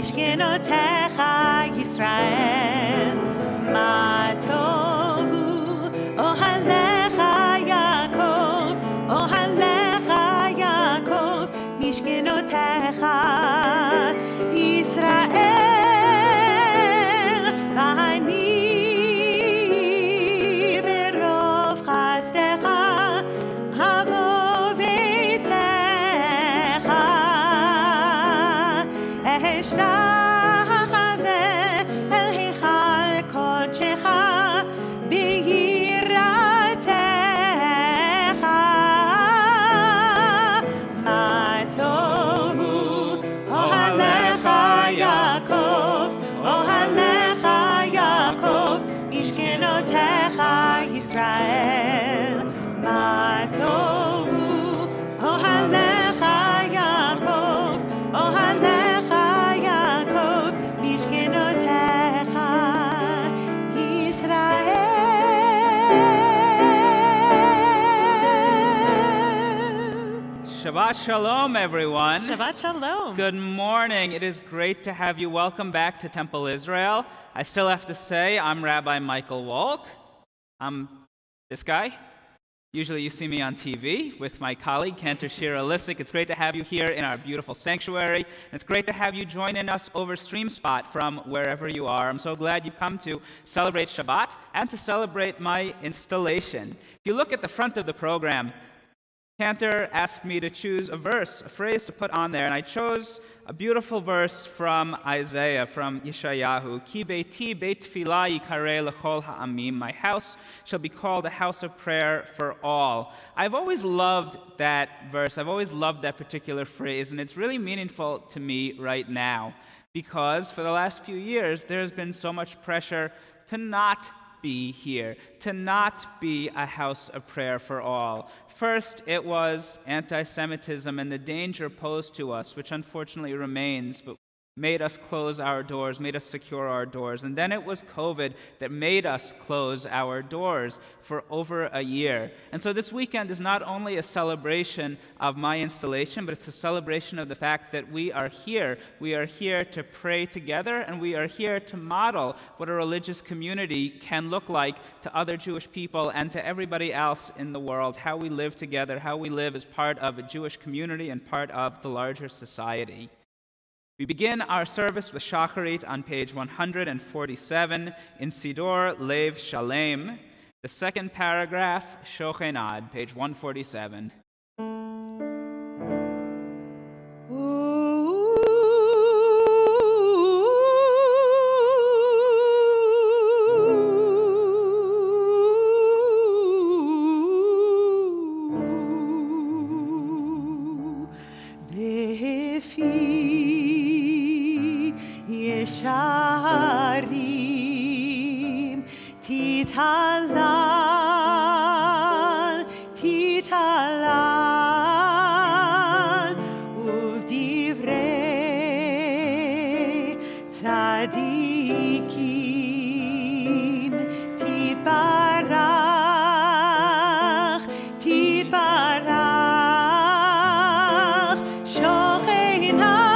משכנותיך ישראל, מה טובו אוהליך יעקב, אוהליך יעקב, משכנותיך ישראל, ואני ברוב חסדך אבוא ביתך, אשתחווה אל היכל קודשך ביראתך, מה טובו אוהליך יעקב, אוהליך יעקב, משכנותיך ישראל, מה טובו אוהליך יעקב, אוהליך יעקב, משכנותיך ישראל. Shabbat Shalom, everyone. Shabbat Shalom. Good morning. It is great to have you. Welcome back to Temple Israel. I still have to say I'm Rabbi Michael Wolk. I'm this guy. Usually you see me on TV with my colleague, Cantor Shira Lissick. It's great to have you here in our beautiful sanctuary. And it's great to have you join in us over StreamSpot from wherever you are. I'm so glad you've come to celebrate Shabbat and to celebrate my installation. If you look at the front of the program, Cantor asked me to choose a verse, a phrase to put on there, and I chose a beautiful verse from Isaiah, from Yeshayahu. Ki beiti beit tefillah yikareh lechol ha'amim. My house shall be called a house of prayer for all. I've always loved that verse. I've always loved that particular phrase, and it's really meaningful to me right now because for the last few years, there's been so much pressure to not be here, to not be a house of prayer for all. First, it was anti-Semitism and the danger posed to us, which unfortunately remains, but made us close our doors, made us secure our doors. And then it was COVID that made us close our doors for over a year. And so this weekend is not only a celebration of my installation, but it's a celebration of the fact that we are here. We are here to pray together, and we are here to model what a religious community can look like to other Jewish people and to everybody else in the world, how we live together, how we live as part of a Jewish community and part of the larger society. We begin our service with Shacharit on page 147 in Sidor Lev Shalem. The second paragraph, Shochenad, page 147. Yesharim titalal, titalal, uvdivrei tzadikim titbarach, titbarach, shochenah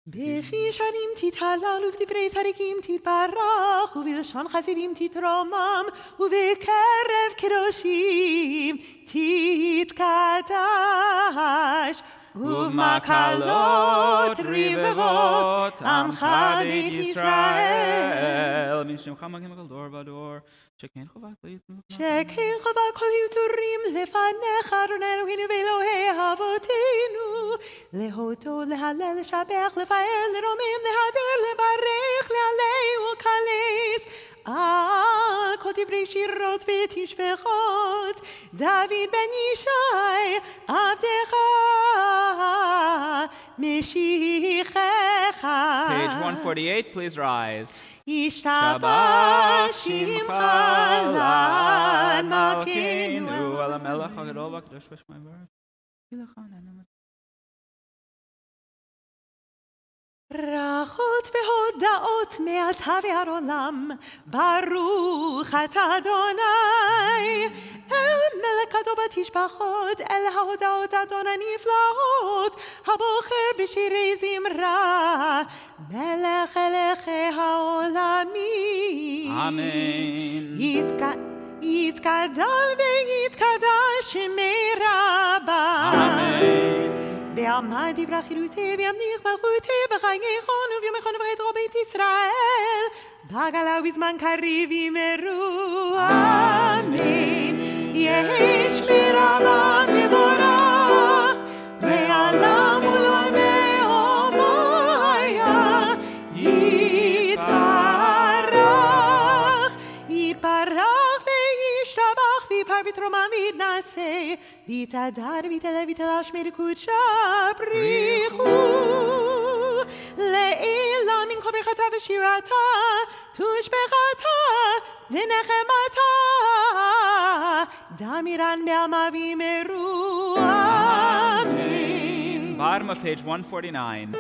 בפי שנים תתהלל ובדברי צדיקים תתברך ובלשון חסידים תתרומם ובקרב קדושים תתקדש ובמקלות רבבות עמך בית ישראל משמך מגיעים כל דור ודור שכן חובה כל יצורים לפניך אדוני אלוהינו ואלוהי אבותינו להודות, להלל, לשבח, לפאר, לרומם, להדר, לברך, להלל ולקלס כל דברי שירות ותשבחות, דוד בן ישי, עבדך, משיחך. Page 148, please rise. ישתבח שמך לעד מלכנו. על המלך הגדול והקדוש ושמיים וארץ. ברכות והודאות מעתה ועד עולם, ברוך אתה אדוני, אל מלכתו בתשבחות, אל ההודאות אדוני הנפלאות, הבוחר בשירי זמרה, מלך הלכי העולמים. אמן. יתגדל ויתקדש שמי רבה. אמן. בעלמא דברי חירותי וימליך מלכותי בחייכון וביומכון ובחיית רוב בית ישראל בגלה ובזמן קריב ימרו אמן. יהי שמי רבה מבורך לעולם ולעולמי עולמיה. יתברך וישתבח ויפאר ויתרומם ויתנשא ויתהדר ויתעלה ויתלש מלכות בריחו לעילה מן כל ברכתה ושירתה תושבחתה ונחמתה דמירן בעלמא ויאמרו אמן. Bottom of page 149.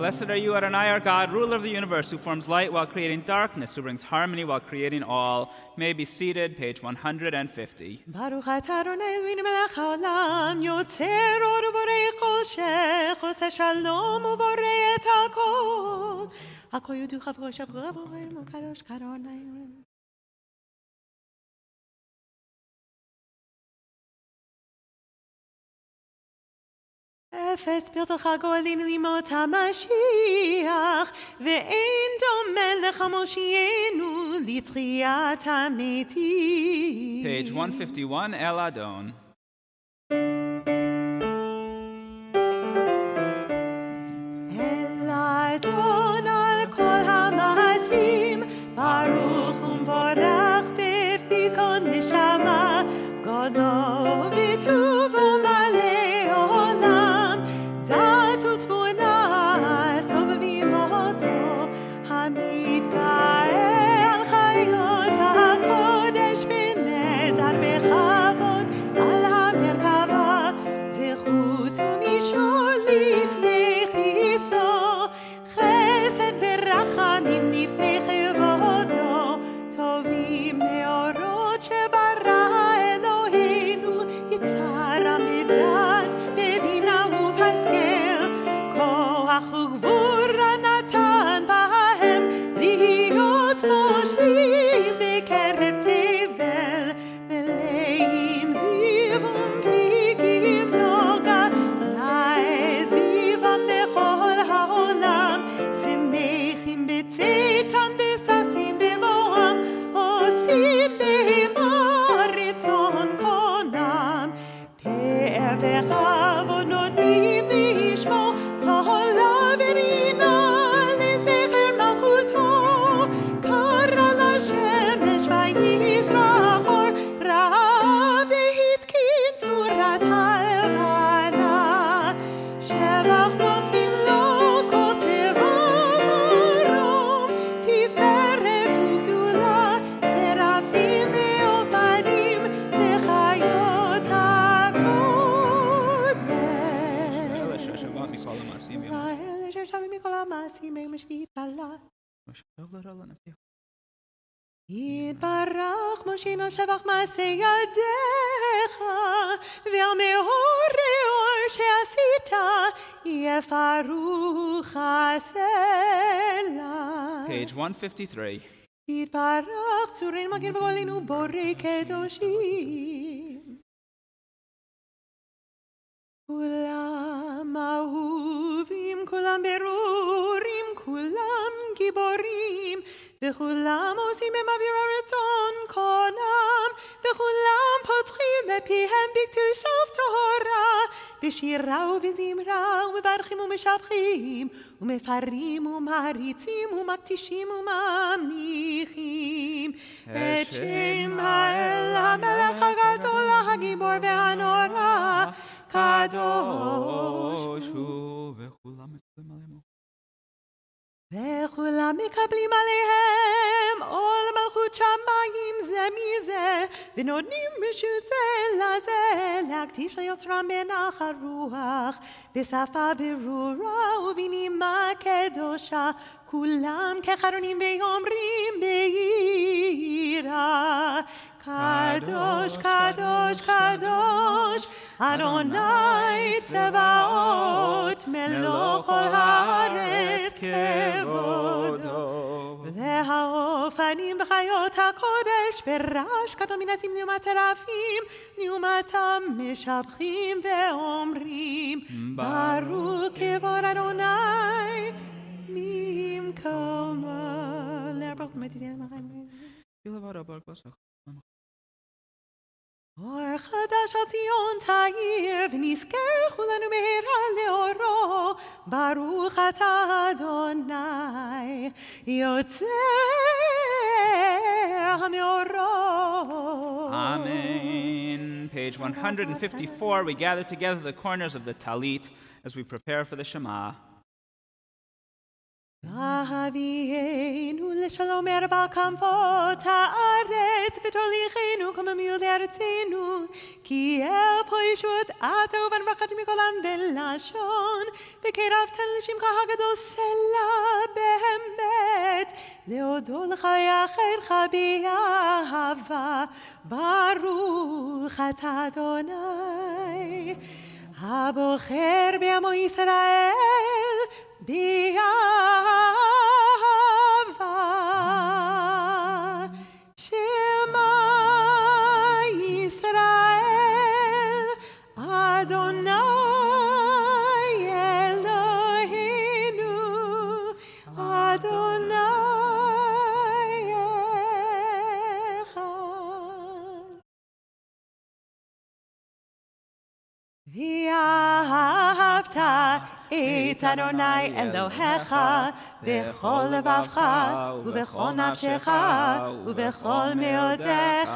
Blessed are you, Adonai, our God, ruler of the universe, who forms light while creating darkness, who brings harmony while creating all. May be seated, page 150. Baruch atah Adonai Eloheinu melech haolam, yotzer or uborei choshech, oseh shalom uborei et hakol. Hakol yudu chavrosh abravorim ukadosh Adonai. אפס פרטך גואלין לימות המשיח, ואין דומה לך מושיענו לתחיית המתים. Page 151, El Adon. אל אדון על כל המעשים, ברוך ומבורך בפי כל נשמה, גודלו וטובו מלא עולם. דעת ותבונה סובבים אותו, המתגאה על חיות הקודש ונדר בכבוד על המרכבה, זכות ומישור לפני כיסו, חסד ורחמים לפני כבודו, טובים מאורות שברא אלוהינו, יצר המדעת בבינה ובהשכל, כוח וגבורה נתן בהם להיות מושלים בקרב תבל, מלאים זיו ומפיקים נוגה מכל המעשים ביום לאל אשר שב מכל המעשים ביום השביעית עלה. השביעי. יתברך מושיענו שבח מעשה ידיך, והמאור שעשית יפרו חסלה. Page 153. יתברך צורנו מגן בגולנו בורא קדושים. כולם אהובים, כולם ברורים, כולם גיבורים, וכולם עושים במעביר הרצון קונם, וכולם פותחים בפיהם בקדושת טהרה, בשירה ובזמרה ומברכים ומשבחים, ומפרים ומעריצים ומקדישים וממליכים את שם האל המלך הגדול הגיבור והנורא, קדוש הוא. וכולם מקבלים עליהם עול מלכות שמיים זה מזה, ונותנים רשות זה לזה להקדיש ליוצרם בנחת רוח, בשפה ברורה ובנימה קדושה, כולם כחרונים ואומרים ביראה, קדוש קדוש קדוש אדוני צבאות מלוא כל הארץ כבודו. והאופנים וחיות הקודש ברעש גדול מן הסמלים והצרפים לעומתם משבחים ואומרים ברוך כבוד אדוני ממקומו. להרבות מתתיין לכם. אור חדש על ציון תאיר, ונזכה כולנו מהרה לאורו, ברוך אתה אדוני, יוצר המאורות. Amen. Page 154, we gather together the corners of the talit as we prepare for the Shema. והביאנו לשלום ארבע כנפות הארץ, ותוליכנו קוממיות לארצנו, כי אל פה ישועת אתה ובנברכת מכל עם ולשון, וקרבת לשמך הגדול סלע באמת, להודות לך יחדך באהבה, ברוך אתה אדוני, הבוחר בעמו ישראל, באהבה. שמע ישראל, אדוני אלוהינו, אדוני אחד. ואהבת את אדוני אלוהיך בכל לבבך ובכל נפשך ובכל מאודיך,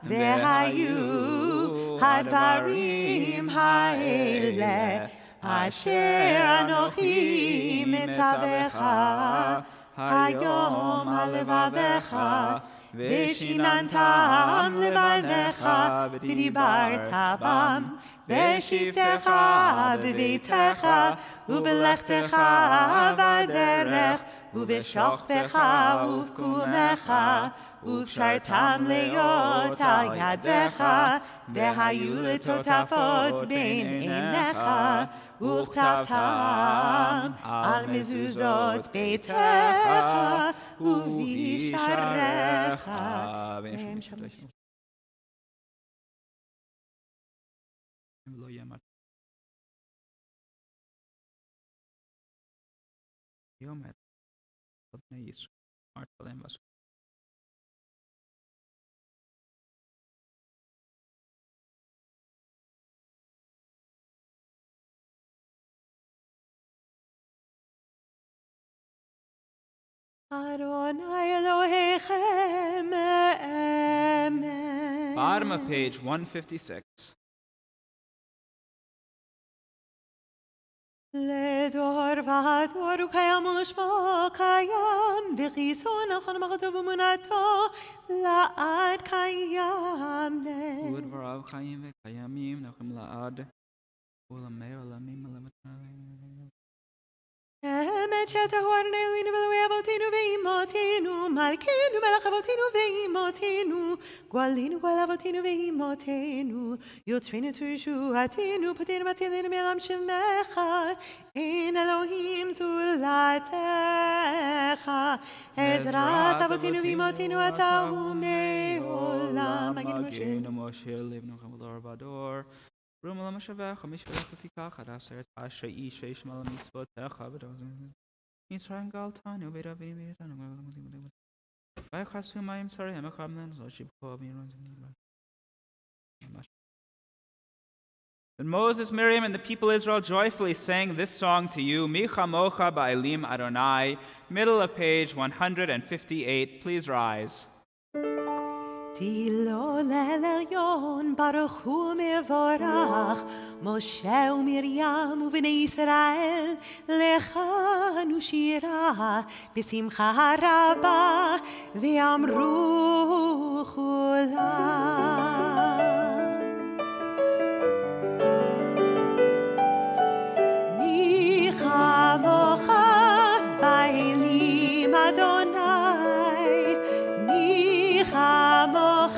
והיו הדברים האלה אשר אנוכי מצווך היום על לבביך, ושיננתם לבניך ודיברת בם בשבתך בביתך ובלכתך בדרך ובשוכבך ובקומך, וקשרתם להיות על ידיך, והיו לטוטפות בין עיניך, וכתבתם על מזוזות ביתך ובשעריך. Adonai Elohechem, amen. Bottom of page 156. לדור ודור הוא קיים ושמו קיים, וחיסון נכון מחתו ואמונתו לעד קיים. ודבריו חיים וקיימים, נחם לעד, ולמי עולמים ולמתנאים. שאתה הוא אדוני אלוהינו ואלוהי אבותינו ואימותינו, מלכנו מלך אבותינו ואימותינו, גואלינו גואל אבותינו ואימותינו, יוצרנו תשועתנו, פותנו מצילנו מעולם שמך, אין אלוהים זולתך, עזרת אבותינו ואימותינו אתה הוא מעולם. מגנו משה לבנו חמודור בדור. רום עולם השבח, המשפך ותיקח, עד עשרת אשר איש וישמע למצוותיך, מצרים גאלתנו, בית אבינו ואיתנו, ויחסו מים צריהם, החמנן, זו שבחו אבינו. Then Moses, Miriam, and the people of Israel joyfully sang this song to you, Mi chamocha ba'elim Adonai, middle of page 158. Please rise. תהילל עליון ברוך הוא מבורך משה ומרים ובני ישראל לכנו שירה בשמחה רבה ואמרו כולם מי כמוך באלים אדוני מי כמוך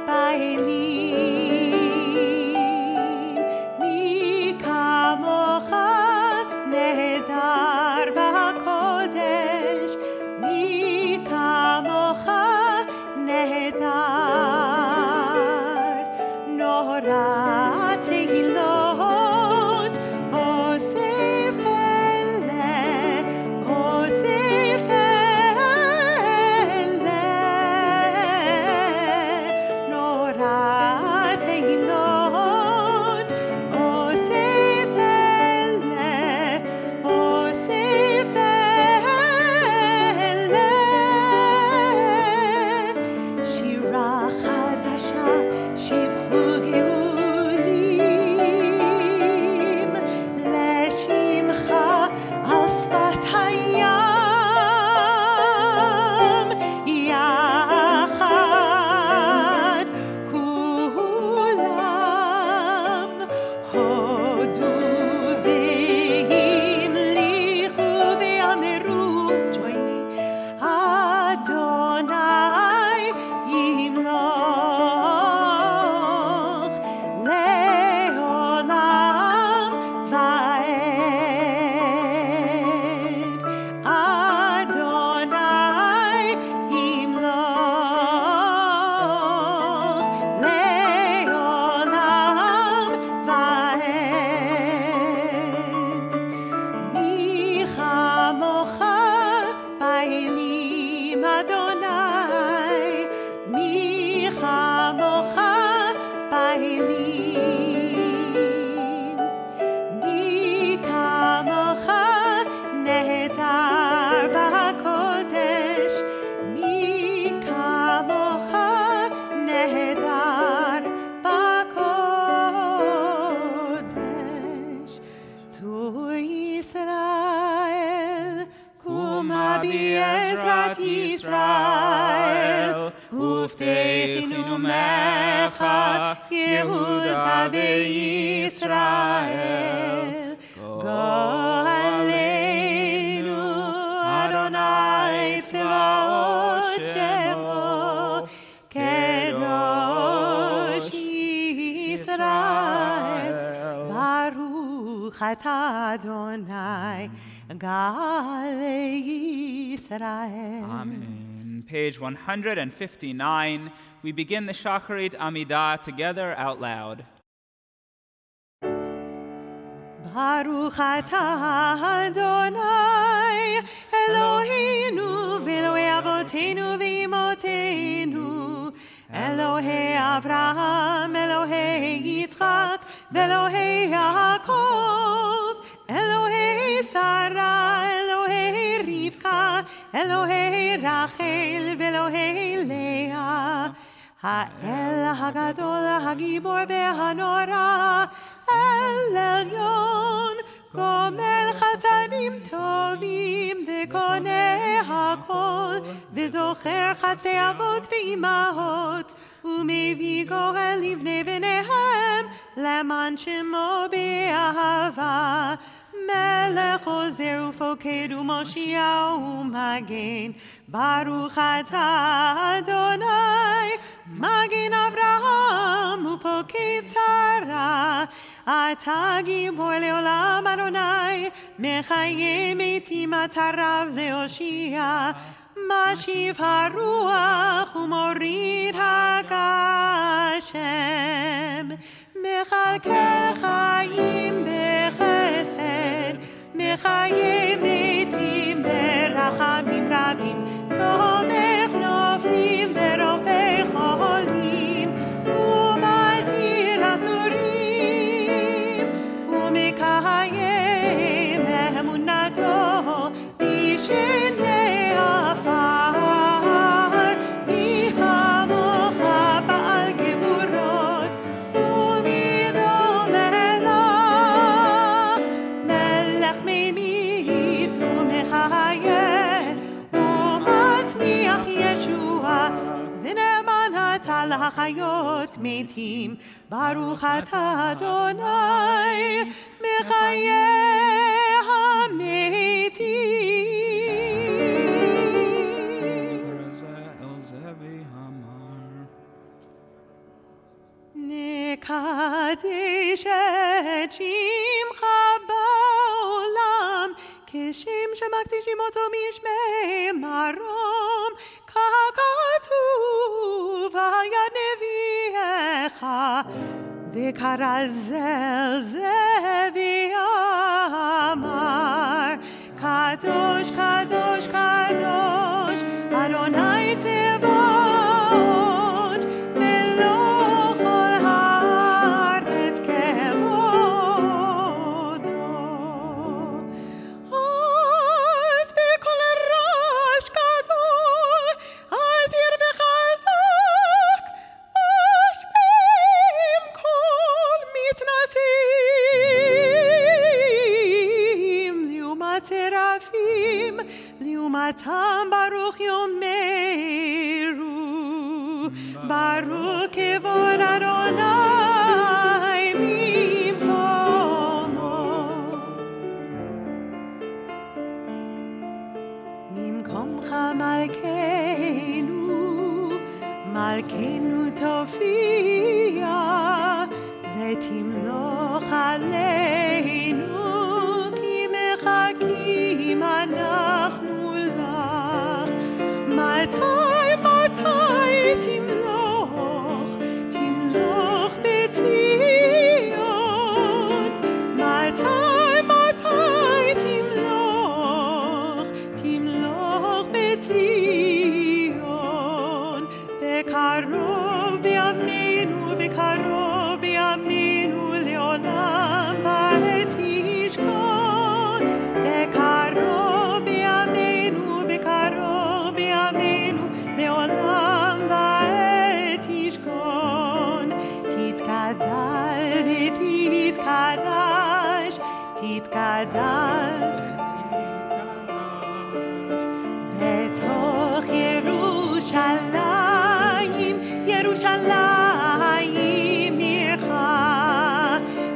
באלים מי כמוך נהדר בקודש מי כמוך נהדר נורא תהילות אוסף אלה אוסף בעזרת ישראל, ופתחנו מך, יהודה וישראל. גואלנו, אדוני צבאות שמו, קדוש ישראל. ברוך אתה אדוני, גאל ישראל. Amen. Page 159. We begin the Shacharit Amidah together out loud. Baruch atah Adonai Eloheinu v'Elokei Avotenu v'Imotenu Elohei Avraham, Elohei Yitzchak v'Elohei Yaakov Elohei Sarah, Elohei Rivka Elohei Rachel v'Elohei Leah האל הגדול, הגיבור והנורא, אל עליון, גומל חסדים טובים וקונה הכל, וזוכר חסדי אבות ואימהות, ומביא גואל לבני בניהם, למען שמו באהבה. מלך עוזר ופוקד ומושיע ומגן, ברוך אתה אדוני, מגן אברהם ופוקד שרה, אתה גיבור לעולם אדוני, מחיה מתים אתה רב להושיע, משיב הרוח ומוריד הגשם, מכלכל חיים בחסד, מחיה מתים ברחמים רבים, תומך נופלים ברופא חולים, ומתיר אסורים, ומקיים אמונתו בשני עפר, מי כמוך בעל גבורות, מלך ממית ומחיה, ומצמיח ישוע, ונאמן אתה להחיות מתים, ברוך אתה אדוני, מחיה המתים. נקדש את שמך בעולם, כשם שמקדישים אותו משמי מרום, ככתוב היה נביאך, וכרזל זה ואמר, קדוש קדוש קדוש אדוני צבאות, מלוא כל הארץ כבודו. אז בקול רעש גדול, אדיר וחזק, משמיעים קול מתנשאים, לעומת שרפים, לעומתם ברוך יאמרו, ברוך כבוד אדוני ממקומו. ממקומך מלכנו, מלכנו תופיע, ותמלוך עלינו, כי מחכים אנחנו לך. מתי מתי תמלוך, תמלוך בציון, מתי מתי תמלוך, תמלוך בציון, בקרוב בימינו, בקרוב בימינו לעולם ועד תשכון, בקרוב בימינו, בקרוב בימינו לעולם ועד תשכון, תתגדל ותתקדש, תתגדל בתוך ירושלים, ירושלים עירך,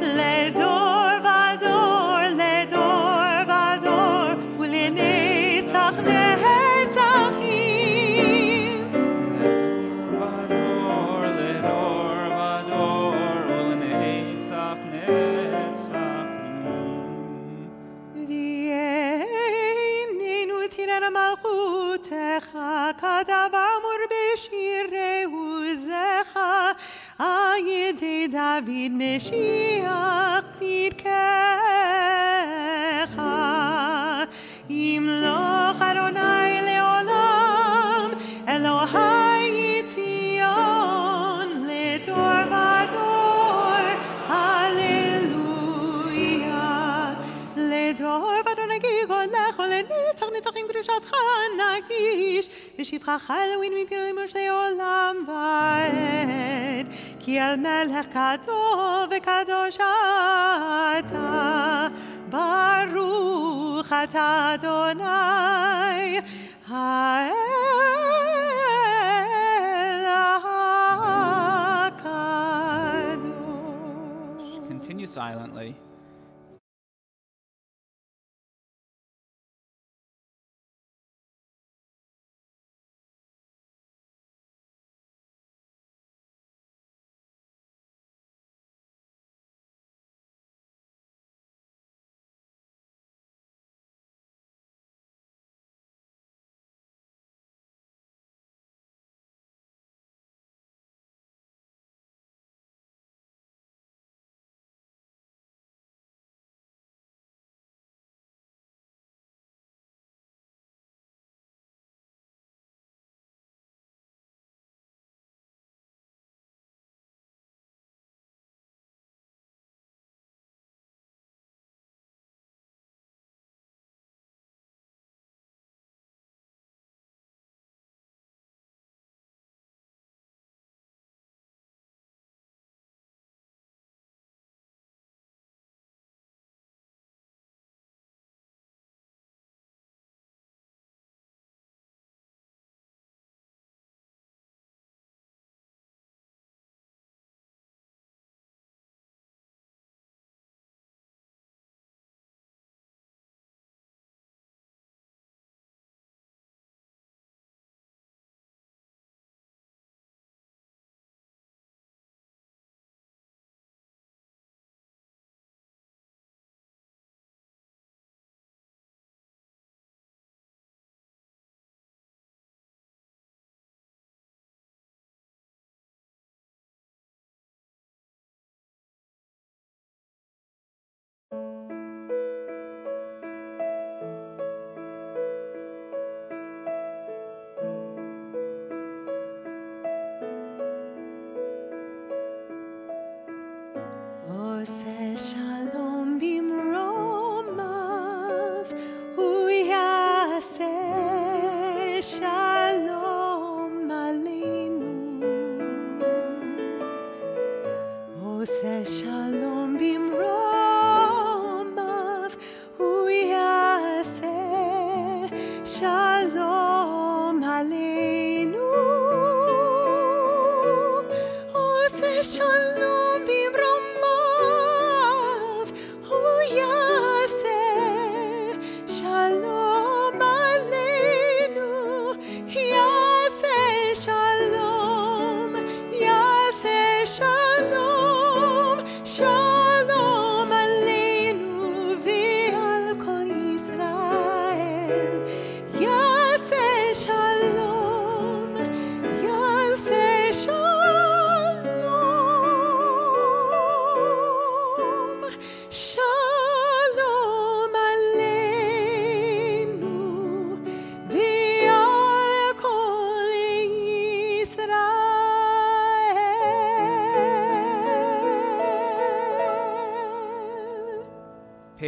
לדור ודור, לדור ודור, ולנצח נצחים. לדור ודור, לדור ודור, ולנצח נצחים. ועינינו תראה מלכותך, כדבר מור בשירי עוזך, על ידי דוד משיח צדקך. ימלוך אדוני לעולם, אלוהי ציון, לדור ודור, הללויה. לדור ואדוני גדולך, ולנצח נצחים קדושתך נקדיש, ושבחך אלוהים מפינו מושלי עולם ועד, כי אל מלך גדול וקדוש אתה, ברוך אתה אדוני האל הקדוש. Continue silently.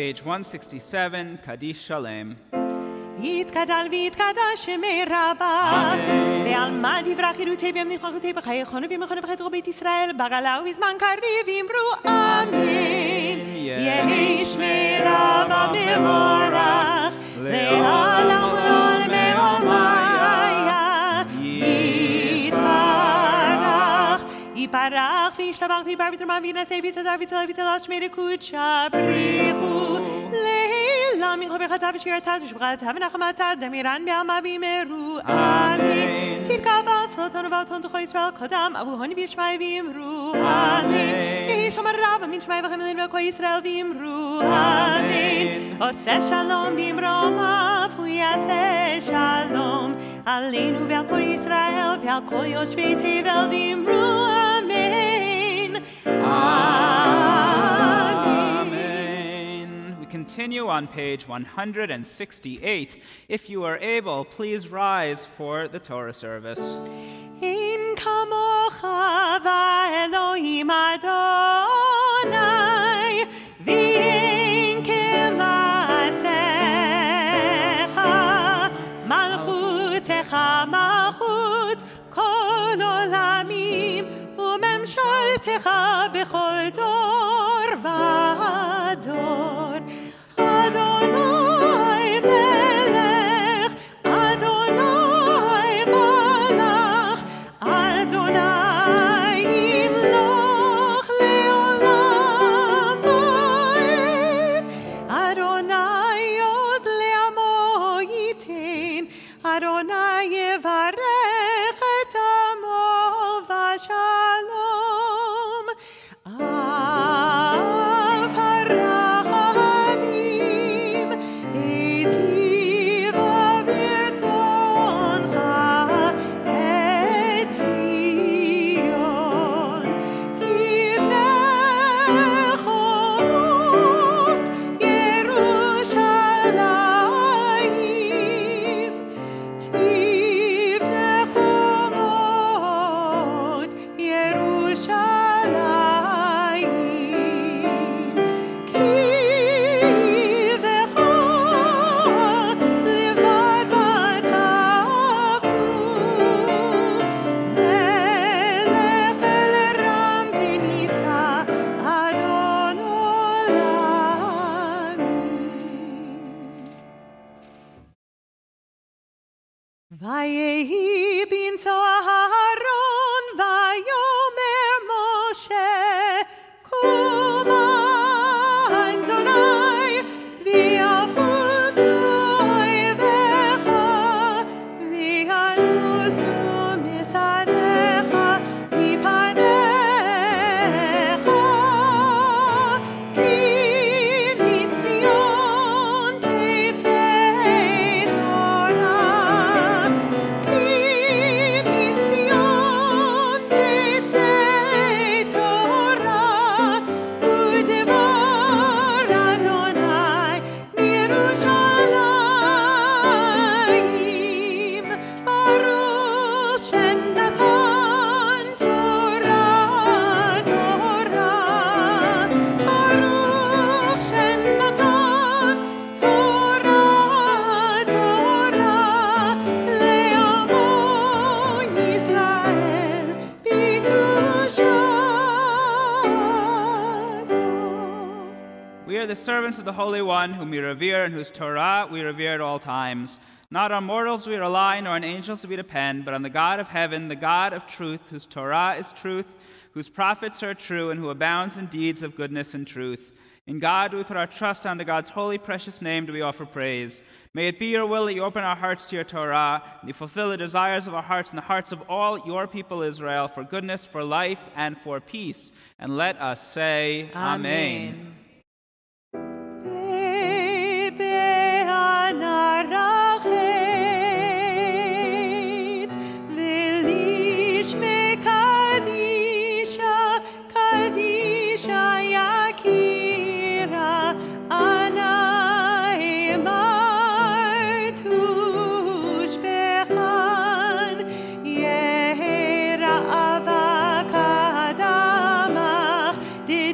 page 167, Kaddish Shalem. יתגדל ויתקדש שמי רבה ועלמא דברה חירותי וימניחותי בחיי חונו וימחונו בחתרו בית ישראל בגלה ובזמן קריב אמרו אמן יהי שמי רבה מבורך לעולם ולעולמי עולמיה יתברך יפרח וישתבח ויבר ויתרומם וינשא ויצער ויצלח ויצלח שמי רקודשה בריחו לעילם ינחו ברכתה ושירתה ושבחתה ונחמתה דמירן בעלמא ויאמרו אמן תתקבל צלותון ובעלתון תוכו ישראל קודם אבוהוני וישמעי ויאמרו אמן יהי שומר רב מן שמעי וחמלין וכל ישראל ויאמרו אמן עושה שלום במרומיו הוא יעשה שלום עלינו ועל כל ישראל ועל כל יושבי תבל ויאמרו אמן Amen. We continue on page 168. If you are able, please rise for the Torah service. אין כמוך ואלוהים אדוני ואין כמעשיך מלכותך מלכות כל עולמים וממשלתך בכל דור ודור אדוני מלך אדוני מלך אדוני ימלוך לעולם ועד אדוני עוז לעמו ייתן אדוני יברך את עמו בשלום אב הרחמים היטיב ברצונך את ציון תבנה חומות ירושלים תבנה חומות ירושלים כי בך לבד בטחו מלך אל רם ונישא אדון עולמים ויהי בנשוא אהרון ויאמר משה קומה אדוני ויפוצו אויביך וינוסו משעריך מפניך כי מציון תצא תורה כי מציון תצא תורה ודבר אדוני מירושלים ברוך שנתן תורה תורה ברוך שנתן תורה תורה לעמו ישראל בקדושתו. We are the servants of the Holy One, whom we revere and whose Torah we revere at all times. Not on mortals we rely, nor on angels do we depend, but on the God of heaven, the God of truth, whose Torah is truth, whose prophets are true, and who abounds in deeds of goodness and truth. In God do we put our trust, unto God's holy, precious name do we offer praise. May it be your will that you open our hearts to your Torah, and you fulfill the desires of our hearts and the hearts of all your people Israel, for goodness, for life, and for peace. And let us say, Amen.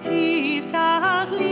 תפתח לי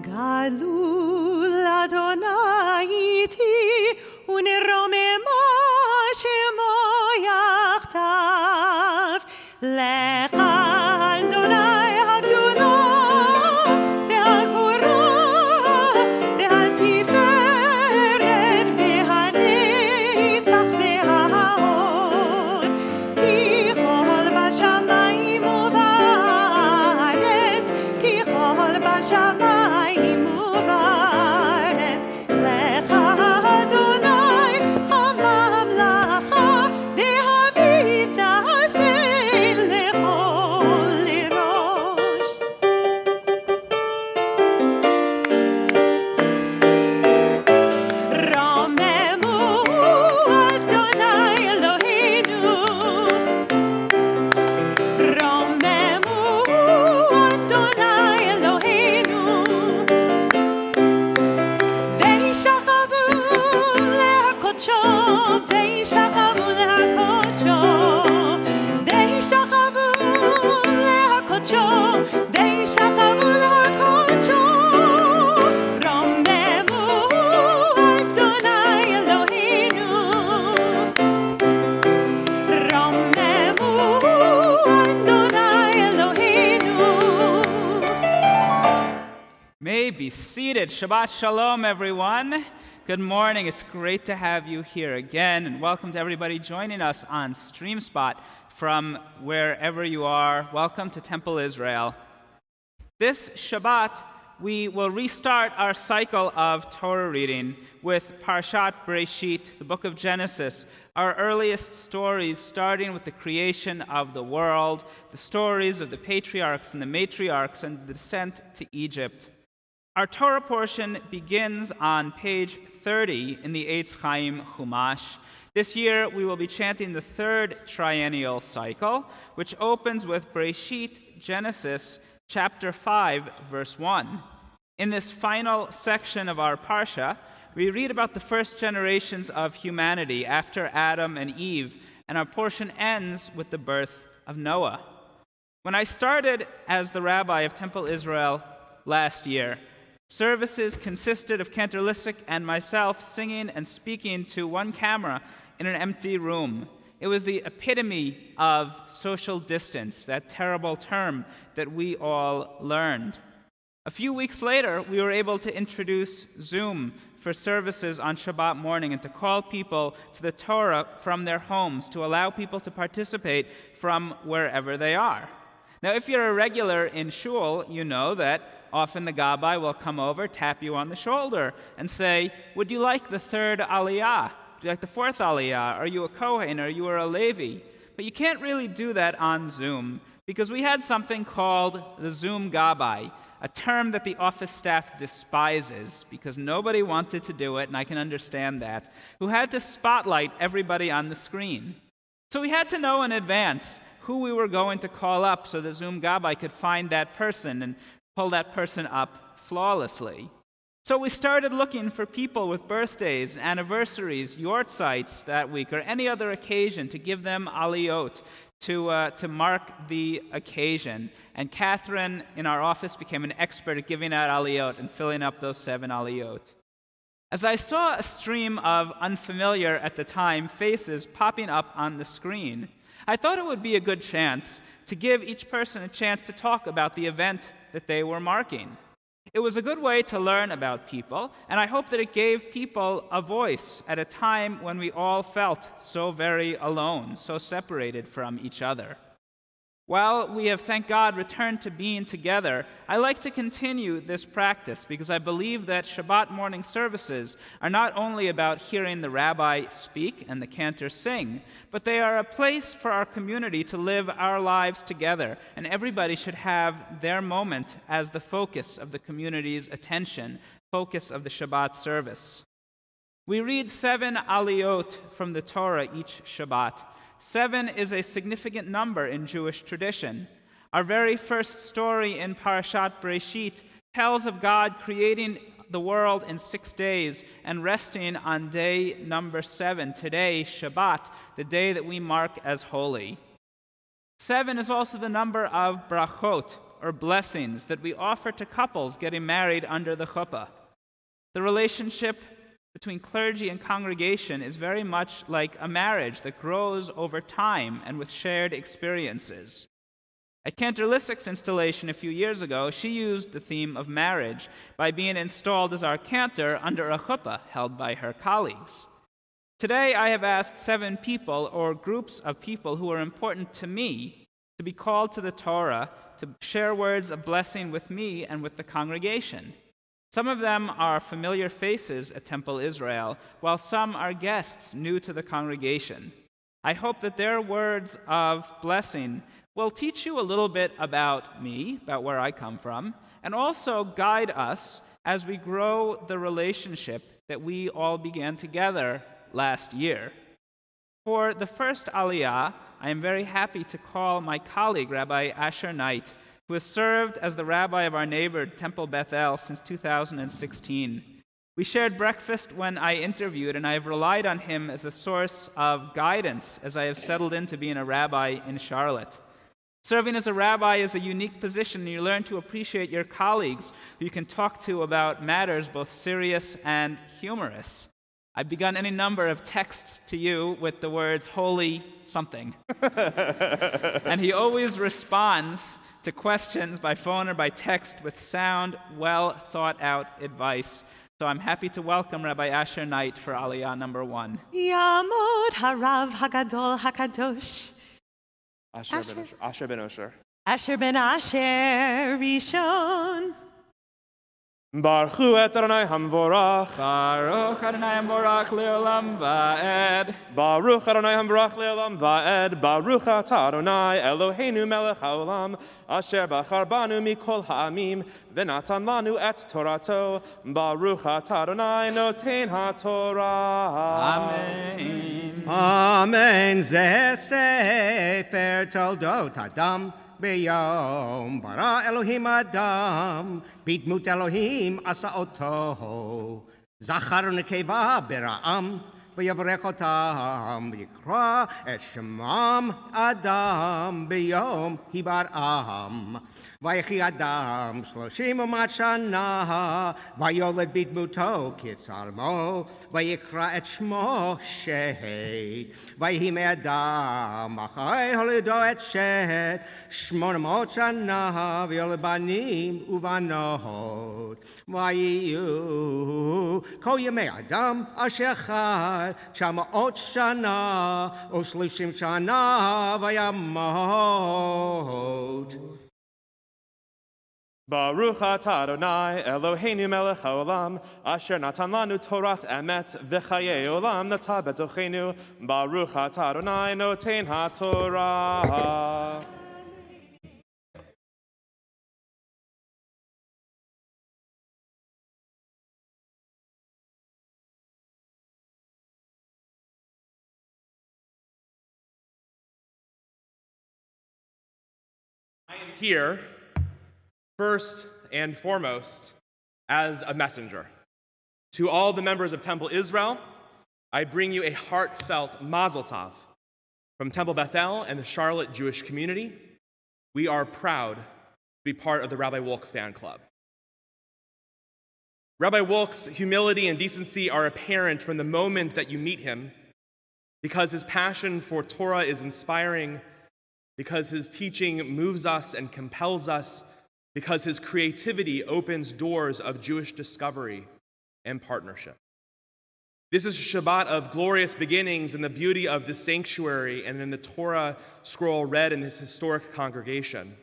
גלול אדוני איתי, ונרוממה שמו יחדיו. לך אדוני הגדולה והגבורה והתפארת והנצח וההוד, כי כל בשמיים ובארץ, כי כל בשמיים ובארץ. לך אדוני הממלכה והמקדש לכל ראש. רוממו אדוני אלוהינו, רוממו אדוני אלוהינו, וישכבו להקודשו, וישכבו להקודשו, וישכבו להקודשו, וישכבו להקודשו. רוממו אדוני אלוהינו, רוממו אדוני אלוהינו. May be seated. Shabbat Shalom, everyone. Good morning. It's great to have you here again, and welcome to everybody joining us on StreamSpot from wherever you are. Welcome to Temple Israel. This Shabbat, we will restart our cycle of Torah reading with Parshat Breshit, the book of Genesis, our earliest stories starting with the creation of the world, the stories of the patriarchs and the matriarchs, and the descent to Egypt. Our Torah portion begins on page 30 in the Eitz Chaim Chumash. This year, we will be chanting the third triennial cycle, which opens with Breshit, Genesis, chapter 5, verse 1. In this final section of our Parsha, we read about the first generations of humanity after Adam and Eve, and our portion ends with the birth of Noah. When I started as the rabbi of Temple Israel last year, services consisted of Cantor Lissick and myself singing and speaking to one camera in an empty room. It was the epitome of social distance, that terrible term that we all learned. A few weeks later, we were able to introduce Zoom for services on Shabbat morning and to call people to the Torah from their homes, to allow people to participate from wherever they are. Now, if you're a regular in shul, you know that often the gabbai will come over, tap you on the shoulder, and say, would you like the third aliyah? Would you like the fourth aliyah? Are you a Kohen? Are you a Levi? But you can't really do that on Zoom, because we had something called the Zoom gabbai, a term that the office staff despises, because nobody wanted to do it, and I can understand that, who had to spotlight everybody on the screen. So we had to know in advance who we were going to call up so the Zoom gabbai could find that person and pull that person up flawlessly. So we started looking for people with birthdays, anniversaries, yortzites that week, or any other occasion to give them aliyot, to mark the occasion. And Catherine in our office became an expert at giving out aliyot and filling up those 7 aliyot. As I saw a stream of unfamiliar, at the time, faces popping up on the screen, I thought it would be a good chance to give each person a chance to talk about the event that they were marking. It was a good way to learn about people, and I hope that it gave people a voice at a time when we all felt so very alone, so separated from each other. While we have, thank God, returned to being together, I like to continue this practice because I believe that Shabbat morning services are not only about hearing the rabbi speak and the cantor sing, but they are a place for our community to live our lives together, and everybody should have their moment as the focus of the community's attention, focus of the Shabbat service. We read 7 aliyot from the Torah each Shabbat. 7 is a significant number in Jewish tradition. Our very first story in Parashat Breshit tells of God creating the world in 6 days and resting on day number 7, today, Shabbat, the day that we mark as holy. 7 is also the number of brachot, or blessings that we offer to couples getting married under the chuppah. The relationship between clergy and congregation is very much like a marriage that grows over time and with shared experiences. At Cantor Lissick's installation a few years ago, she used the theme of marriage by being installed as our cantor under a chuppah held by her colleagues. Today, I have asked 7 people or groups of people who are important to me to be called to the Torah to share words of blessing with me and with the congregation. Some of them are familiar faces at Temple Israel, while some are guests new to the congregation. I hope that their words of blessing will teach you a little bit about me, about where I come from, and also guide us as we grow the relationship that we all began together last year. For the first Aliyah, I am very happy to call my colleague, Rabbi Asher Knight, who has served as the rabbi of our neighbor Temple Bethel since 2016. We shared breakfast when I interviewed, and I have relied on him as a source of guidance as I have settled into being a rabbi in Charlotte. Serving as a rabbi is a unique position, and you learn to appreciate your colleagues who you can talk to about matters both serious and humorous. I've begun any number of texts to you with the words, holy something. And he always responds to questions by phone or by text with sound, well-thought-out advice. So I'm happy to welcome Rabbi Asher Knight for Aliyah number 1. Yamod harav hagadol hakadosh. Asher ben Osher. Asher ben Asher Rishon. Baruch hu et Adonai Hamvorach. Baruch Adonai Hamvorach leolam va'ed. Baruch Adonai Hamvorach leolam va'ed. Baruch atah Adonai Eloheinu melech haolam. Asher bachar banu mikol ha'amim. V'natan lanu et Torato. Baruch atah Adonai noten ha'torah. Amen. Amen. Ze sefer toldot Adam. B'yom bara Elohim Adam, bidmut Elohim asa oto, zachar nekeva bera'am, v'yavrech otam, v'yikra et shemam Adam b'yom hibar'am. Vayechi Adam 30 u'mat shana, vayoled bidmuto kitzalmo, vayikra et shmo Shet, vayehi me'adam achai holido et Shet, 800 shana, vayoled banim uvanot, vayiyu kol yemei Adam asher chai 900 shana, u30 shana vayamot. Baruch atah Adonai Eloheinu melech haolam asher natan lanu torat emet v'chayei olam nata betochenu. Baruch atah Adonai noten ha'torah. I am here first and foremost as a messenger. To all the members of Temple Israel, I bring you a heartfelt mazel tov. From Temple Bethel and the Charlotte Jewish community, we are proud to be part of the Rabbi Wolk fan club. Rabbi Wolk's humility and decency are apparent from the moment that you meet him, because his passion for Torah is inspiring, because his teaching moves us and compels us, because his creativity opens doors of Jewish discovery and partnership. This is a Shabbat of glorious beginnings in the beauty of the sanctuary and in the Torah scroll read in this historic congregation.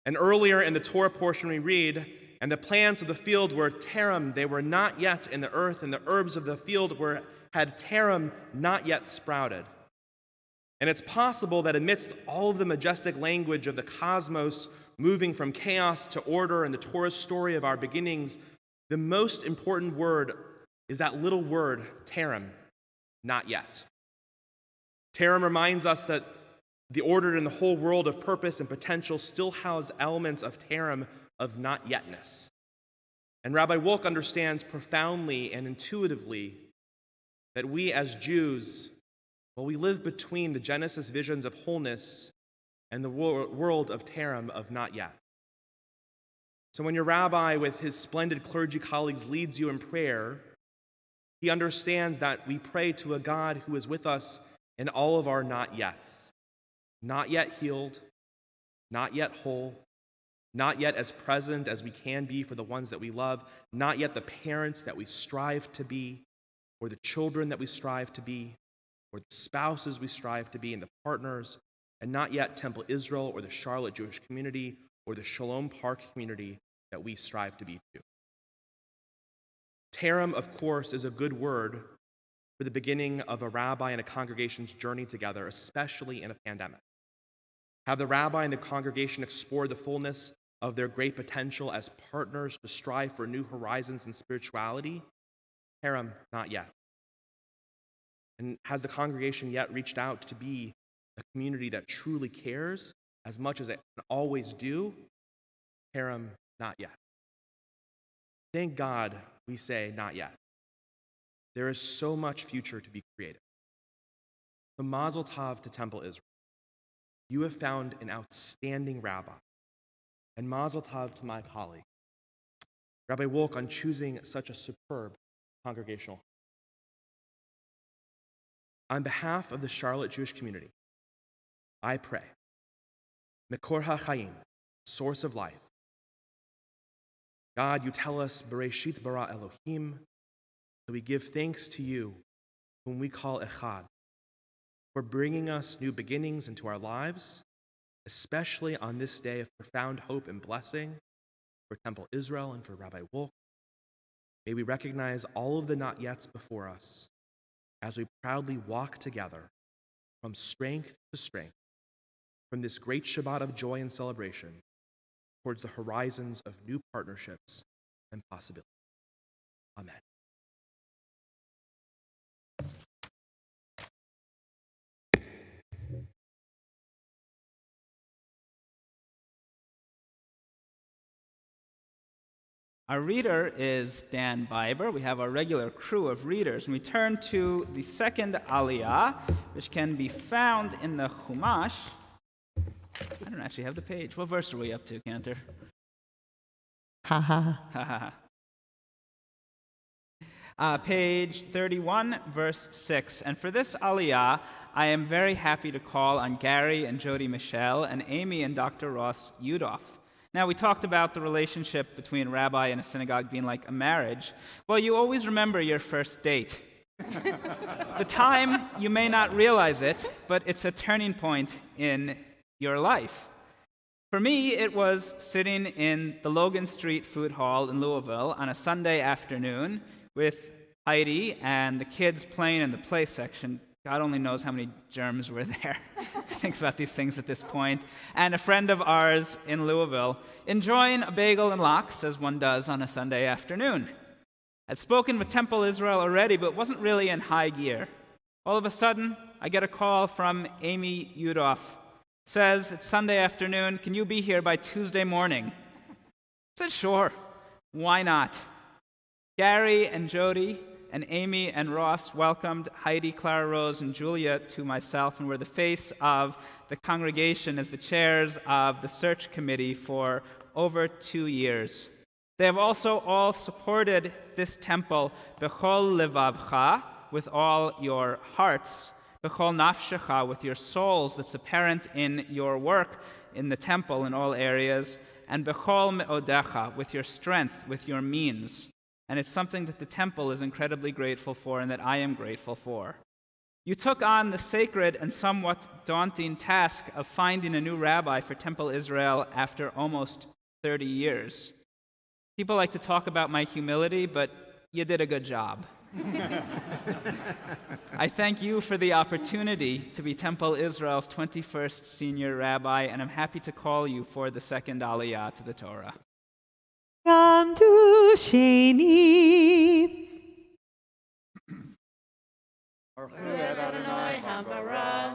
And earlier in the Torah portion we read, and the plants of the field were terem, they were not yet in the earth, and the herbs of the field had terem, not yet sprouted. And it's possible that amidst all of the majestic language of the cosmos, moving from chaos to order in the Torah's story of our beginnings, the most important word is that little word, terem, not yet. Terem reminds us that the ordered and the whole world of purpose and potential still house elements of terem, of not yetness. And Rabbi Wolk understands profoundly and intuitively that we as Jews, well, we live between the Genesis visions of wholeness and the world of terem, of not yet. So when your rabbi with his splendid clergy colleagues leads you in prayer, he understands that we pray to a God who is with us in all of our not yets. Not yet healed, not yet whole, not yet as present as we can be for the ones that we love, not yet the parents that we strive to be, or the children that we strive to be, or the spouses we strive to be, and the partners, and not yet Temple Israel or the Charlotte Jewish community or the Shalom Park community that we strive to be too. Terem, of course, is a good word for the beginning of a rabbi and a congregation's journey together, especially in a pandemic. Have the rabbi and the congregation explore the fullness of their great potential as partners to strive for new horizons in spirituality? Terem, not yet. And has the congregation yet reached out to be a community that truly cares as much as it can always do? Terem, not yet. Thank God we say not yet. There is so much future to be created. The Mazel Tov to Temple Israel. You have found an outstanding rabbi. And Mazel Tov to my colleague, Rabbi Wolk, on choosing such a superb congregational. On behalf of the Charlotte Jewish community, I pray, Mekor HaChaim, source of life. God, you tell us, Bereshit bara Elohim, that we give thanks to you, whom we call Echad, for bringing us new beginnings into our lives, especially on this day of profound hope and blessing for Temple Israel and for Rabbi Wolk. May we recognize all of the not-yets before us as we proudly walk together from strength to strength, from this great Shabbat of joy and celebration towards the horizons of new partnerships and possibilities. Amen. Our reader is Dan Biber. We have our regular crew of readers, and we turn to the second Aliyah, which can be found in the Chumash. I don't actually have the page. What verse are we up to, Cantor? Ha ha. Ha ha. Page 31, verse 6. And for this Aliyah, I am very happy to call on Gary and Jody Michelle and Amy and Dr. Ross Udoff. Now, we talked about the relationship between a rabbi and a synagogue being like a marriage. Well, you always remember your first date. The time, you may not realize it, but it's a turning point in your life. For me, it was sitting in the Logan Street Food Hall in Louisville on a Sunday afternoon with Heidi and the kids playing in the play section. God only knows how many germs were there. Thinks about these things at this point. And a friend of ours in Louisville enjoying a bagel and lox, as one does on a Sunday afternoon. I'd spoken with Temple Israel already, but wasn't really in high gear. All of a sudden, I get a call from Amy Udoff. Says, it's Sunday afternoon, can you be here by Tuesday morning? I said, sure, why not? Gary and Jody and Amy and Ross welcomed Heidi, Clara Rose, and Julia to myself and were the face of the congregation as the chairs of the search committee for over 2 years. They have also all supported this temple, b'chol levavcha, with all your hearts, b'chol nafshecha, with your souls, that's apparent in your work in the temple in all areas, and b'chol me'odecha, with your strength, with your means. And it's something that the temple is incredibly grateful for and that I am grateful for. You took on the sacred and somewhat daunting task of finding a new rabbi for Temple Israel after almost 30 years. People like to talk about my humility, but you did a good job. I thank you for the opportunity to be Temple Israel's 21st senior rabbi, and I'm happy to call you for the second Aliyah to the Torah. Yam tu sheni. Baruch Adonai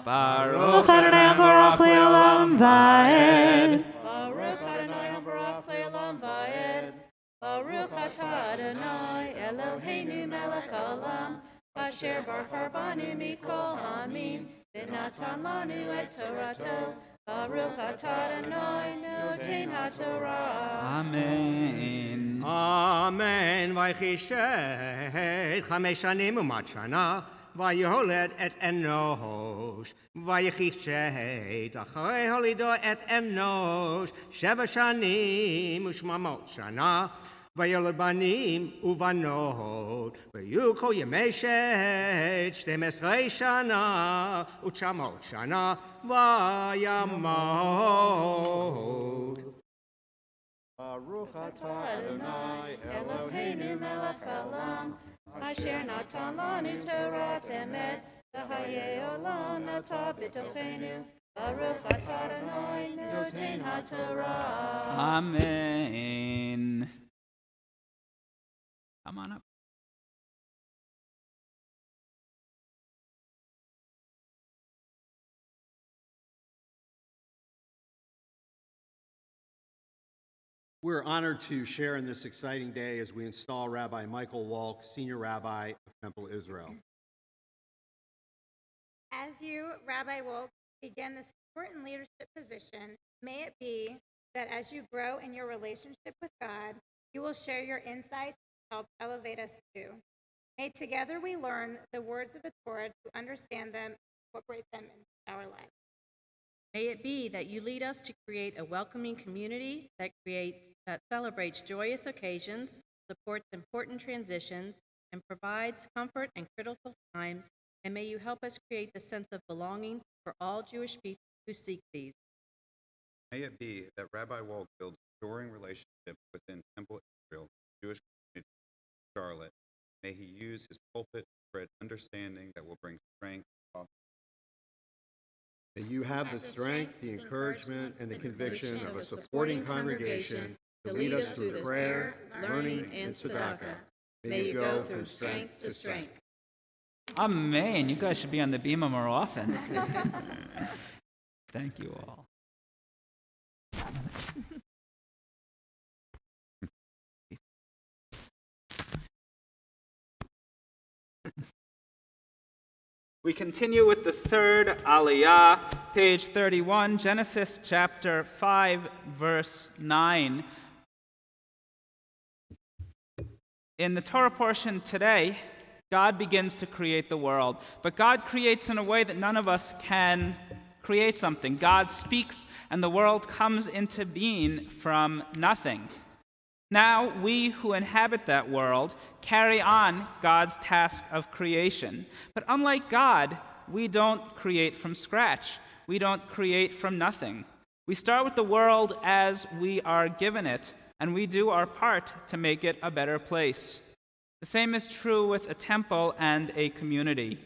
Baruch Le'olam Va'ed. Baruch Adonai Baruch Le'olam Va'ed. Baruch atah Adonai Eloheinu melech haolam asher bachar banu mikol hamim v'natan lanu et Torato Baruch atah Adonai noten haTorah. Amen. Amen. ויחישת 5 שנים ומעט שנה, ויולד את אנוש. ויחישת אחרי הולידו את אנוש 7 שנים ו800 שנה. וילד בנים ובנות, ויהיו כל ימי שת 12 שנה ו900 שנה, וימות. Baruch atah Adonai Eloheinu melech haolam, asher natan lanu Torah emet, v'hayei olam nata b'tochenu. Baruch atah Adonai noten haTorah. Amen. Come on up. We're honored to share in this exciting day as we install Rabbi Michael Walk, Senior Rabbi of Temple Israel. As you, Rabbi Wolk, begin this important leadership position, may it be that as you grow in your relationship with God, you will share your insights to help elevate us too. May together we learn the words of the Torah to understand them and incorporate them into our lives. May it be that you lead us to create a welcoming community that celebrates joyous occasions, supports important transitions, and provides comfort in critical times, and may you help us create the sense of belonging for all Jewish people who seek these. May it be that Rabbi Wolk builds enduring relationships within Temple Israel, Jewish community in Charlotte. May he use his pulpit to spread understanding that will bring strength. May you have the strength, the encouragement, and the conviction of a supporting congregation to lead us through prayer, learning, and tzedakah. May you go from strength to strength. Amen. You guys should be on the bima more often. Thank you all. We continue with the third Aliyah, page 31, Genesis chapter 5, verse 9. In the Torah portion today, God begins to create the world, but God creates in a way that none of us can create something. God speaks, and the world comes into being from nothing. Now, we who inhabit that world carry on God's task of creation. But unlike God, we don't create from scratch. We don't create from nothing. We start with the world as we are given it, and we do our part to make it a better place. The same is true with a temple and a community.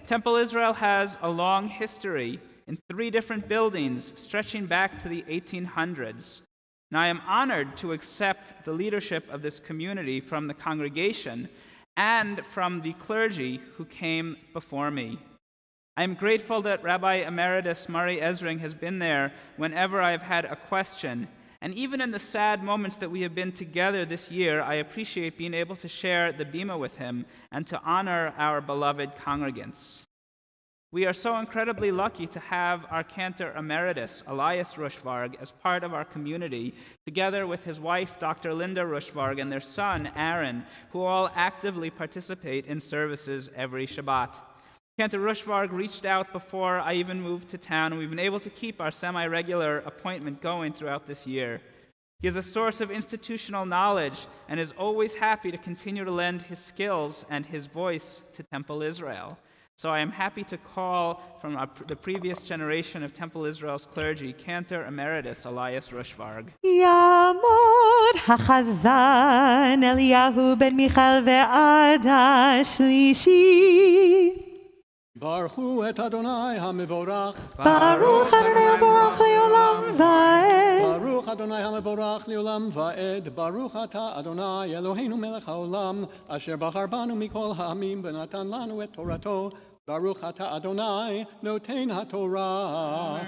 Temple Israel has a long history in 3 different buildings stretching back to the 1800s. And I am honored to accept the leadership of this community from the congregation and from the clergy who came before me. I am grateful that Rabbi Emeritus Murray Ezring has been there whenever I have had a question. And even in the sad moments that we have been together this year, I appreciate being able to share the bima with him and to honor our beloved congregants. We are so incredibly lucky to have our cantor emeritus, Elias Rushvarg, as part of our community, together with his wife, Dr. Linda Rushvarg, and their son, Aaron, who all actively participate in services every Shabbat. Cantor Rushvarg reached out before I even moved to town, and we've been able to keep our semi-regular appointment going throughout this year. He is a source of institutional knowledge and is always happy to continue to lend his skills and his voice to Temple Israel. So I am happy to call from the previous generation of Temple Israel's clergy, Cantor Emeritus Elias Rushvarg. יעמוד החזן אליהו בן מיכאל ועד השלישי. ברכו את אדוני המבורך. ברוך אדוני המבורך לעולם ועד. ברוך אדוני המבורך לעולם ועד. ברוך אתה אדוני אלוהינו מלך העולם, אשר בחר בנו מכל העמים ונתן לנו את תורתו. ברוך אתה אדוני נותן התורה.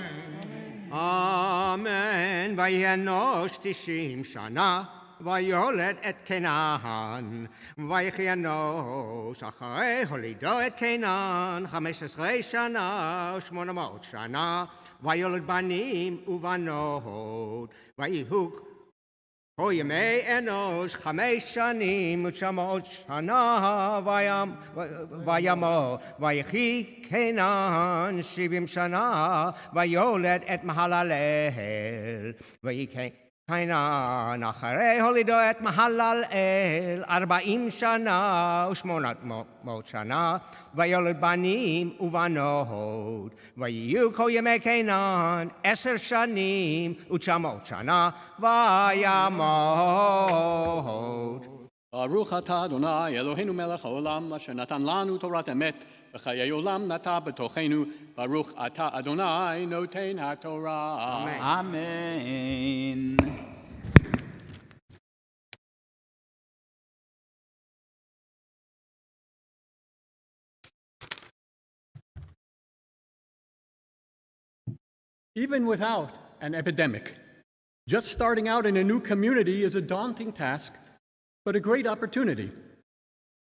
אמן. ויהי אנוש 90 שנה, ויולד את קנען. ויחי אנוש אחרי הולידו את קנען 15 שנה ו800 שנה. ויולד בנים ובנות, ויהיו כל ימי אנוש 5 שנים ו900 שנה, וימו, ויחי קינן 70 שנה, ויולד את מהללאל, ויהי קינן אחרי הולידו את מהללאל 40 שנה ו800 שנה, ויולד בנים ובנות, ויהיו כל ימי קינן 10 שנים ו900 שנה, וימות. ברוך אתה אדוני אלוהינו מלך העולם אשר נתן לנו תורת אמת וחיי עולם נטע בתוכנו. ברוך אתה אדוני נותן התורה. Amen. Even without an epidemic, just starting out in a new community is a daunting task, but a great opportunity.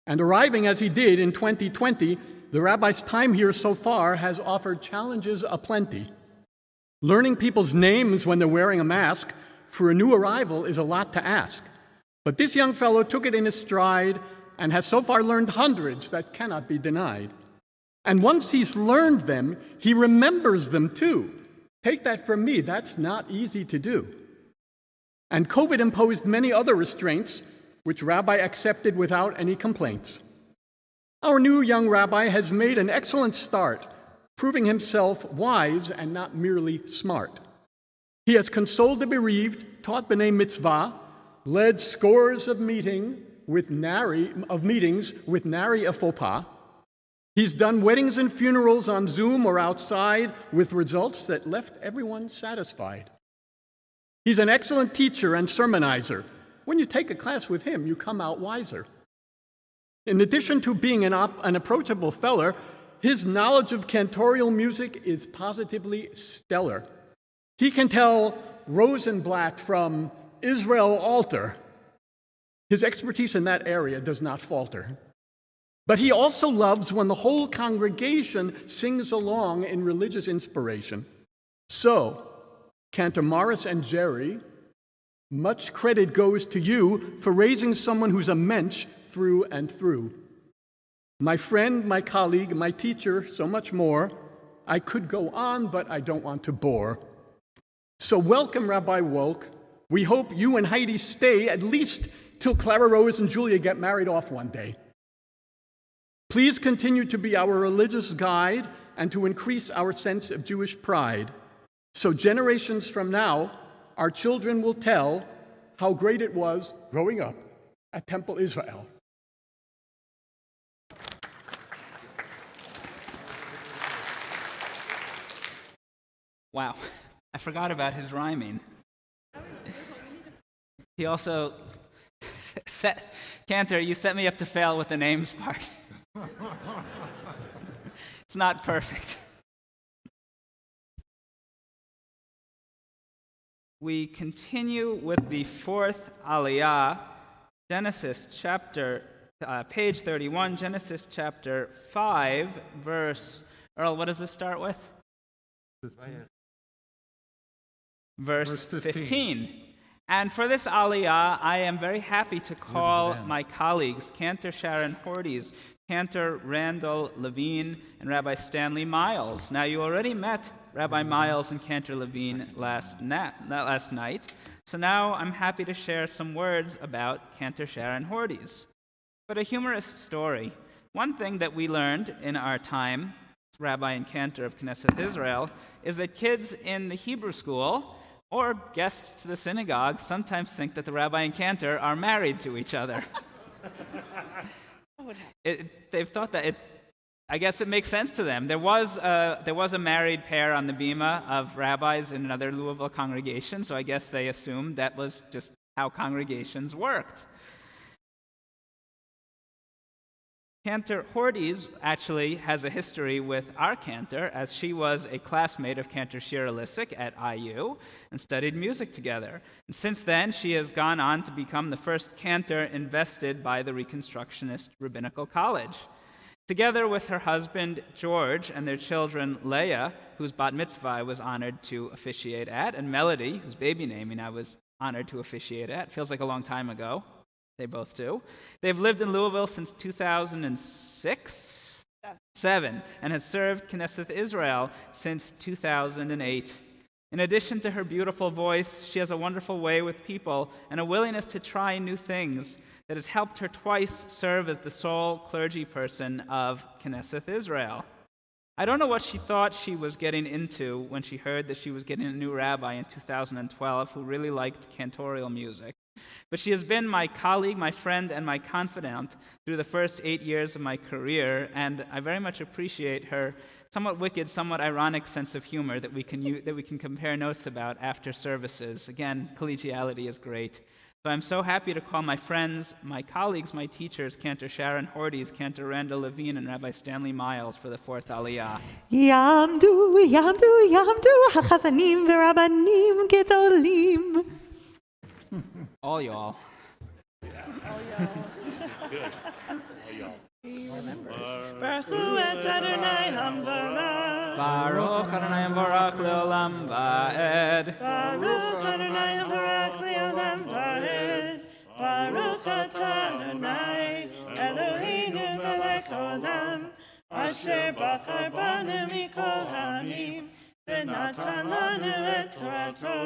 And arriving as he did in 2020, the rabbi's time here so far has offered challenges aplenty. Learning people's names when they're wearing a mask for a new arrival is a lot to ask. But this young fellow took it in his stride and has so far learned hundreds that cannot be denied. And once he's learned them, he remembers them too. Take that from me, that's not easy to do. And COVID imposed many other restraints, which Rabbi accepted without any complaints. Our new young rabbi has made an excellent start, proving himself wise and not merely smart. He has consoled the bereaved, taught B'nai Mitzvah, led scores of meetings with nary a faux pas. He's done weddings and funerals on Zoom or outside with results that left everyone satisfied. He's an excellent teacher and sermonizer. When you take a class with him, you come out wiser. In addition to being an approachable feller, his knowledge of cantorial music is positively stellar. He can tell Rosenblatt from Israel Altar. His expertise in that area does not falter. But he also loves when the whole congregation sings along in religious inspiration. So, Cantor Morris and Jerry, much credit goes to you for raising someone who's a mensch through and through. My friend, my colleague, my teacher, so much more. I could go on, but I don't want to bore. So welcome, Rabbi Wolk. We hope you and Heidi stay at least till Clara Rose and Julia get married off one day. Please continue to be our religious guide and to increase our sense of Jewish pride. So generations from now, our children will tell how great it was growing up at Temple Israel. Wow, I forgot about his rhyming. He also Cantor, you set me up to fail with the names part. It's not perfect. We continue with the fourth Aliyah, Genesis chapter, page 31, Genesis chapter 5, verse, Earl, what does this start with? 15. Verse 15. And for this Aliyah, I am very happy to call my colleagues, Cantor Sharon Hordes, Cantor Randall Levine, and Rabbi Stanley Miles. Now, you already met Rabbi Miles and Cantor Levine last night, so now I'm happy to share some words about Cantor Sharon Hordes. But a humorous story. One thing that we learned in our time, Rabbi and Cantor of Knesset Israel, is that kids in the Hebrew school or guests to the synagogue sometimes think that the rabbi and cantor are married to each other. They've thought that I guess it makes sense to them. There was a married pair on the bima of rabbis in another Louisville congregation, so I guess they assumed that was just how congregations worked. Cantor Hordes actually has a history with our Cantor, as she was a classmate of Cantor Shira Lissick at IU and studied music together. And since then, she has gone on to become the first Cantor invested by the Reconstructionist Rabbinical College. Together with her husband, George, and their children, Leah, whose bat mitzvah I was honored to officiate at, and Melody, whose baby naming I was honored to officiate at. Feels like a long time ago. They both do. They've lived in Louisville since 2006? 7, and has served Knesset Israel since 2008. In addition to her beautiful voice, she has a wonderful way with people and a willingness to try new things that has helped her twice serve as the sole clergy person of Knesset Israel. I don't know what she thought she was getting into when she heard that she was getting a new rabbi in 2012 who really liked cantorial music. But she has been my colleague, my friend, and my confidant through the first 8 years of my career, and I very much appreciate her somewhat wicked, somewhat ironic sense of humor that we can compare notes about after services. Again, collegiality is great. So I'm so happy to call my friends, my colleagues, my teachers, Cantor Sharon Hordes, Cantor Randall Levine, and Rabbi Stanley Miles for the fourth Aliyah. יעמדו, יעמדו, יעמדו, החזנים ורבנים גדולים. All y'all. Baruch hu et Adonai hamvarach. Baruch Adonai Yamvarach Leolam Va'ed. Baruch Adonai hamvarach le'olam va'ed. Baruch atah Adonai Eloheinu melech haolam, asher bachar banu mikol ha'amim, v'natan lanu et Torato.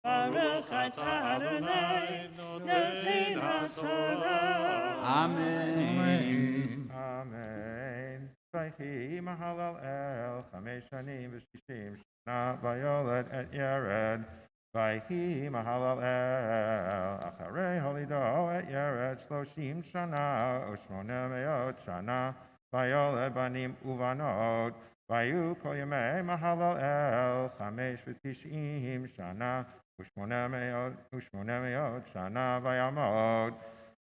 Baruch atah Adonai noten haTorah. Amen. Amen. Vayhi mahalal el chamesh shanim v'shishim shana vayoled et Yered. Vayhi mahalal el acharei holido et Yered shloshim shana u'shmona me'ot shana vayoled banim uvanot. Vayu kol yemei mahalal el chamesh v'tish'im shana u'shmona me'ot shana vayamot.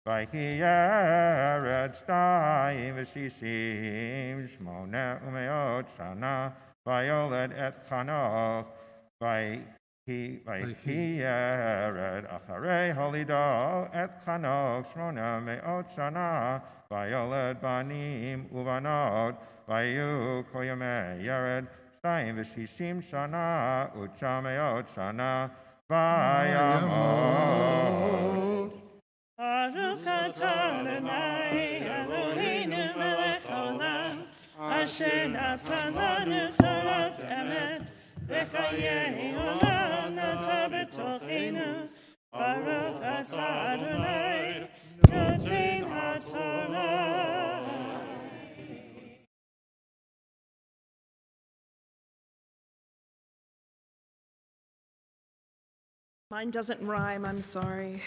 Vayhi Yered shtayim v'shishim shmona u'me'ot shana vayoled et Chanoch. Vayhi Yered acharei holido et Chanoch shmona me'ot shana vayoled banim uvanot. Vayu kol yemei Yered shtayim v'shishim shana u'tshah me'ot shana vayamot. Baruch atah Adonai Eloheinu melech haolam, asher natan lanu Torat emet, v'chayei olam nata b'tochenu. Baruch atah Adonai noten haTorah. Mine doesn't rhyme, I'm sorry.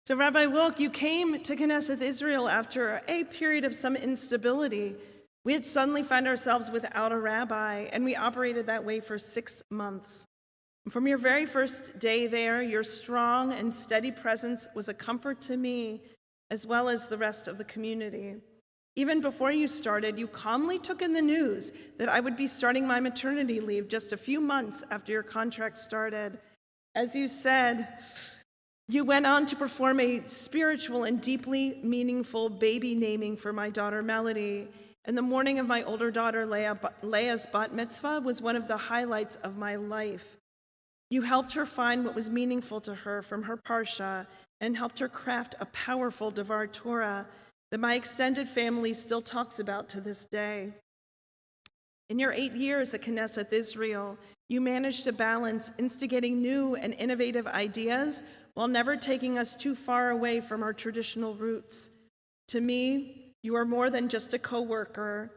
So Rabbi Wilk, you came to Knesset Israel after a period of some instability. We had suddenly found ourselves without a rabbi, and we operated that way for 6 months. From your very first day there, your strong and steady presence was a comfort to me, as well as the rest of the community. Even before you started, you calmly took in the news that I would be starting my maternity leave just a few months after your contract started. As you said, you went on to perform a spiritual and deeply meaningful baby naming for my daughter Melody, and the morning of my older daughter Leah's bat mitzvah was one of the highlights of my life. You helped her find what was meaningful to her from her parsha and helped her craft a powerful Devar Torah that my extended family still talks about to this day. In your 8 years at Knesset Israel, you managed to balance instigating new and innovative ideas while never taking us too far away from our traditional roots. To me, you are more than just a co-worker.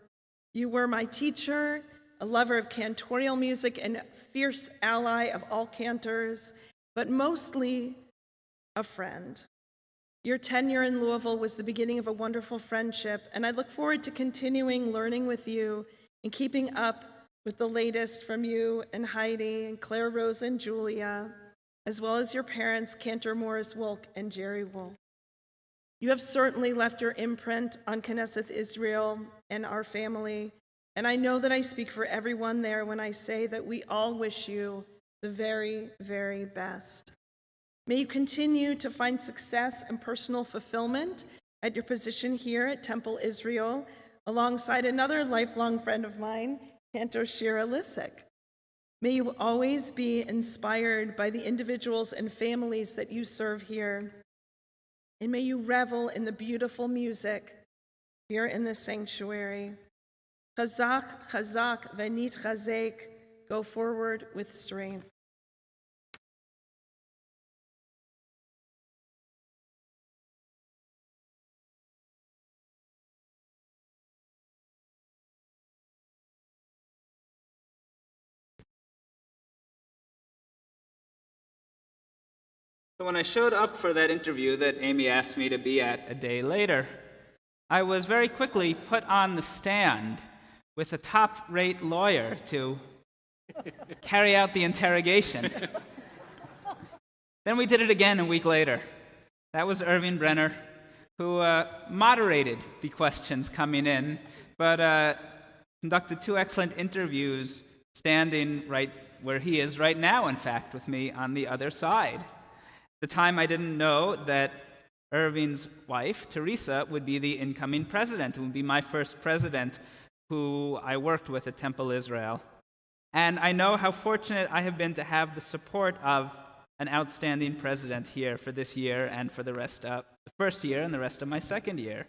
You were my teacher, a lover of cantorial music, and a fierce ally of all cantors, but mostly a friend. Your tenure in Louisville was the beginning of a wonderful friendship, and I look forward to continuing learning with you and keeping up with the latest from you and Heidi and Claire Rose and Julia, as well as your parents, Cantor Morris Wolk and Jerry Wolk. You have certainly left your imprint on Knesset Israel and our family, and I know that I speak for everyone there when I say that we all wish you the very, very best. May you continue to find success and personal fulfillment at your position here at Temple Israel, alongside another lifelong friend of mine, Cantor Shira Lissek. May you always be inspired by the individuals and families that you serve here. And may you revel in the beautiful music here in the sanctuary. Chazak, chazak, venit chazek, go forward with strength. So when I showed up for that interview that Amy asked me to be at a day later, I was very quickly put on the stand with a top-rate lawyer to carry out the interrogation. Then we did it again a week later. That was Irving Brenner, who moderated the questions coming in, but conducted 2 excellent interviews standing right where he is right now, in fact, with me on the other side. At the time, I didn't know that Irving's wife, Teresa, would be the incoming president. It would be my first president who I worked with at Temple Israel. And I know how fortunate I have been to have the support of an outstanding president here for this year and for the rest of the first year and the rest of my second year.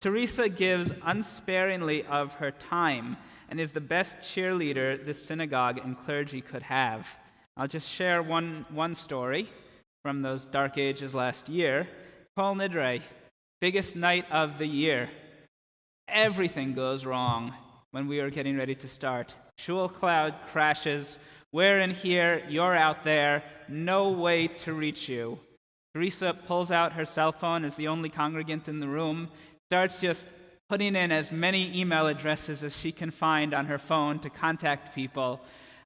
Teresa gives unsparingly of her time and is the best cheerleader this synagogue and clergy could have. I'll just share one story from those dark ages last year. Kol Nidre, biggest night of the year. Everything goes wrong when we are getting ready to start. Shul cloud crashes. We're in here, you're out there, no way to reach you. Teresa pulls out her cell phone as the only congregant in the room, starts just putting in as many email addresses as she can find on her phone to contact people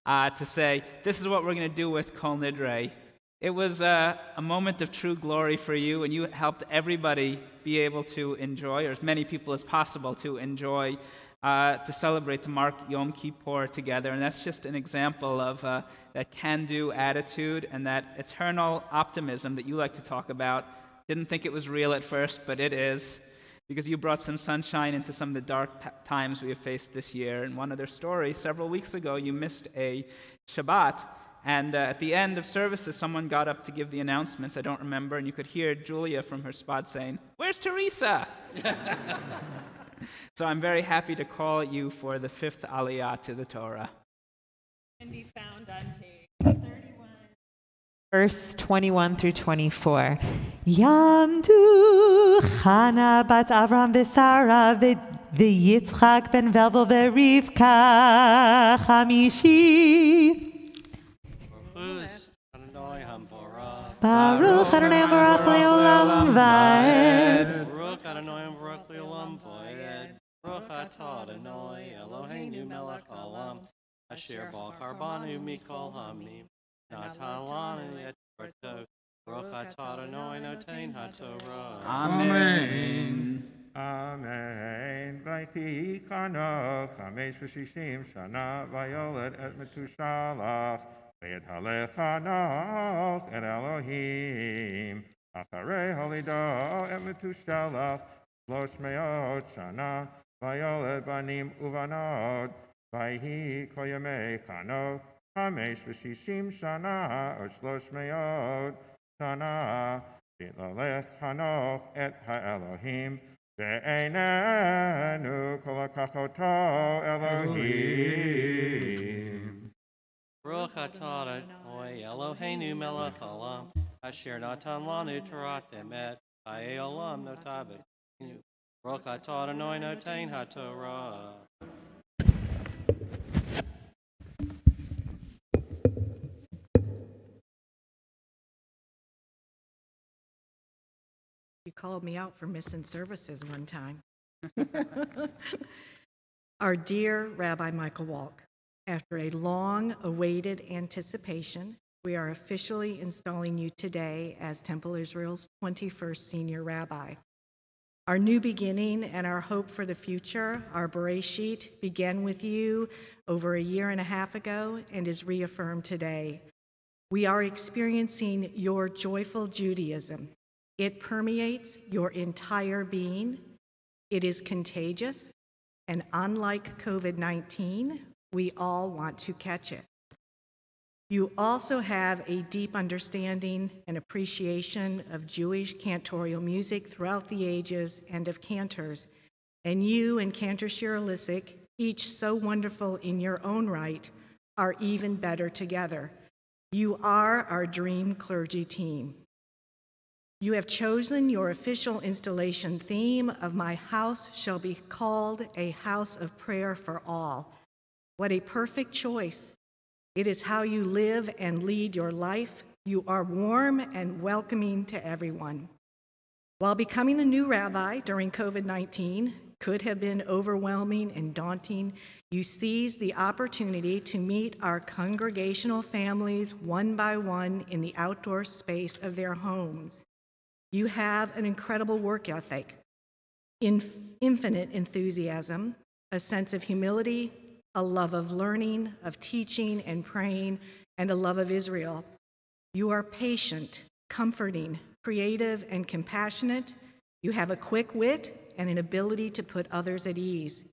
to say, this is what we're going to do with Kol Nidre. It was a moment of true glory for you, and you helped everybody be able to enjoy, or as many people as possible to enjoy, to celebrate, to mark Yom Kippur together. And that's just an example of that can-do attitude and that eternal optimism that you like to talk about. Didn't think it was real at first, but it is, because you brought some sunshine into some of the dark times we have faced this year. And one other story, several weeks ago, you missed a Shabbat. And at the end of services, someone got up to give the announcements. I don't remember. And you could hear Julia from her spot saying, "Where's Teresa?" So I'm very happy to call you for the 5th Aliyah to the Torah. Can be found on page 31. Verse 21 through 24. Yamdu Chana bat Avram v'Sara v'Yitzchak ben Velvel v'Rivka Chamishi. Baruch Adonai Baruch Leolam Vaed. Baruch Adonai Baruch Leolam Vaed. Baruch atah Adonai Eloheinu melech haolam asher b'charbanu mikol hamim natan lanu et torto. Baruch atah Adonai noten haTorah. Amen. Amen. Vayhi Chanoch 560 shana vayoled et Metushalach. ויתהלך חנוך אל אלוהים, אחרי הולידו את מתושלח 300 שנה, ויולד בנים ובנות, ויהי כל ימי חנוך 560 שנה, או 300 שנה, ויתהלך חנוך את האלוהים, ואיננו כל לקח אותו אלוהים. Baruch atah Adonai Eloheinu melech haolam asher natan lanu Torat emet hayei olam notavet. Baruch atah Adonai noten haTorah. You called me out for missing services one time. Our dear Rabbi Michael Walk, after a long-awaited anticipation, we are officially installing you today as Temple Israel's 21st senior rabbi. Our new beginning and our hope for the future, our Bereshit, began with you over a year and a half ago and is reaffirmed today. We are experiencing your joyful Judaism, It permeates your entire being. It is contagious, and unlike COVID-19, we all want to catch it. You also have a deep understanding and appreciation of Jewish cantorial music throughout the ages and of cantors, and you and Cantor Shira Lissick, each so wonderful in your own right, are even better together. You are our dream clergy team. You have chosen your official installation theme of "My house shall be called a house of prayer for all." What a perfect choice. It is how you live and lead your life. You are warm and welcoming to everyone. While becoming a new rabbi during COVID-19 could have been overwhelming and daunting, you seized the opportunity to meet our congregational families one by one in the outdoor space of their homes. You have an incredible work ethic, infinite enthusiasm, a sense of humility, a love of learning, of teaching and praying, and a love of Israel. You are patient, comforting, creative, and compassionate. You have a quick wit and an ability to put others at ease.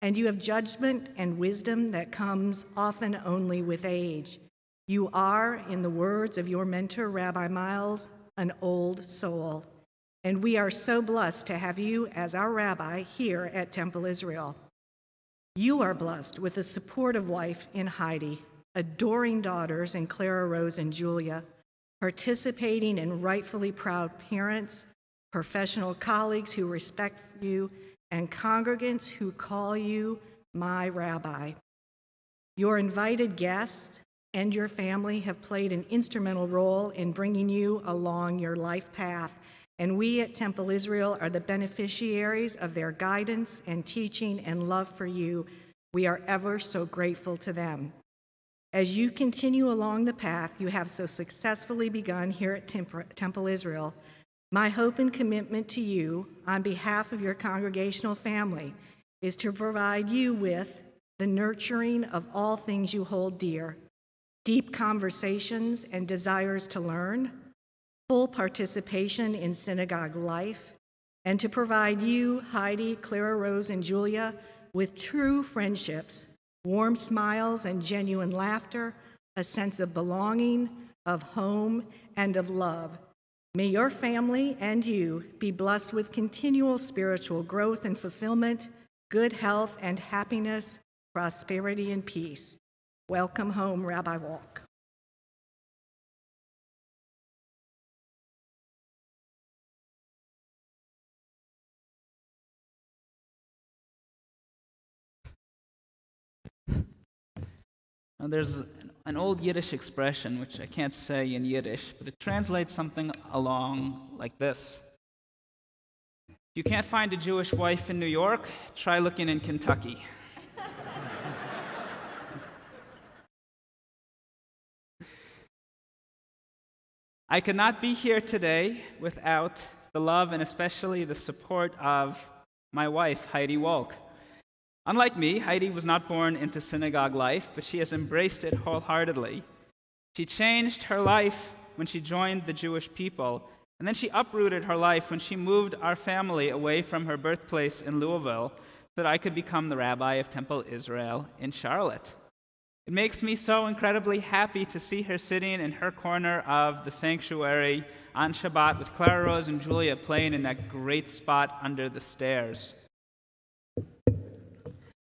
And you have judgment and wisdom that comes often only with age. You are, in the words of your mentor, Rabbi Miles, an old soul. And we are so blessed to have you as our rabbi here at Temple Israel. You are blessed with a supportive wife in Heidi, adoring daughters in Clara, Rose, and Julia, participating and rightfully proud parents, professional colleagues who respect you, and congregants who call you my rabbi. Your invited guests and your family have played an instrumental role in bringing you along your life path, and we at Temple Israel are the beneficiaries of their guidance and teaching and love for you. We are ever so grateful to them. As you continue along the path you have so successfully begun here at Temple Israel, my hope and commitment to you on behalf of your congregational family is to provide you with the nurturing of all things you hold dear, deep conversations and desires to learn, full participation in synagogue life, and to provide you, Heidi, Clara, Rose, and Julia, with true friendships, warm smiles and genuine laughter, a sense of belonging, of home, and of love. May your family and you be blessed with continual spiritual growth and fulfillment, good health and happiness, prosperity and peace. Welcome home, Rabbi Walk. Now, there's an old Yiddish expression, which I can't say in Yiddish, but it translates something along like this. If you can't find a Jewish wife in New York, try looking in Kentucky. I could not be here today without the love and especially the support of my wife, Heidi Wolk. Unlike me, Heidi was not born into synagogue life, but she has embraced it wholeheartedly. She changed her life when she joined the Jewish people, and then she uprooted her life when she moved our family away from her birthplace in Louisville so that I could become the rabbi of Temple Israel in Charlotte. It makes me so incredibly happy to see her sitting in her corner of the sanctuary on Shabbat with Clara, Rose, and Julia playing in that great spot under the stairs.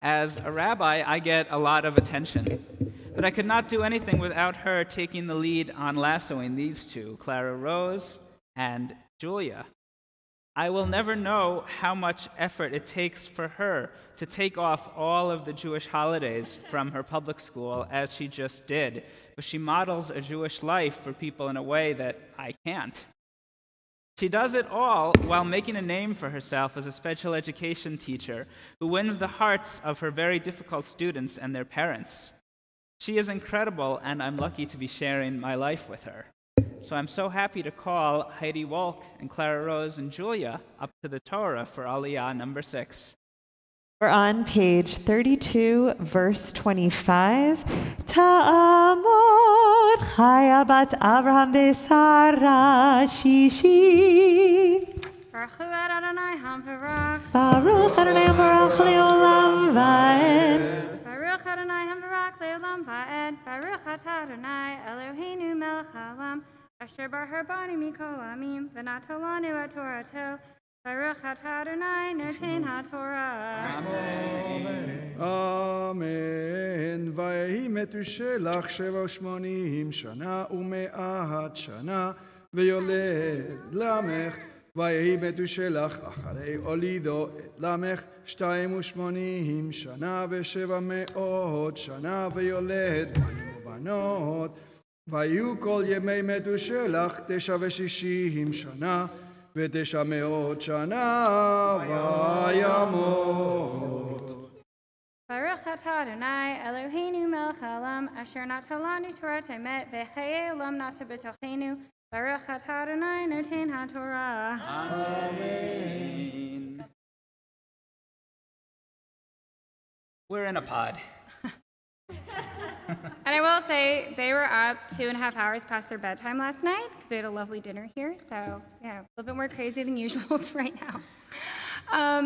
As a rabbi, I get a lot of attention, but I could not do anything without her taking the lead on lassoing these two, Clara Rose and Julia. I will never know how much effort it takes for her to take off all of the Jewish holidays from her public school as she just did, but she models a Jewish life for people in a way that I can't. She does it all while making a name for herself as a special education teacher who wins the hearts of her very difficult students and their parents. She is incredible, and I'm lucky to be sharing my life with her. So I'm so happy to call Heidi Wolk and Clara Rose and Julia up to the Torah for Aliyah number 6. We're on page 32, verse 25. Ta'amor Chaya bat Avraham Besara Shishi. Baruch Hu Adonai Hamvarach. Baruch Adonai Baruch Leolam Vaed. Baruch Adonai Hamvarach Leolam Vaed. Baruch Atah Adonai Eloheinu Melech Haolam. Asher bar banu mikol amim v'natalanu et Torato. Baruch Atah Adonai Noten HaTorah. אמן. ויהי מתושלח 87 שנה ו100 שנה ויולד למך. ויהי מתושלח אחרי הולידו את למך 82 שנה ו700 שנה ויולד בנים ובנות. ויהיו כל ימי מתושלח 69 שנה ו900 שנה וימות. Baruch Atah Adonai Eloheinu Melech Haolam Asher Natalanu Torat Emet V'chayei Olam Nata B'tochenu. Baruch Atah Adonai Noten HaTorah. Amen. We're in a pod. And I will say, they were up 2.5 hours past their bedtime last night because we had a lovely dinner here. So, yeah, a little bit more crazy than usual right now.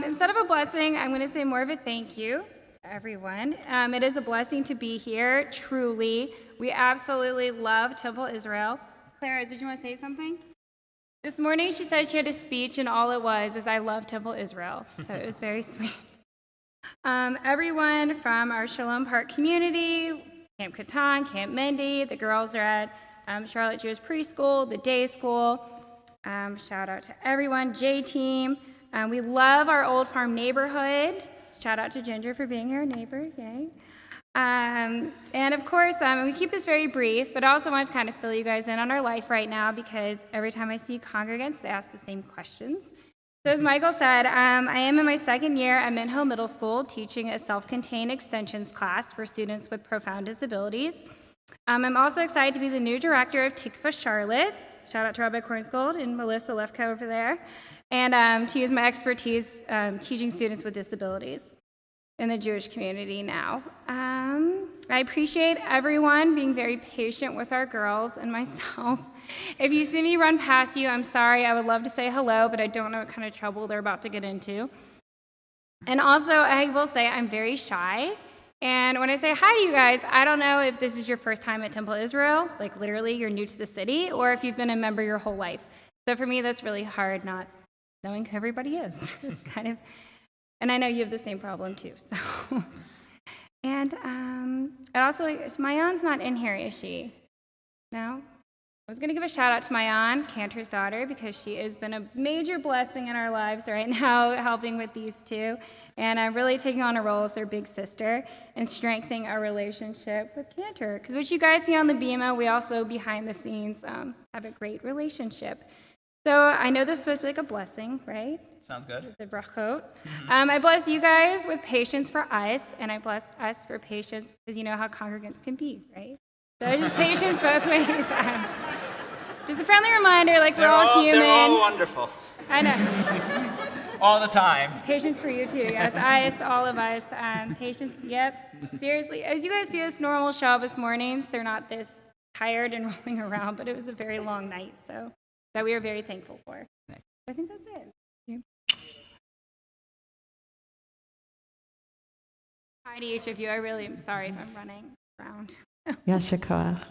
Instead of a blessing, I'm going to say more of a thank you to everyone. It is a blessing to be here, truly. We absolutely love Temple Israel. Clara, did you want to say something? This morning, she said she had a speech, and all it was is, I love Temple Israel. So it was very sweet. Everyone from our Shalom Park community, Camp Catan, Camp Mendy, the girls are at Charlotte Jewish Preschool, the day school. Shout out to everyone, J-Team. We love our Old Farm neighborhood. Shout out to Ginger for being our neighbor, yay. And of course, we keep this very brief, but I also want to kind of fill you guys in on our life right now because every time I see congregants, they ask the same questions. So as Michael said, I am in my second year at Mint Hill Middle School teaching a self-contained extensions class for students with profound disabilities. I'm also excited to be the new director of Tikva Charlotte. Shout out to Rabbi Kornsgold and Melissa Lefko over there. And to use my expertise teaching students with disabilities in the Jewish community now. I appreciate everyone being very patient with our girls and myself. If you see me run past you, I'm sorry. I would love to say hello, but I don't know what kind of trouble they're about to get into. And also, I will say I'm very shy. And when I say hi to you guys, I don't know if this is your first time at Temple Israel, like literally you're new to the city, or if you've been a member your whole life. So for me, that's really hard not knowing who everybody is. It's kind of, and I know you have the same problem too, so. And also, Mayan's not in here, is she? No? I was going to give a shout out to Mayan, Cantor's daughter, because she has been a major blessing in our lives right now, helping with these two. And I'm really taking on a role as their big sister and strengthening our relationship with Cantor. Because what you guys see on the Bima, we also, behind the scenes, have a great relationship. So I know this is supposed to be like a blessing, right? Sounds good. The brachot. I bless you guys with patience for us, and I bless us for patience, because you know how congregants can be, right? So just patience both ways. Just a friendly reminder, like we're all human. They're all wonderful. I know. All the time. Patience for you too, yes. Us, all of us. Patience, yep. Seriously, as you guys see us normal Shabbos mornings, they're not this tired and rolling around, but it was a very long night, so that we are very thankful for. I think that's it. Yeah. Hi to each of you. I really am sorry if I'm running around. Yasher koach.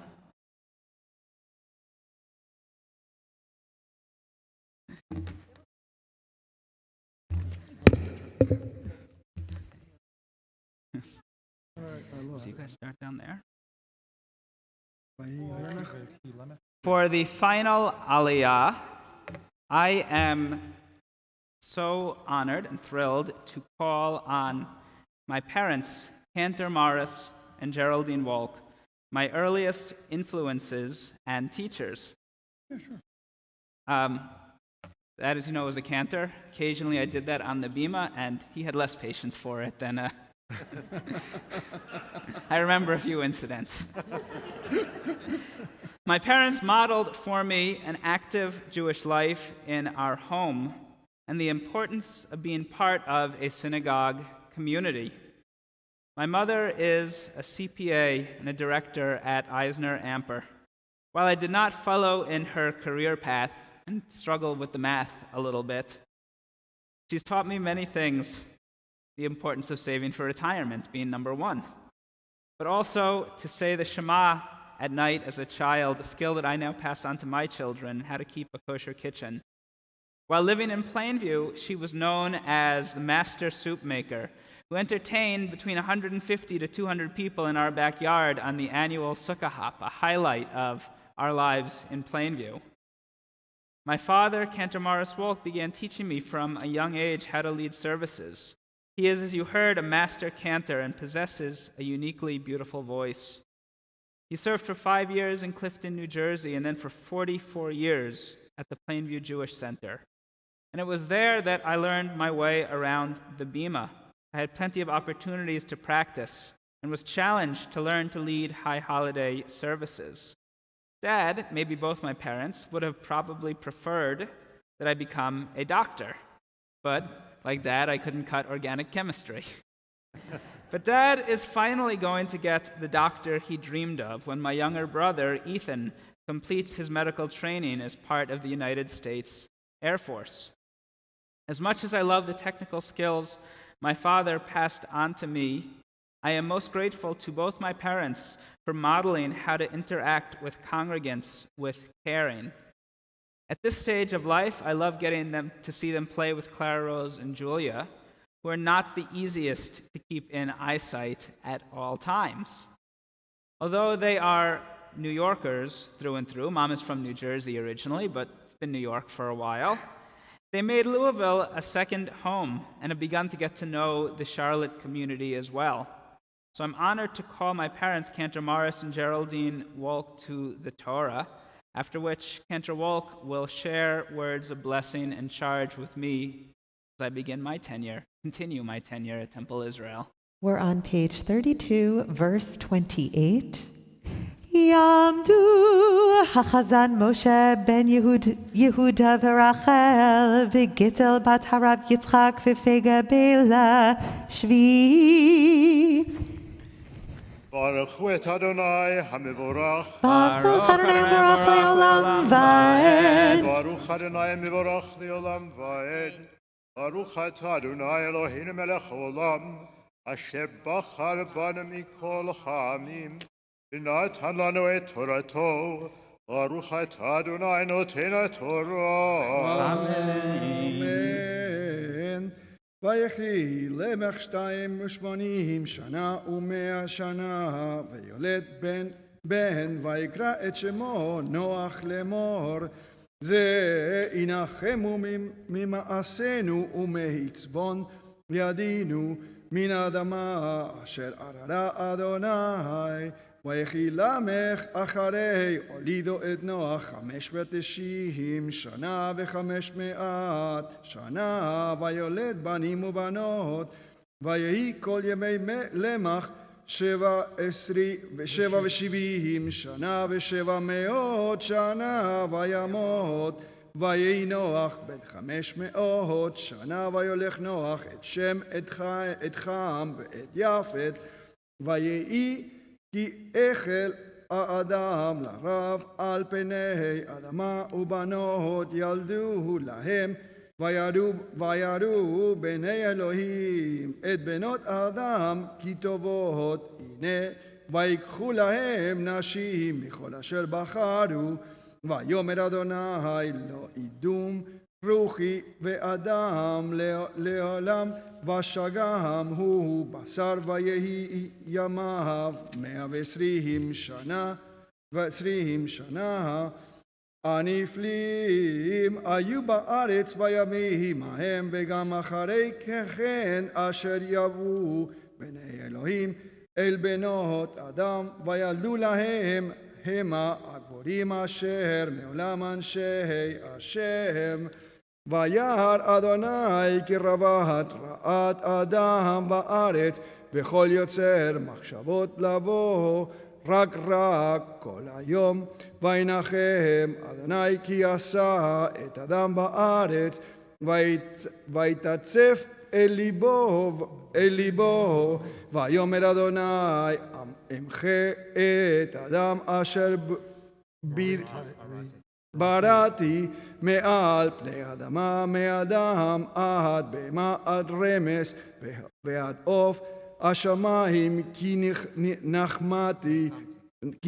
So you guys start down there. For the final Aliyah, I am so honored and thrilled to call on my parents, Cantor Morris and Geraldine Walk, my earliest influences and teachers. Yeah, sure. That, as you know, was a cantor. Occasionally I did that on the Bima, and he had less patience for it than I remember a few incidents. My parents modeled for me an active Jewish life in our home and the importance of being part of a synagogue community. My mother is a CPA and a director at Eisner Amper, While I did not follow in her career path and struggle with the math a little bit, she's taught me many things, the importance of saving for retirement being number one, but also to say the Shema at night as a child, a skill that I now pass on to my children, how to keep a kosher kitchen. While living in Plainview, she was known as the master soup maker, who entertained between 150 to 200 people in our backyard on the annual Sukkah Hop, a highlight of our lives in Plainview. My father, Cantor Morris Wolk, began teaching me from a young age how to lead services. He is, as you heard, a master cantor and possesses a uniquely beautiful voice. He served for 5 years in Clifton, New Jersey, and then for 44 years at the Plainview Jewish Center. And it was there that I learned my way around the Bima. I had plenty of opportunities to practice and was challenged to learn to lead high holiday services. Dad, maybe both my parents, would have probably preferred that I become a doctor. But like Dad, I couldn't cut organic chemistry. But Dad is finally going to get the doctor he dreamed of when my younger brother, Ethan, completes his medical training as part of the United States Air Force. As much as I love the technical skills my father passed on to me, I am most grateful to both my parents for modeling how to interact with congregants with caring. At this stage of life, I love getting them to see them play with Clara Rose and Julia, who are not the easiest to keep in eyesight at all times. Although they are New Yorkers through and through, Mom is from New Jersey originally, but it's been New York for a while, they made Louisville a second home and have begun to get to know the Charlotte community as well. So I'm honored to call my parents, Cantor Morris and Geraldine Wolk, to the Torah, after which Cantor Wolk will share words of blessing and charge with me as I continue my tenure at Temple Israel. We're on page 32, verse 28. Yamdu hachazan Moshe ben Yehuda v'Rachel v'Gittel bat Harab Yitzchak v'Fega bela shvi. Baruch hu et Adonai hamivorach. Baruch Adonai Mevorach le'olam va'ed. Baruch Adonai Mevorach le'olam va'ed. Baruch atah Adonai Eloheinu melech haolam, asher bachar banu mikol ha'amim, v'natan lanu et torato. Baruch atah Adonai noten haTorah. Amen. ויחי למך 82 שנה ו100 שנה, ויולד בן ויקרא את שמו נוח לאמור, זה ינחמו ממעשינו ומעצבון ידינו מן האדמה אשר אררה אדוני. ויחי למך אחרי הולידו את נוח 590 שנה ו500 שנה, ויולד בנים ובנות, ויהי כל ימי למך 77 שנה ו700 שנה, וימות. ויהי נוח בן 500 שנה, ויולך נוח את שם את חם ואת יפת, ויהי כי החל האדם לרב על פני אדמה, ובנות ילדו להם, ויראו בני אלוהים את בנות האדם כי טובות, הנה ויקחו להם נשים מכל אשר בחרו, ויאמר אדוני לא ידום רוחי ואדם לעולם, ושגם הוא בשר, ויהי ימיו 120 שנה, ו20 שנה. הנפלים היו בארץ בימים ההם, וגם אחרי כן אשר יבואו בני אלוהים אל בנות אדם, וילדו להם המה הגבורים אשר מעולם אנשי השם. וירא אדוני כי רבת רעת אדם בארץ, וכל יוצר מחשבות לבוא רק כל היום. וינחם אדוני כי עשה את אדם בארץ, ויתצף אל ליבו, ויאמר אדוני אמחה את אדם אשר בראתי מעל פני האדמה, מאדם עד בהמה עד רמס ועד עוף השמיים, כי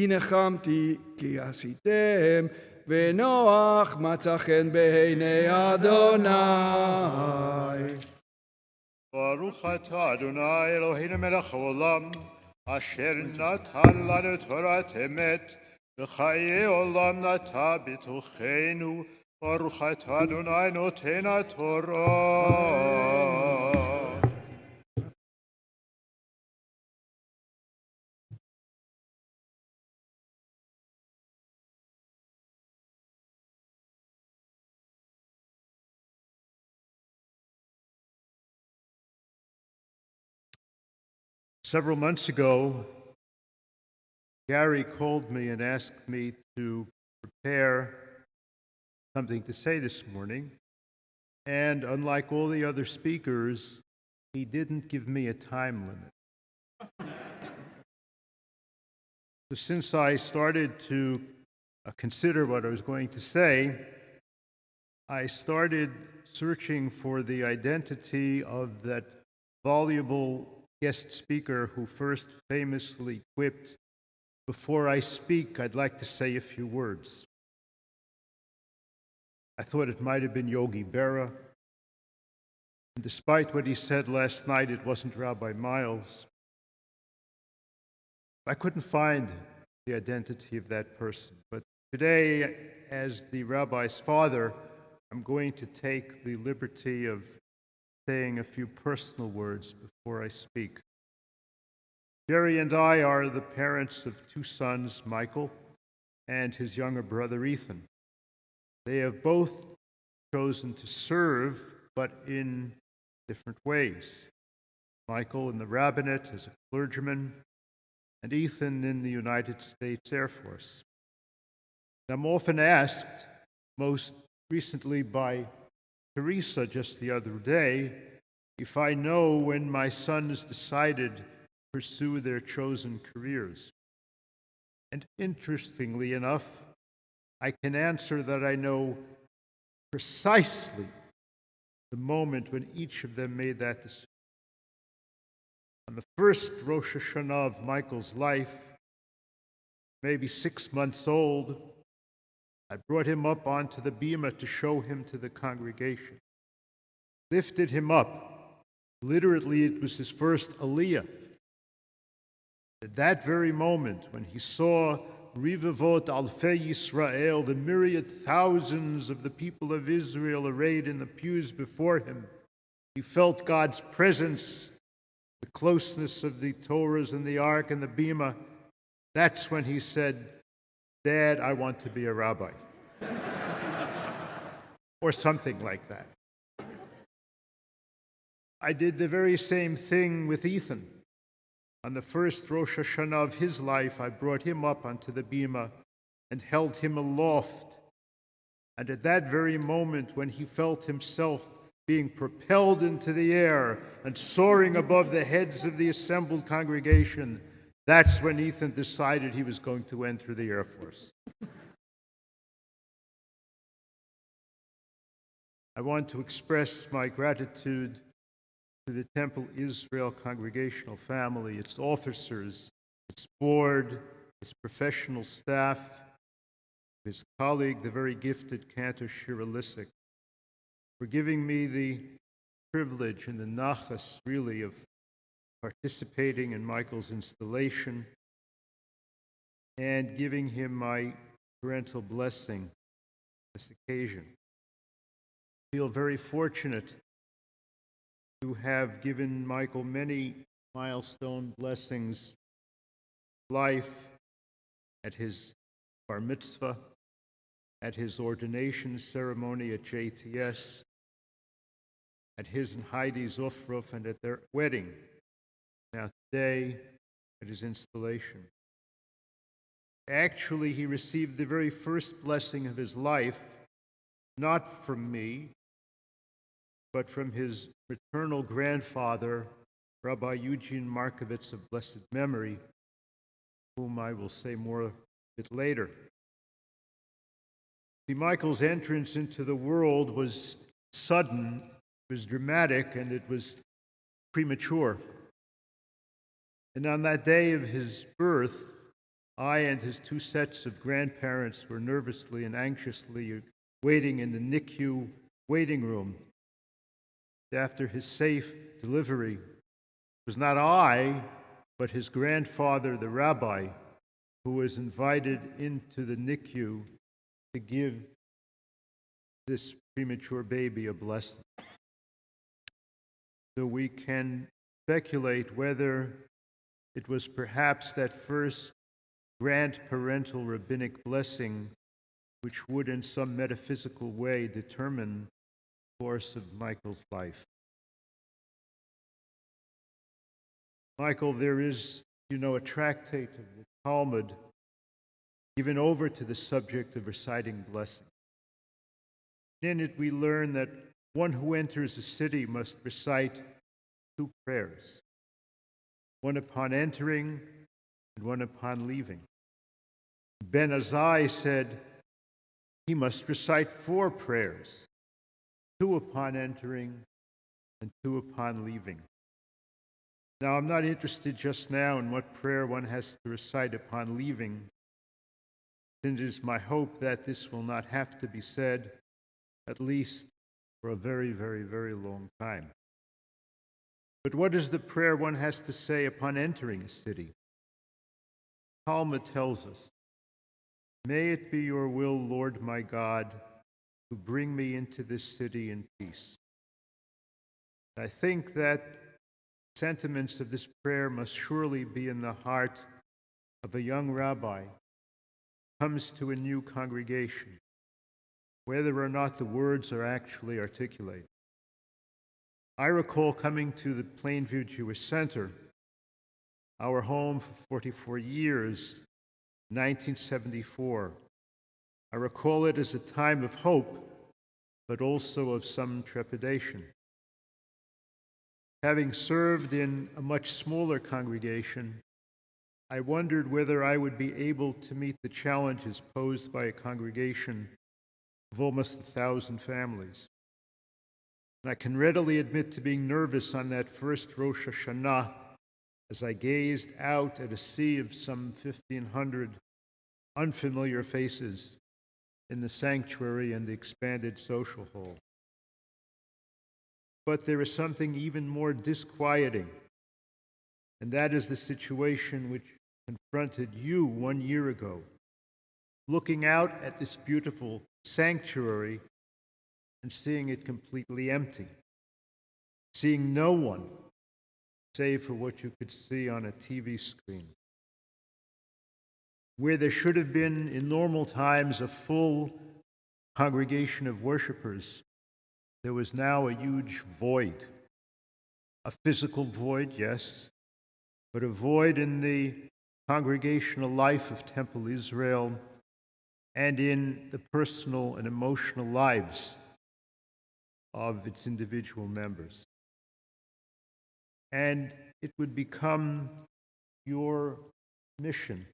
נחמתי כי עשיתם, ונוח מצא חן בעיני אדוני. ברוך אתה אדוני אלוהינו מלך העולם, אשר נתן לנו תורת אמת, וחיי עולם נטע בתוכנו. ברוך אתה אדוני נותן התורה. Several months ago, Gary called me and asked me to prepare something to say this morning. And unlike all the other speakers, he didn't give me a time limit. So since I started to consider what I was going to say, I started searching for the identity of that voluble guest speaker who first famously quipped, "Before I speak, I'd like to say a few words." I thought it might have been Yogi Berra, and despite what he said last night, it wasn't Rabbi Miles. I couldn't find the identity of that person, but today, as the rabbi's father, I'm going to take the liberty of saying a few personal words before I speak. Jerry and I are the parents of two sons, Michael and his younger brother, Ethan. They have both chosen to serve, but in different ways. Michael in the rabbinate as a clergyman, and Ethan in the United States Air Force. I'm often asked, most recently by Teresa just the other day, if I know when my sons decided to pursue their chosen careers. And interestingly enough, I can answer that I know precisely the moment when each of them made that decision. On the first Rosh Hashanah of Michael's life, maybe 6 months old, I brought him up onto the bima to show him to the congregation. Lifted him up. Literally, it was his first aliyah. At that very moment, when he saw Rivavot Alfei Yisrael, the myriad thousands of the people of Israel arrayed in the pews before him, he felt God's presence, the closeness of the Torahs and the Ark and the bima. That's when he said, "Dad, I want to be a rabbi." Or something like that. I did the very same thing with Ethan. On the first Rosh Hashanah of his life, I brought him up onto the bima and held him aloft. And at that very moment, when he felt himself being propelled into the air and soaring above the heads of the assembled congregation, that's when Ethan decided he was going to enter the Air Force. I want to express my gratitude to the Temple Israel congregational family, its officers, its board, its professional staff, his colleague, the very gifted cantor Shira Lissick, for giving me the privilege and the nachas, really, of participating in Michael's installation and giving him my parental blessing on this occasion. I feel very fortunate to have given Michael many milestone blessings, life, at his bar mitzvah, at his ordination ceremony at JTS, at his and Heidi's Ufruf, and at their wedding. Now today, at his installation. Actually, he received the very first blessing of his life, not from me, but from his maternal grandfather, Rabbi Eugene Markovitz of blessed memory, whom I will say more a bit later. See, Michael's entrance into the world was sudden, it was dramatic, and it was premature. And on that day of his birth, I and his two sets of grandparents were nervously and anxiously waiting in the NICU waiting room. After his safe delivery, it was not I, but his grandfather, the rabbi, who was invited into the NICU to give this premature baby a blessing. So we can speculate whether it was perhaps that first grandparental rabbinic blessing which would in some metaphysical way determine the course of Michael's life. Michael, there is, a tractate of the Talmud given over to the subject of reciting blessing. In it we learn that one who enters a city must recite two prayers, one upon entering and one upon leaving. Ben Azai said he must recite 4 prayers, 2 upon entering and 2 upon leaving. Now, I'm not interested just now in what prayer one has to recite upon leaving, since it is my hope that this will not have to be said, at least for a very, very, very long time. But what is the prayer one has to say upon entering a city? Talmud tells us, "May it be your will, Lord my God, to bring me into this city in peace." I think that sentiments of this prayer must surely be in the heart of a young rabbi who comes to a new congregation, whether or not the words are actually articulated. I recall coming to the Plainview Jewish Center, our home for 44 years, 1974. I recall it as a time of hope, but also of some trepidation. Having served in a much smaller congregation, I wondered whether I would be able to meet the challenges posed by a congregation of almost 1,000 families. And I can readily admit to being nervous on that first Rosh Hashanah as I gazed out at a sea of some 1,500 unfamiliar faces in the sanctuary and the expanded social hall. But there is something even more disquieting, and that is the situation which confronted you 1 year ago, looking out at this beautiful sanctuary and seeing it completely empty, seeing no one save for what you could see on a TV screen. Where there should have been, in normal times, a full congregation of worshipers, there was now a huge void. A physical void, yes, but a void in the congregational life of Temple Israel and in the personal and emotional lives of its individual members. And it would become your mission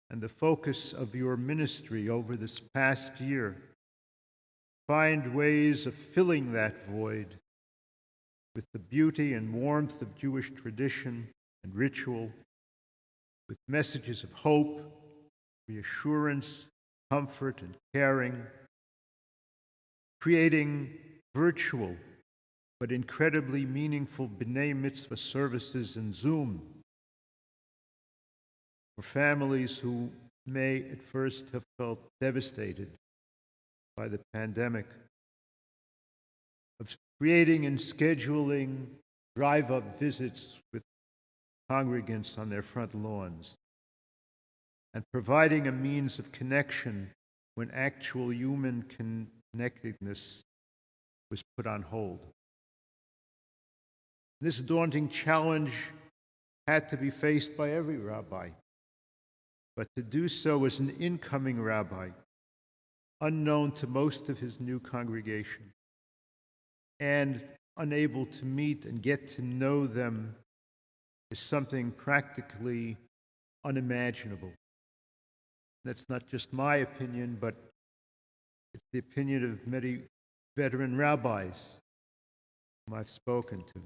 and the focus of your ministry over this past year. Find ways of filling that void with the beauty and warmth of Jewish tradition and ritual, with messages of hope, reassurance, comfort, and caring, creating virtual but incredibly meaningful B'nai Mitzvah services in Zoom for families who may at first have felt devastated by the pandemic, of creating and scheduling drive-up visits with congregants on their front lawns, and providing a means of connection when actual human connectedness was put on hold. This daunting challenge had to be faced by every rabbi, but to do so as an incoming rabbi, unknown to most of his new congregation, and unable to meet and get to know them, is something practically unimaginable. That's not just my opinion, but It's the opinion of many veteran rabbis whom I've spoken to.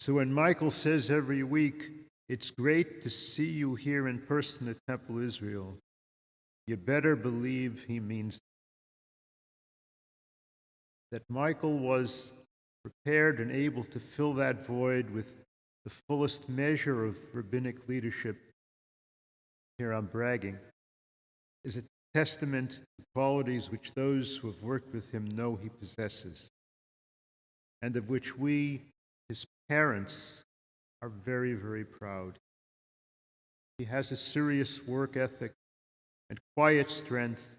So when Michael says every week, "It's great to see you here in person at Temple Israel," you better believe he means that Michael was prepared and able to fill that void with the fullest measure of rabbinic leadership. Here I'm bragging, is a testament to qualities which those who have worked with him know he possesses, and of which we, his parents, are very, very proud. He has a serious work ethic and quiet strength.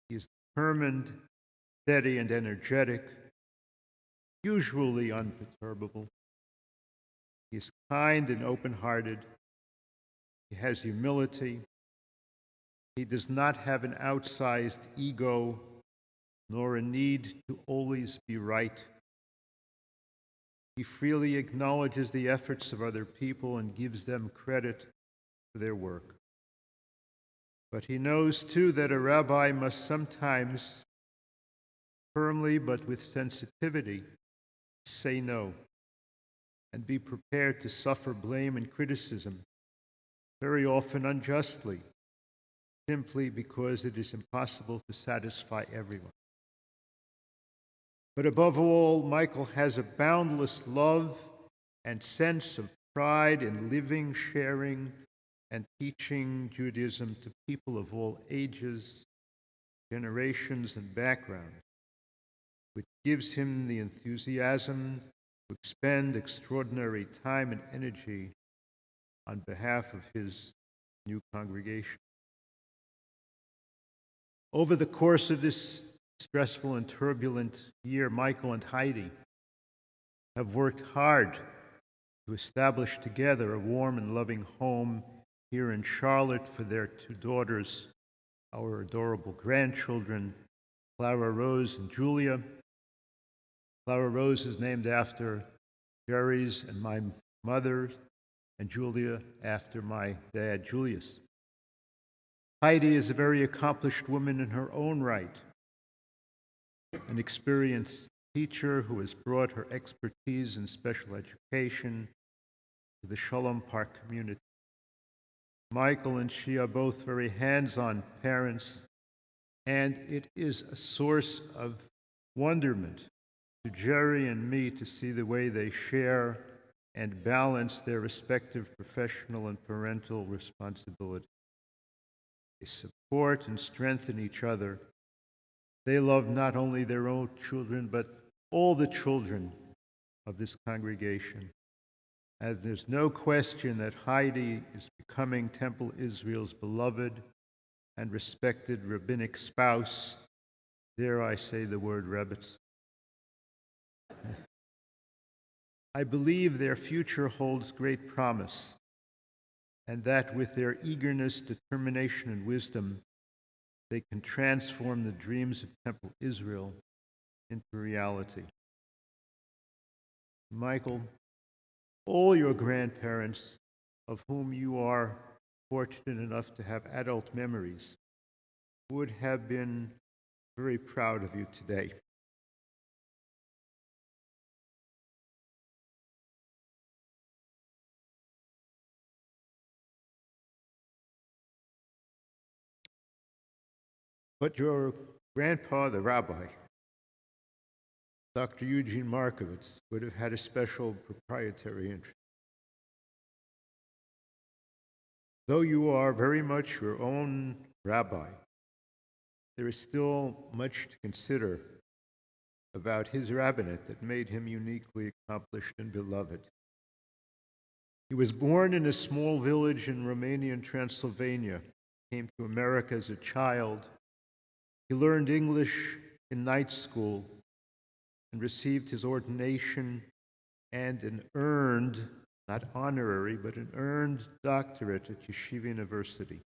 He is determined, steady, and energetic, usually unperturbable. He is kind and open-hearted. He has humility. He does not have an outsized ego, nor a need to always be right. He freely acknowledges the efforts of other people and gives them credit for their work. But he knows, too, that a rabbi must sometimes, firmly but with sensitivity, say no and be prepared to suffer blame and criticism, very often unjustly, simply because it is impossible to satisfy everyone. But above all, Michael has a boundless love and sense of pride in living, sharing, and teaching Judaism to people of all ages, generations, and backgrounds, which gives him the enthusiasm to expend extraordinary time and energy on behalf of his new congregation. Over the course of this stressful and turbulent year, Michael and Heidi have worked hard to establish together a warm and loving home here in Charlotte for their two daughters, our adorable grandchildren, Clara Rose and Julia. Clara Rose is named after Jerry's and my mother, and Julia after my dad, Julius. Heidi is a very accomplished woman in her own right, an experienced teacher who has brought her expertise in special education to the Shalom Park community. Michael and she are both very hands-on parents, and it is a source of wonderment to Jerry and me to see the way they share and balance their respective professional and parental responsibilities. They support and strengthen each other. They love not only their own children, but all the children of this congregation. As there's no question that Heidi is becoming Temple Israel's beloved and respected rabbinic spouse, dare I say the word Rebetz. I believe their future holds great promise, and that with their eagerness, determination, and wisdom, they can transform the dreams of Temple Israel into reality. Michael, all your grandparents, of whom you are fortunate enough to have adult memories, would have been very proud of you today. But your grandpa, the rabbi, Dr. Eugene Markovitz, would have had a special proprietary interest. Though you are very much your own rabbi, there is still much to consider about his rabbinate that made him uniquely accomplished and beloved. He was born in a small village in Romanian Transylvania, came to America as a child. He learned English in night school and received his ordination and an earned, not honorary, but an earned doctorate at Yeshiva University.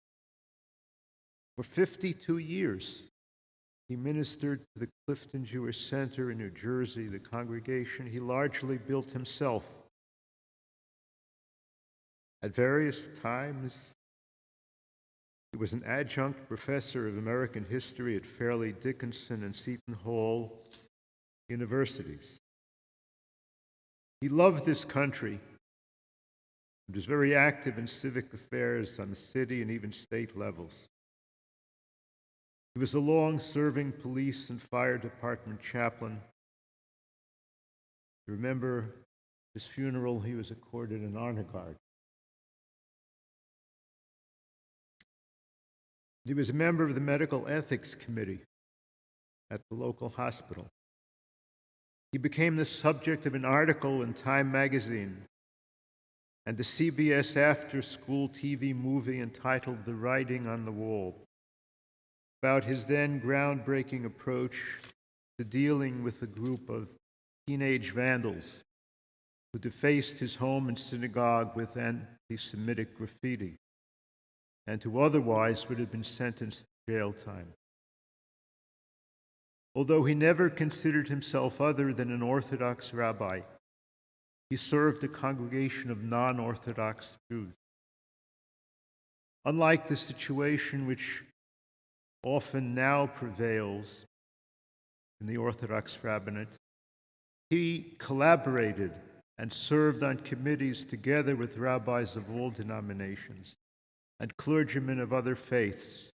For 52 years, he ministered to the Clifton Jewish Center in New Jersey, the congregation he largely built himself. At various times, He was an adjunct professor of American history at Fairleigh Dickinson and Seton Hall universities. He loved this country and was very active in civic affairs on the city and even state levels. He was a long-serving police and fire department chaplain. Remember his funeral, he was accorded an honor guard. He was a member of the medical ethics committee at the local hospital. He became the subject of an article in Time magazine and the CBS after-school TV movie entitled The Writing on the Wall, about his then groundbreaking approach to dealing with a group of teenage vandals who defaced his home and synagogue with anti-Semitic graffiti, and who otherwise would have been sentenced to jail time. Although he never considered himself other than an Orthodox rabbi, he served a congregation of non-Orthodox Jews. Unlike the situation which often now prevails in the Orthodox rabbinate, he collaborated and served on committees together with rabbis of all denominations and clergymen of other faiths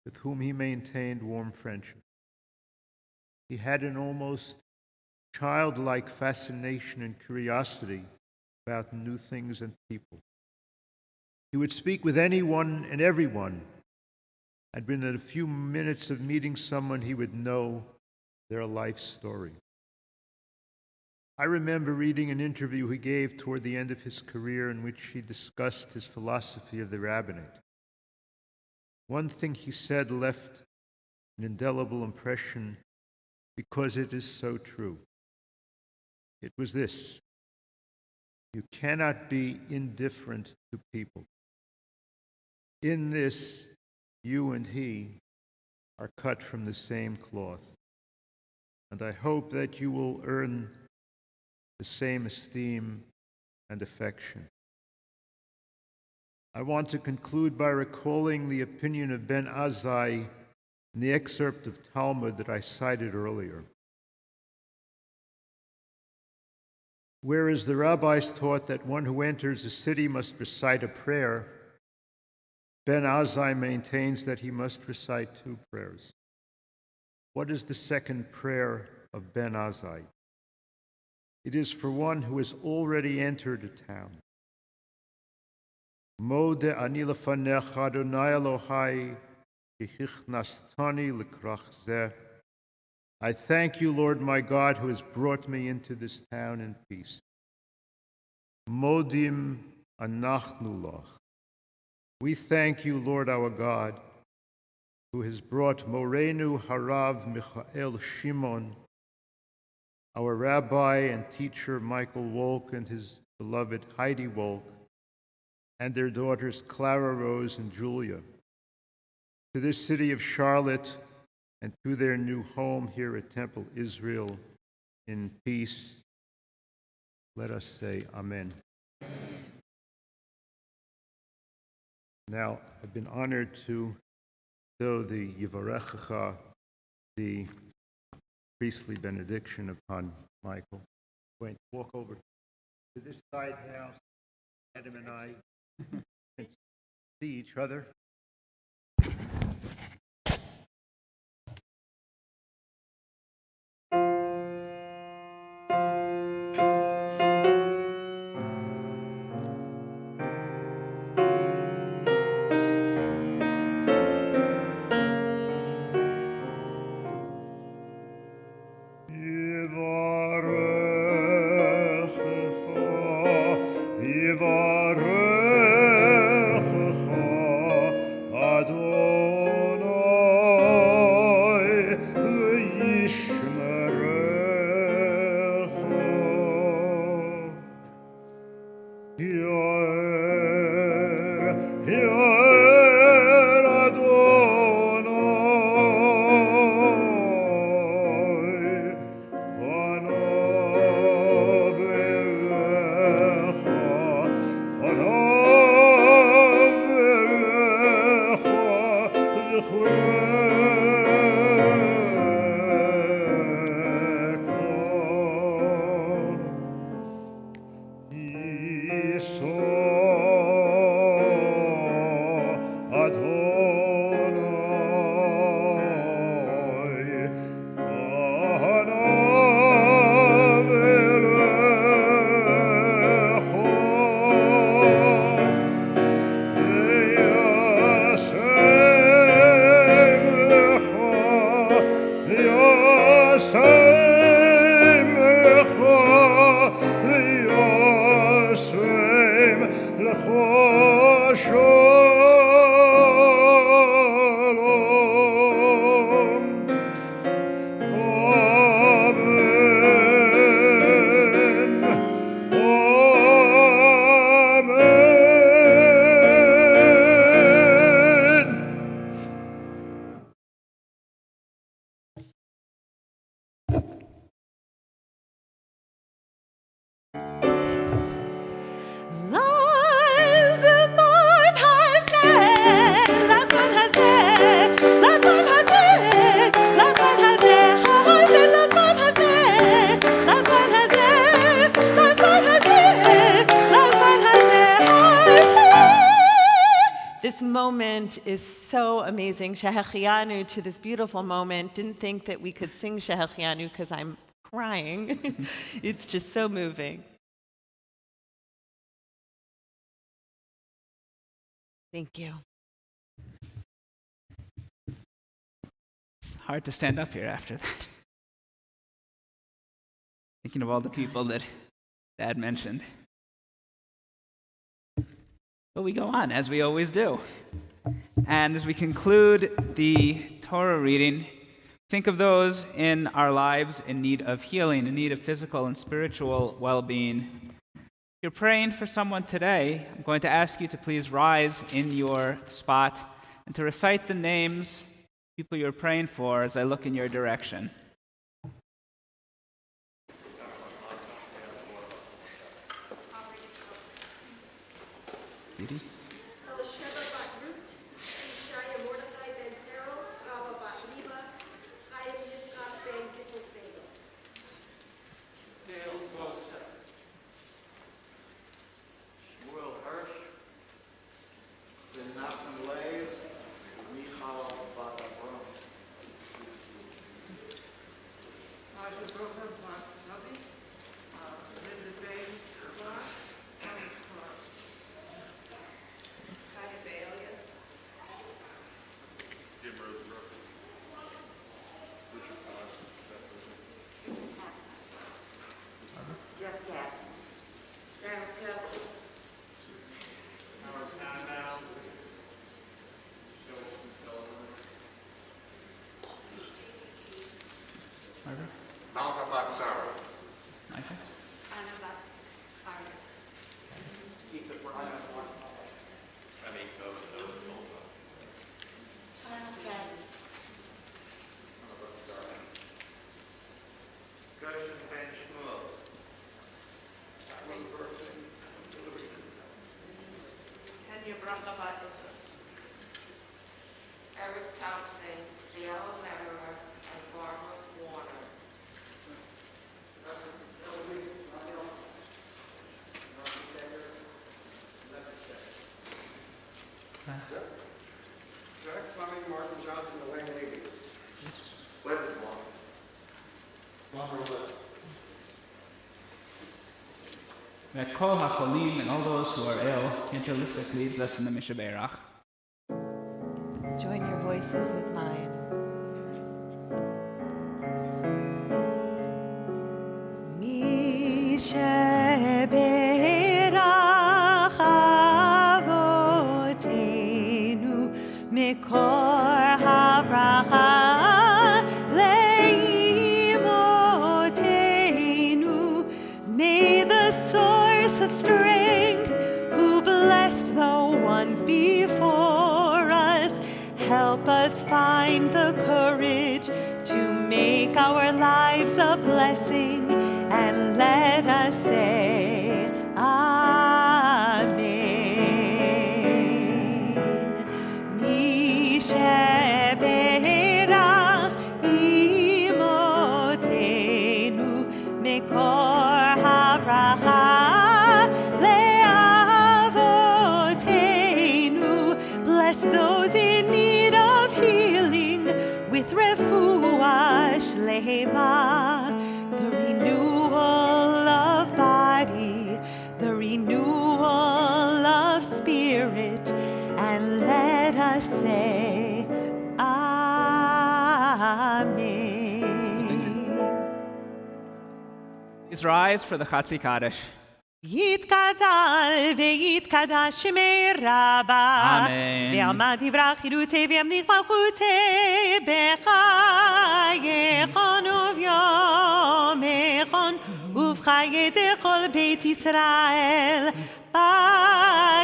with whom he maintained warm friendship. He had an almost childlike fascination and curiosity about new things and people. He would speak with anyone and everyone, and within a few minutes of meeting someone, he would know their life story. I remember reading an interview he gave toward the end of his career in which he discussed his philosophy of the rabbinate. One thing he said left an indelible impression because it is so true. It was this: you cannot be indifferent to people. In this, you and he are cut from the same cloth, and I hope that you will earn the same esteem and affection. I want to conclude by recalling the opinion of Ben Azai in the excerpt of Talmud that I cited earlier. Whereas the rabbis taught that one who enters a city must recite a prayer, Ben Azai maintains that he must recite two prayers. What is the second prayer of Ben Azai? It is for one who has already entered a town. Mode ani lefanecha Adonai Elohai ki hichnastani lekrach zeh. I thank you, Lord my God, who has brought me into this town in peace. Modim anachnu lach. We thank you, Lord our God, who has brought Morenu Harav Michael Shimon, our rabbi and teacher Michael Wolk and his beloved Heidi Wolk, and their daughters Clara Rose and Julia, to this city of Charlotte and to their new home here at Temple Israel in peace. Let us say Amen. Now, I've been honored to do the Yivarechecha, the priestly benediction upon Michael. I'm going to walk over to this side now. Adam and I can see each other. This moment is so amazing. Shehechianu to this beautiful moment. Didn't think that we could sing Shehechianu because I'm crying. It's just so moving. Thank you. It's hard to stand up here after that. Thinking of all the people that Dad mentioned. But we go on, as we always do. And as we conclude the Torah reading, think of those in our lives in need of healing, in need of physical and spiritual well-being. If you're praying for someone today, I'm going to ask you to please rise in your spot and to recite the names, people you're praying for, as I look in your direction. Didi? Malka Bat Sarah. Michael? Anna Bat Sarah. Gita Brian. Aniko Silva. Anna Betts. Anna Bat Sarah. Gershon Ben Shmuel. Alan Burton. Kenya Bracha Bat Eric Thompson. Gianna Lederer. And Barbara Warner. Jack Fleming, Martin Johnson, Elaine Levy. Leonard Long. That Kol HaCholim and all those who are ill, Cantor Lisek leads us in the Misha Beirach. Join your voices with mine. Misha Beirach Avotenu Mikor HaBracha Leimotenu. May the source of strength, who blessed the ones before us, help us find the courage to make our lives a blessing, and let us say Amen. Mishe Beirach Imotenu Mekor HaBracha Le'am. Shema, the renewal of body, the renewal of spirit, and let us say, Amen. Please rise for the Chatzi Kaddish. יתגדל ויתקדש שמי רבה. אמן. ועמד יברח חירותי וימליך מלכותי בחייכון וביומכון ובחיי כל בית ישראל. בגלה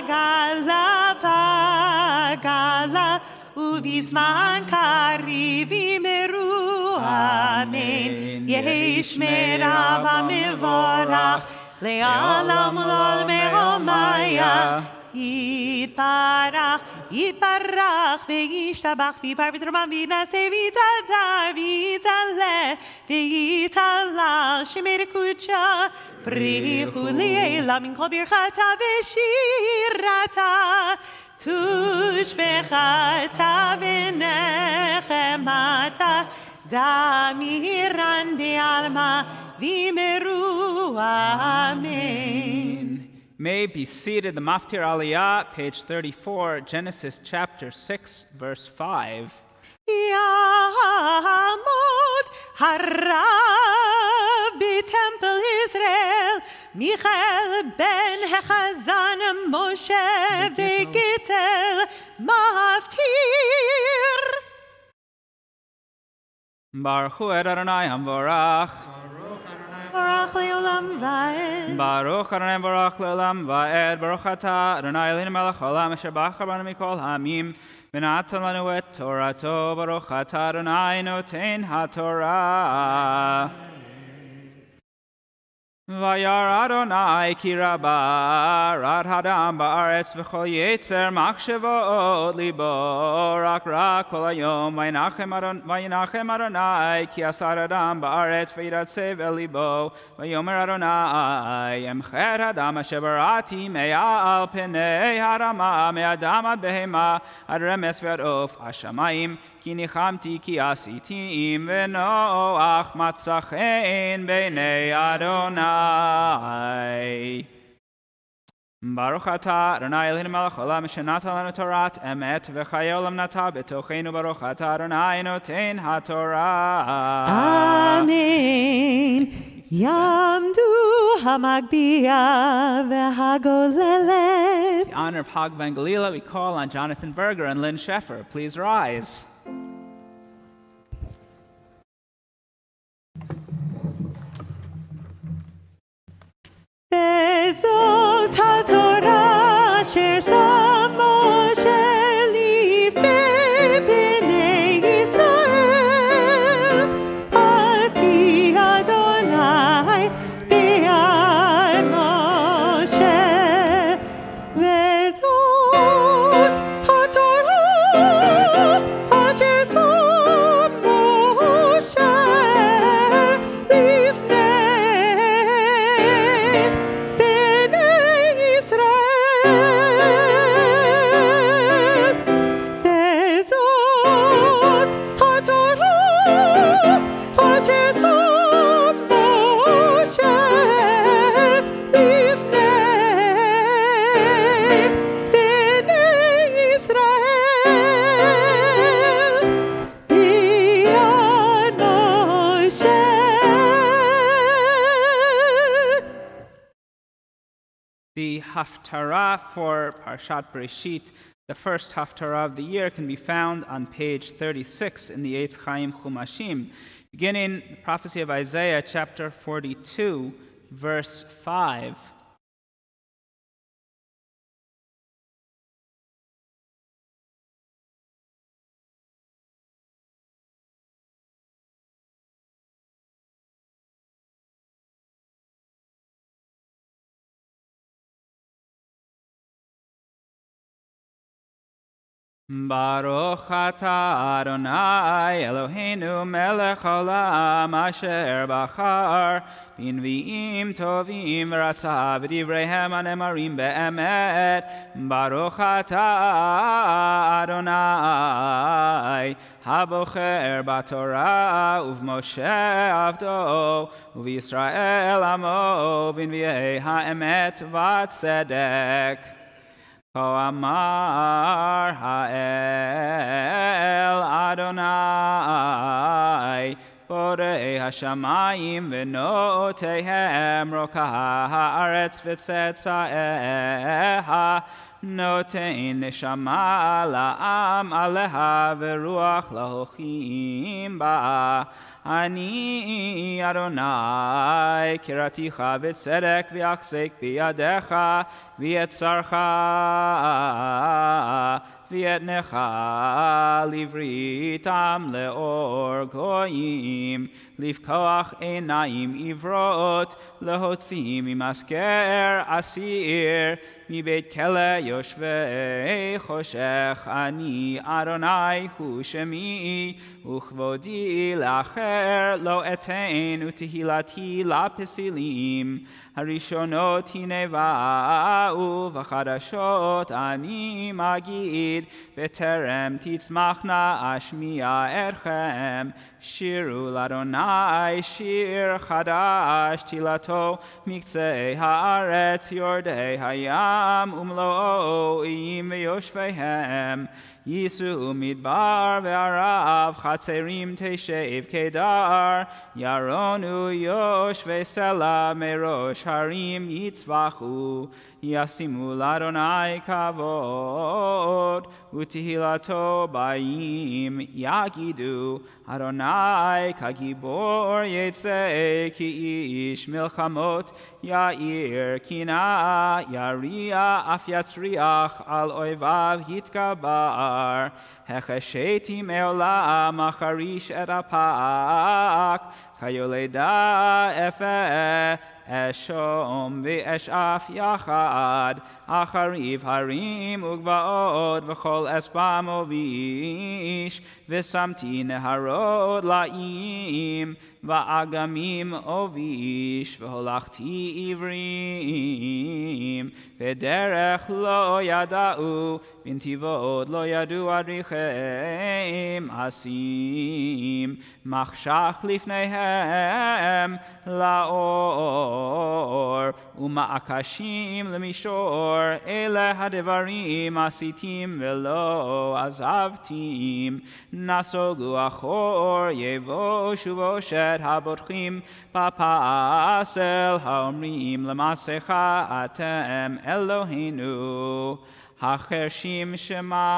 בגלה ובזמן קריב יאמרו אמן. יהי שמי רבה מבורך לעולם ולעולמי עולמיה. יתברך, יתברך וישתבח ויפאר ויתרומם וינשא ויתהדר ויתעלה ויתהלל שמי קודשה בריחו לעילם מן כל ברכתה ושירתה תושבחתה ונחמתה דמירן בעלמה ויאמרו אמן. May be seated. The Maftir Aliyah, page 34, Genesis chapter 6, verse 5. יעמוד הרב בטמפל ישראל, מיכאל בן החזן משה וגיטל מפטיר. Baruch hu et Adonai hamvorach. Baruch le'olam va'ed. Baruch Adonai Baruch le'olam va'ed. Baruch atah Adonai Eloheinu melech haolam asher bachar banu mikol ha'amim v'natan lanu et Torato. Baruch atah Adonai noten haTorah. Vayar Adonai ki rabah rad hadam ba'aretz v'chol yetzer machshavot libo rak kol hayom vayinachem Adonai ki asar adam ba'aretz v'yidatsev el libo vayomer Adonai emchet hadam asher barati me'al pnei harama me'adam ad behema ad remes ve'ad of hashamayim כי ניחמתי כי עשיתים ונוח מצא חן בעיני אדוני. ברוך אתה אדוני אלוהינו מלך העולם אשר נתן לנו תורת אמת וחיי עולם נטע בתוכנו. ברוך אתה אדוני נותן התורה. אמן. יעמדו המגביה והגוזלת. In honor of Hag Ben Galila, we call on Jonathan Berger and Lynn Sheffer. Please rise. בזאת התורה אשר שם משה לפני בני ישראל על פי אדוני ביד משה. וזאת התורה אשר שם משה The Haftarah for Parshat Bereshit, the first Haftarah of the year, can be found on page 36 in the Eitz Chaim Chumashim, beginning the prophecy of Isaiah, chapter 42, verse 5. Baruch atah Adonai Eloheinu melech haolam asher bachar b'nvi'im tovim v'ratza v'divreihem hanemarim be'emet. Baruch atah Adonai habocher b'Torah uv'Moshe avdo uv'Yisrael amo b'nvi'ei ha'emet v'tzedek. Ko amar ha'el Adonai borei hashamayim v'notehem rokah ha'aretz v'tzetzaeha notein neshama la'am aleha v'ruach lahochim ba. Ani Adonai kiraticha v'tzedek v'achzek biyadecha v'yetzarcha v'yetnecha livritam leor goyim livkoach einayim ivrot lehotzim imasker asir מבית כלא יושבי חושך. אני אדוני הוא שמי וכבודי לאחר לא אתן ותהילתי לפסילים. הראשונות הנה באו וחדשות אני מגיד בטרם תצמחנה אשמיע אתכם. שירו לאדוני שיר חדש תהילתו מקצה הארץ יורדי הים ומלואו איים ויושביהם. ייסעו מדבר וערב חצרים תשב קדר ירונו יושבי סלע מראש הרים יצבחו ישימו לאדוני כבוד ותהילתו באים יגידו אדוני כגיבור יצא כי איש מלחמות יאיר קינה יריע אף יצריח על אויביו יתגבר. החשיתי מעולם החריש את הפק כיולדה אפה אשום ואשאף יחד אחריב הרים וגבעות וכל אספה מוביש ושמתי נהרות לאים ואגמים אוביש והולכתי עברים בדרך לא ידעו בנתיבות לא ידעו אדריכם אשים מחשך לפניהם לאור ומעקשים למישור אלה הדברים עשיתים ולא עזבתים. נסוגו אחור יבושו בושת הבוטחים בפסל האומרים למעשיך אתם אלוהינו. החרשים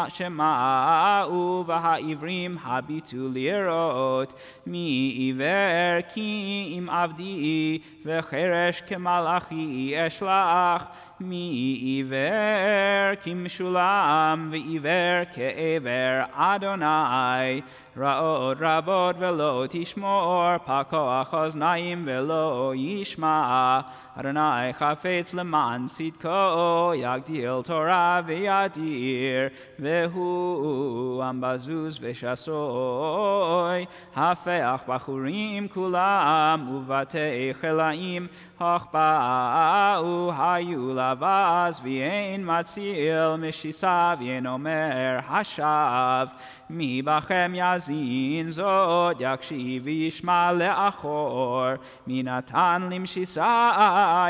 שמעו והעברים הביטו לראות. מי עיוור כי אם עבדי וחרש כמלאכי אשלח. מי עיוור כמשולם ועיוור כעבר אדוני. רעות רבות ולא תשמור פקוח אוזניים ולא ישמע. אדוני חפץ למען צדקו יגדיל תורה וידיר והוא עם בזוז ושסוי. הפך בחורים כולם ובתי חלאים באו היו לבז ואין מציל משיסה ואין אומר השב. מי בכם יזין זאת יקשיב וישמע לאחור. מי נתן למשיסה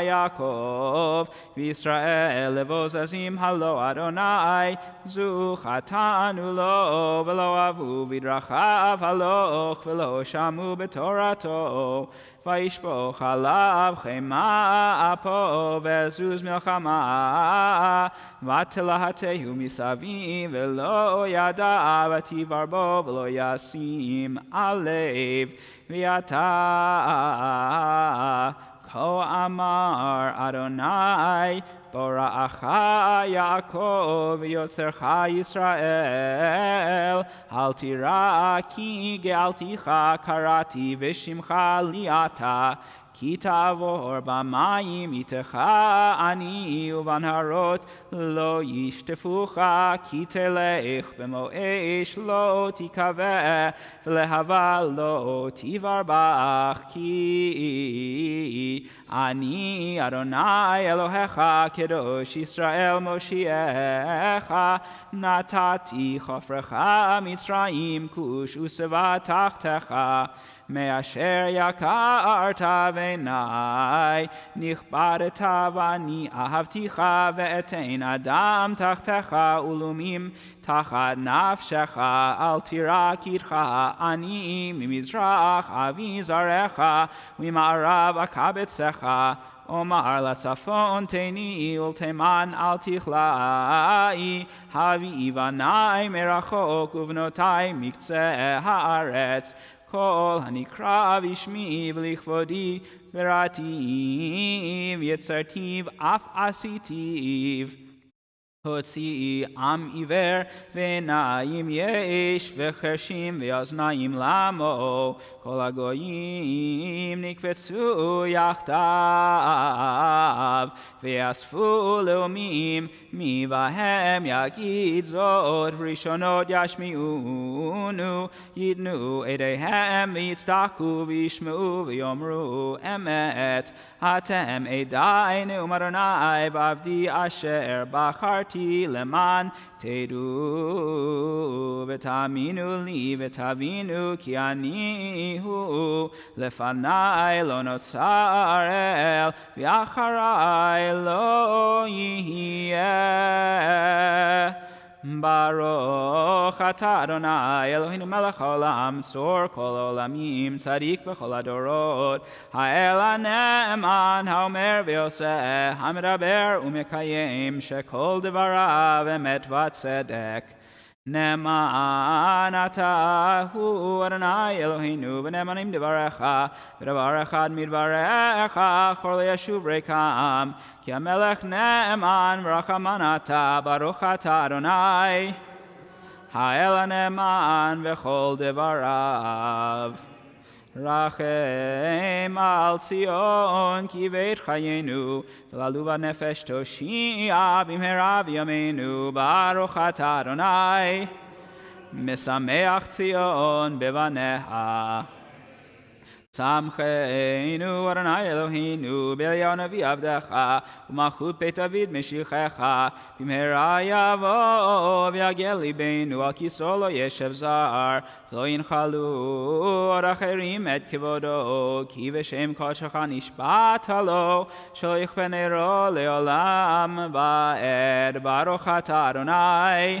יעקב וישראל לבוזזים הלא אדוני. זו חטאנו לו ולא אהבו בדרכיו הלוך ולא שמעו בתורתו. וישפוך עליו חמה אפו וזוז מלחמה ותלהטהו מסביב ולא ידע ותיבר בו ולא ישים עליו. ואתה כה אמר אדוני בוראך יעקב ויוצרך ישראל. אל תירא כי גאלתיך קראתי ושמך לי אתה. כי תעבור במים איתך אני ובנהרות לא ישטפוך כי תלך במו אש לא תכבה ולהבה לא תברבך כי אני אדוני אלוהיך קדוש ישראל מושיעך נתתי חופרך מצרים כוש ושבע תחתך מאשר יקרת בעיני נכבדת ואני אהבתיך ואתן אדם תחתך ולומים תחת נפשך אל תירק איתך אני ממזרח אביא זרעך וממערב אקבצך אומר לצפון תני ולתימן אל תכלאי הביאי בני מרחוק ובנותי מקצה הארץ כל הנקרא בשמי ולכבודי בראתיו יצרתיו אף עשיתיו הוציאי עם עיוור ועיניים יש וחרשים ואוזניים למו כל הגויים נקבצו יחדיו ויאספו לאומים מי בהם יגיד זאת ראשונות ישמיעונו ייתנו עדיהם ויצדקו וישמעו ויאמרו אמת אתם עדי נאום אדוני ועבדי אשר בחרתי למען תדעו ותאמינו לי ותבינו כי אני הוא לפני לא נוצר אל ואחרי לא יהיה ברוך אתה אדוני אלוהינו מלך העולם צור כל העולמים צדיק בכל הדורות האל הנאמן האומר ועושה המדבר ומקיים שכל דבריו אמת וצדק נאמן אתה הוא אדוני אלוהינו ונאמנים דבריך ודבר אחד מדבריך אחור לישוב ריקם כי המלך נאמן ורחמן אתה ברוך אתה אדוני האל הנאמן וכל דבריו רחם על ציון כי בית חיינו ולעלו בנפש תושיע במהרה בימינו ברוך אתה אדוני משמח ציון בבניה שמחנו אדוני אלוהינו באליהו נביא עבדך ומלכות בית דוד משיחך במהרה יבוא ויגל ליבנו על כיסאו לא ישב זר ולא ינחלו עוד אחרים את כבודו כי בשם קודשך נשבעת לו שלא יכבה נרו לעולם ועד ברוך אתה אדוני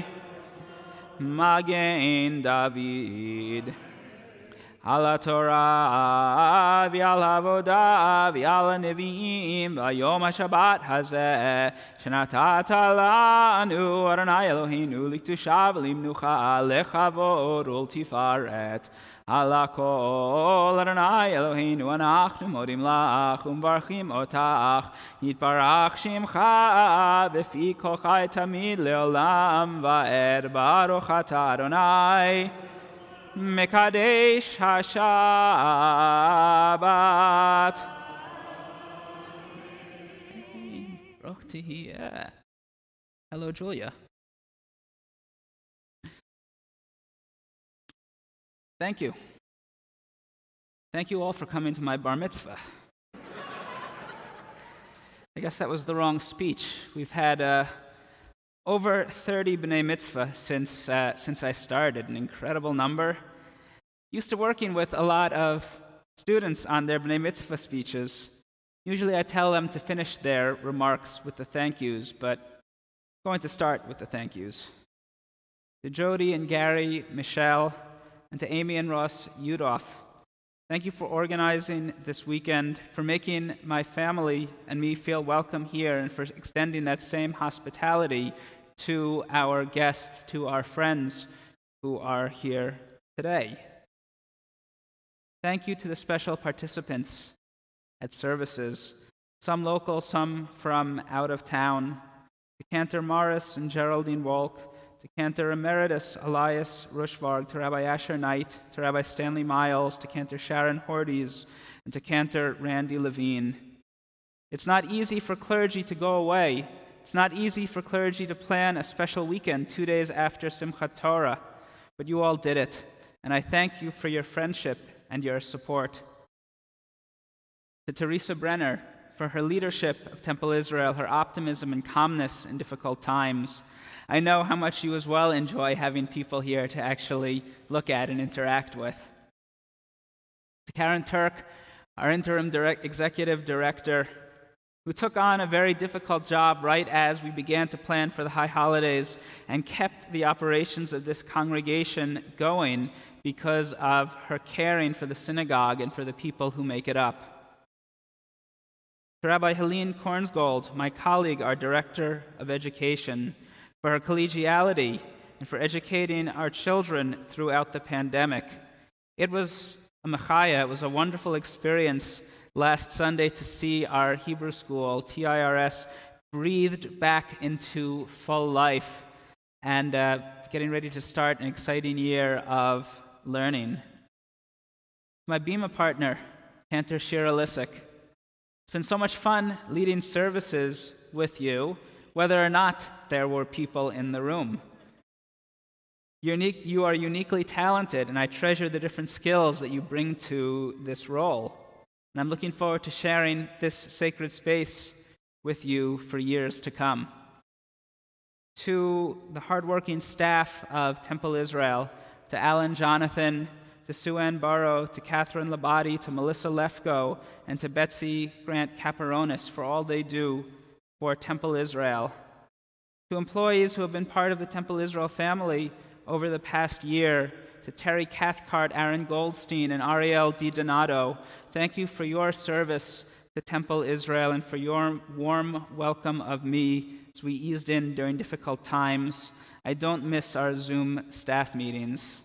מגן דוד על התורה ועל העבודה ועל הנביאים ביום השבת הזה שנתת לנו אדוני אלוהינו לקדושה ולמנוחה לכבוד ולתפארת על הכל אדוני אלוהינו אנחנו מודים לך ומברכים אותך יתברך שמך בפי כל חי תמיד לעולם ועד ברוך אתה אדוני מקדש השבת. ברוך תהיה. Hello, Julia. Thank you. Thank you all for coming to my bar mitzvah. I guess that was the wrong speech. We've had over 30 B'nai Mitzvah since I started, an incredible number. Used to working with a lot of students on their B'nai Mitzvah speeches. Usually I tell them to finish their remarks with the thank yous, but I'm going to start with the thank yous. To Jody and Gary, Michelle, and to Amy and Ross Yudoff, thank you for organizing this weekend, for making my family and me feel welcome here, and for extending that same hospitality to our guests, to our friends who are here today. Thank you to the special participants at services, some local, some from out of town, to Cantor Morris and Geraldine Wolk, to Cantor Emeritus Elias Rushvarg, to Rabbi Asher Knight, to Rabbi Stanley Miles, to Cantor Sharon Hordes, and to Cantor Randy Levine. It's not easy for clergy to go away. It's not easy for clergy to plan a special weekend 2 days after Simchat Torah, but you all did it, and I thank you for your friendship and your support. To Teresa Brenner, for her leadership of Temple Israel, her optimism and calmness in difficult times. I know how much you as well enjoy having people here to actually look at and interact with. To Karen Turk, our interim executive director, who took on a very difficult job right as we began to plan for the high holidays and kept the operations of this congregation going because of her caring for the synagogue and for the people who make it up. To Rabbi Helene Kornsgold, my colleague, our Director of Education, for her collegiality and for educating our children throughout the pandemic. It was a mechaya, it was a wonderful experience last Sunday to see our Hebrew school, TIRS, breathed back into full life and getting ready to start an exciting year of learning. My Bema partner, Cantor Shira Lissick. It's been so much fun leading services with you, whether or not there were people in the room. You are uniquely talented, and I treasure the different skills that you bring to this role. And I'm looking forward to sharing this sacred space with you for years to come. To the hardworking staff of Temple Israel, to Alan Jonathan, to Sue Ann Burrow, to Catherine Labate, to Melissa Lefko, and to Betsy Grant Caperonis for all they do for Temple Israel. To employees who have been part of the Temple Israel family over the past year, to Terry Cathcart, Aaron Goldstein, and Ariel DiDonato, thank you for your service to Temple Israel and for your warm welcome of me as we eased in during difficult times. I don't miss our Zoom staff meetings.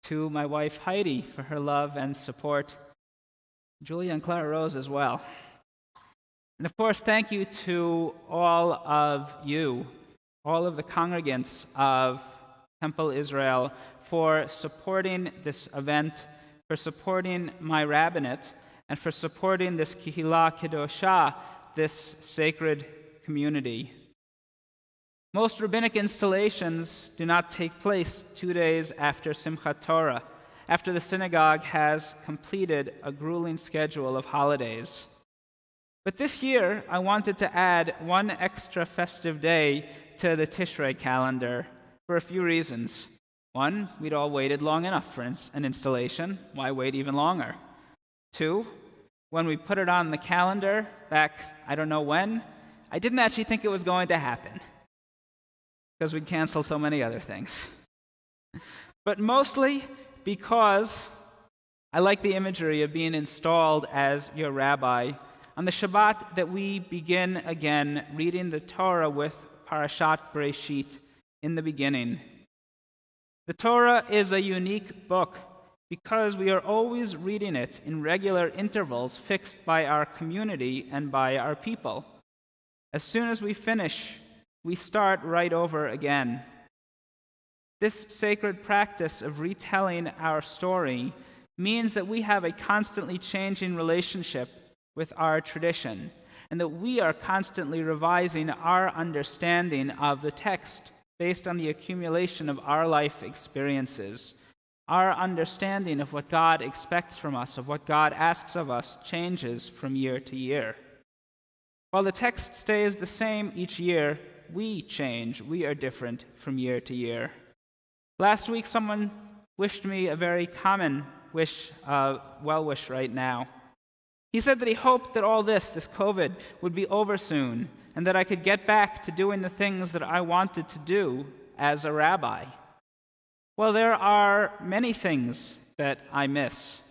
To my wife Heidi for her love and support, Julia and Clara Rose as well. And of course, thank you to all of you, all of the congregants of Temple Israel, for supporting this event, for supporting my rabbinate, and for supporting this Kihila Kedoshah, this sacred community. Most rabbinic installations do not take place 2 days after Simchat Torah, after the synagogue has completed a grueling schedule of holidays. But this year, I wanted to add one extra festive day to the Tishrei calendar for a few reasons. One, we'd all waited long enough for an installation. Why wait even longer? Two, when we put it on the calendar back, I don't know when, I didn't actually think it was going to happen because we'd canceled so many other things. But mostly because I like the imagery of being installed as your rabbi on the Shabbat that we begin again reading the Torah with Parashat Bereshit in the beginning. The Torah is a unique book because we are always reading it in regular intervals fixed by our community and by our people. As soon as we finish, we start right over again. This sacred practice of retelling our story means that we have a constantly changing relationship with our tradition, and that we are constantly revising our understanding of the text based on the accumulation of our life experiences. Our understanding of what God expects from us, of what God asks of us, changes from year to year. While the text stays the same each year, we change. We are different from year to year. Last week, someone wished me a very common well-wish right now. He said that he hoped that all this COVID, would be over soon, and that I could get back to doing the things that I wanted to do as a rabbi. Well, there are many things that I miss.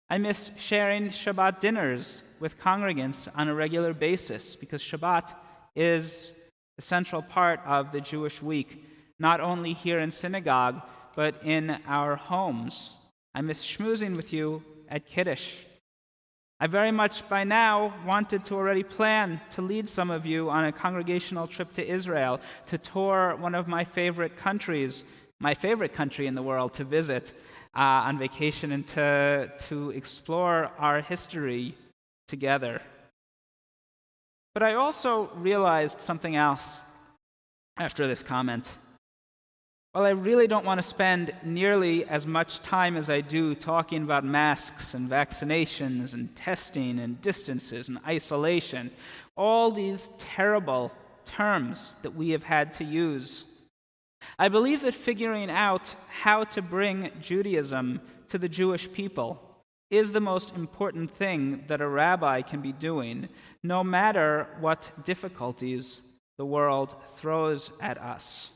I miss sharing Shabbat dinners with congregants on a regular basis, because Shabbat is a central part of the Jewish week, not only here in synagogue, but in our homes. I miss schmoozing with you at Kiddush. I very much by now wanted to already plan to lead some of you on a congregational trip to Israel, to tour one of my favorite countries, my favorite country in the world to visit on vacation, and to explore our history together. But I also realized something else after this comment. While I really don't want to spend nearly as much time as I do talking about masks and vaccinations and testing and distances and isolation, all these terrible terms that we have had to use, I believe that figuring out how to bring Judaism to the Jewish people is the most important thing that a rabbi can be doing, no matter what difficulties the world throws at us.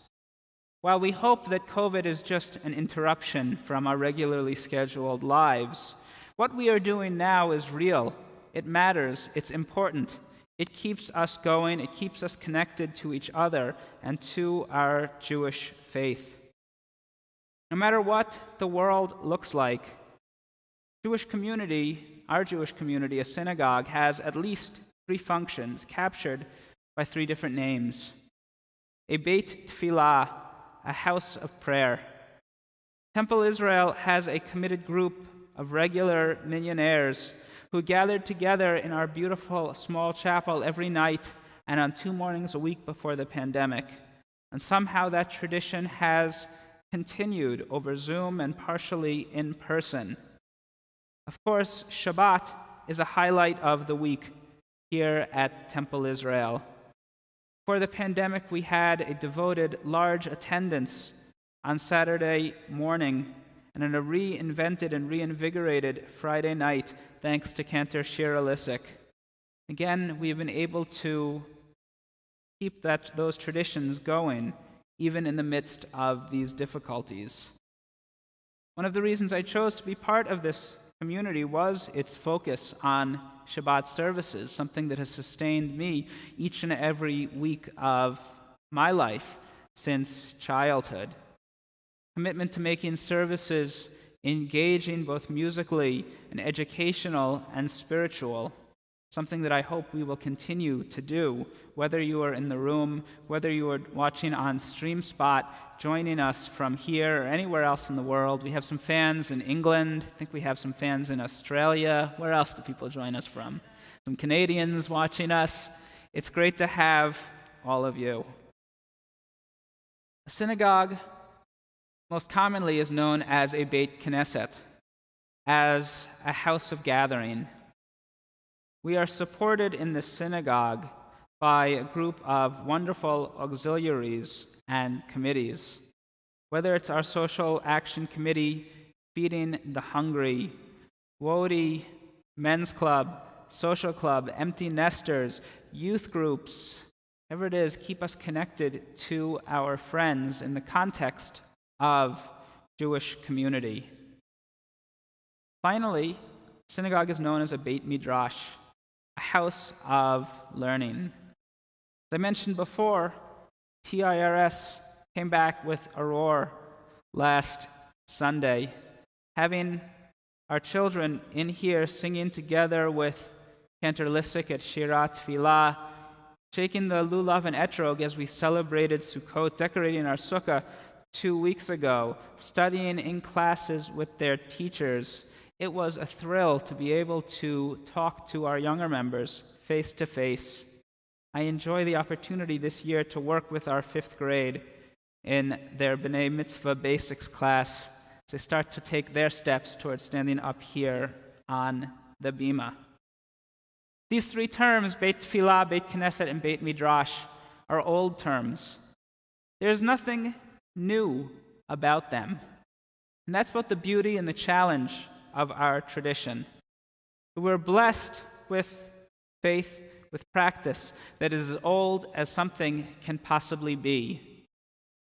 While we hope that COVID is just an interruption from our regularly scheduled lives, what we are doing now is real. It matters. It's important. It keeps us going. It keeps us connected to each other and to our Jewish faith. No matter what the world looks like, our Jewish community, a synagogue, has at least 3 functions captured by 3 different names. A Beit Tfilah, a house of prayer. Temple Israel has a committed group of regular millionaires who gathered together in our beautiful small chapel every night and on 2 mornings a week before the pandemic. And somehow that tradition has continued over Zoom and partially in person. Of course, Shabbat is a highlight of the week here at Temple Israel. Before the pandemic, we had a devoted, large attendance on Saturday morning and a reinvented and reinvigorated Friday night, thanks to Cantor Shira Lissick. Again, we've been able to keep those traditions going, even in the midst of these difficulties. One of the reasons I chose to be part of this community was its focus on Shabbat services, something that has sustained me each and every week of my life since childhood. Commitment to making services engaging both musically and educational and spiritual, something that I hope we will continue to do, whether you are in the room, whether you are watching on StreamSpot, joining us from here or anywhere else in the world. We have some fans in England. I think we have some fans in Australia. Where else do people join us from? Some Canadians watching us. It's great to have all of you. A synagogue most commonly is known as a Beit Knesset, as a house of gathering. We are supported in the synagogue by a group of wonderful auxiliaries and committees. Whether it's our social action committee, Feeding the Hungry, WODI, Men's Club, Social Club, Empty Nesters, youth groups, whatever it is, keep us connected to our friends in the context of Jewish community. Finally, synagogue is known as a Beit Midrash, a house of learning. As I mentioned before, TIRS came back with a roar last Sunday, having our children in here singing together with Cantor Lissick at Shirat Tfilah, shaking the lulav and etrog as we celebrated Sukkot, decorating our sukkah 2 weeks ago, studying in classes with their teachers. It was a thrill to be able to talk to our younger members face to face. I enjoy the opportunity this year to work with our 5th grade in their B'nai Mitzvah Basics class as they start to take their steps towards standing up here on the bima. These 3 terms, Beit Tfilah, Beit Knesset, and Beit Midrash, are old terms. There's nothing new about them. And that's both the beauty and the challenge of our tradition. We're blessed with faith, with practice that is as old as something can possibly be.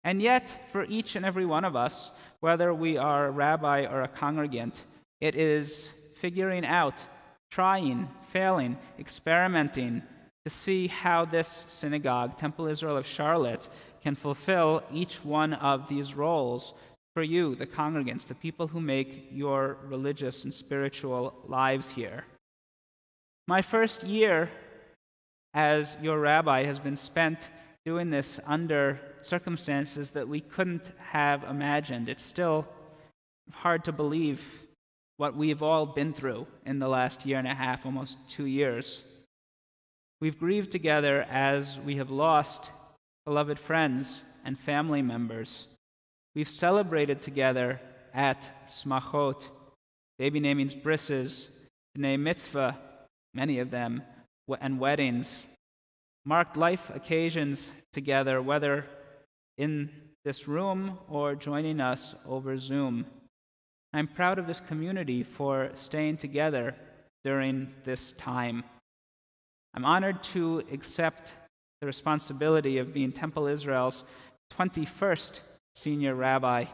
And yet, for each and every one of us, whether we are a rabbi or a congregant, it is figuring out, trying, failing, experimenting to see how this synagogue, Temple Israel of Charlotte, can fulfill each one of these roles for you, the congregants, the people who make your religious and spiritual lives here. My first year as your rabbi has been spent doing this under circumstances that we couldn't have imagined. It's still hard to believe what we've all been through in the last year and a half, almost 2 years. We've grieved together as we have lost beloved friends and family members. We've celebrated together at smachot, baby namings, brisses, b'nei mitzvah, many of them, and weddings, marked life occasions together, whether in this room or joining us over Zoom. I'm proud of this community for staying together during this time. I'm honored to accept the responsibility of being Temple Israel's 21st senior rabbi.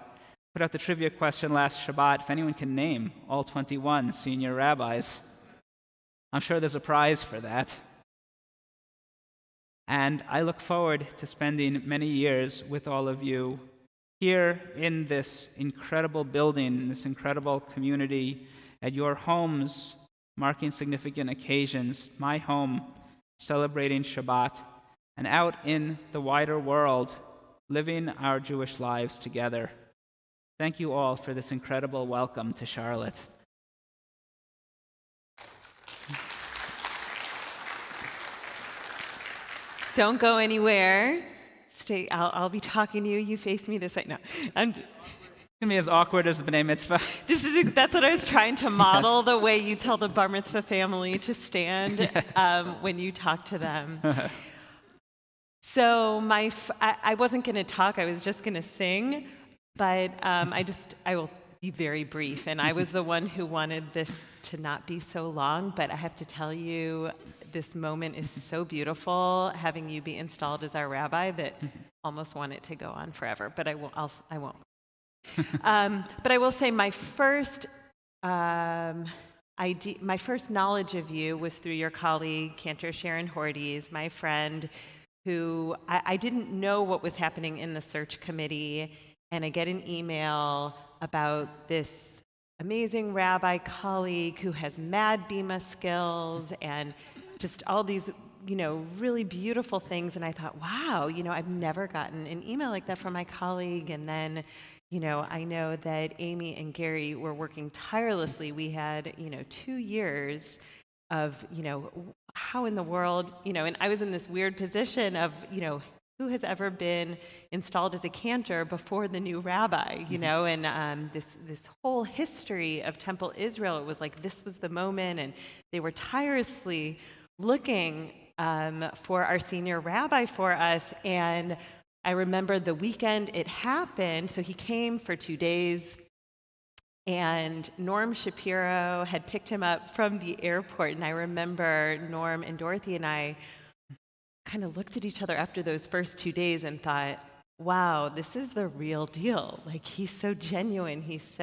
Put out the trivia question last Shabbat if anyone can name all 21 senior rabbis. I'm sure there's a prize for that. And I look forward to spending many years with all of you here in this incredible building, in this incredible community, at your homes, marking significant occasions, my home, celebrating Shabbat, and out in the wider world, living our Jewish lives together. Thank you all for this incredible welcome to Charlotte. Don't go anywhere. Stay. I'll be talking to you. You face me this way. No, It's going to be as awkward as the B'nai Mitzvah. That's what I was trying to model, Yes. the way you tell the Bar Mitzvah family to stand when you talk to them. So I wasn't going to talk. I was just going to sing, but I will be very brief. And I was the one who wanted this to not be so long, but I have to tell you, this moment is so beautiful, having you be installed as our rabbi, that almost want it to go on forever. But I won't. But I will say my first knowledge of you was through your colleague, Cantor Sharon Hordes, my friend, who I didn't know what was happening in the search committee, and I get an email about this amazing rabbi colleague who has mad bima skills and just all these, really beautiful things. And I thought, wow, I've never gotten an email like that from my colleague. And then, I know that Amy and Gary were working tirelessly. We had, 2 years of, how in the world, and I was in this weird position of, who has ever been installed as a cantor before the new rabbi, and this whole history of Temple Israel, it was like this was the moment, and they were tirelessly looking for our senior rabbi for us. And I remember the weekend it happened, so he came for 2 days, and Norm Shapiro had picked him up from the airport, and I remember Norm and Dorothy and I kind of looked at each other after those first 2 days and thought, wow, this is the real deal. Like, he's so genuine. This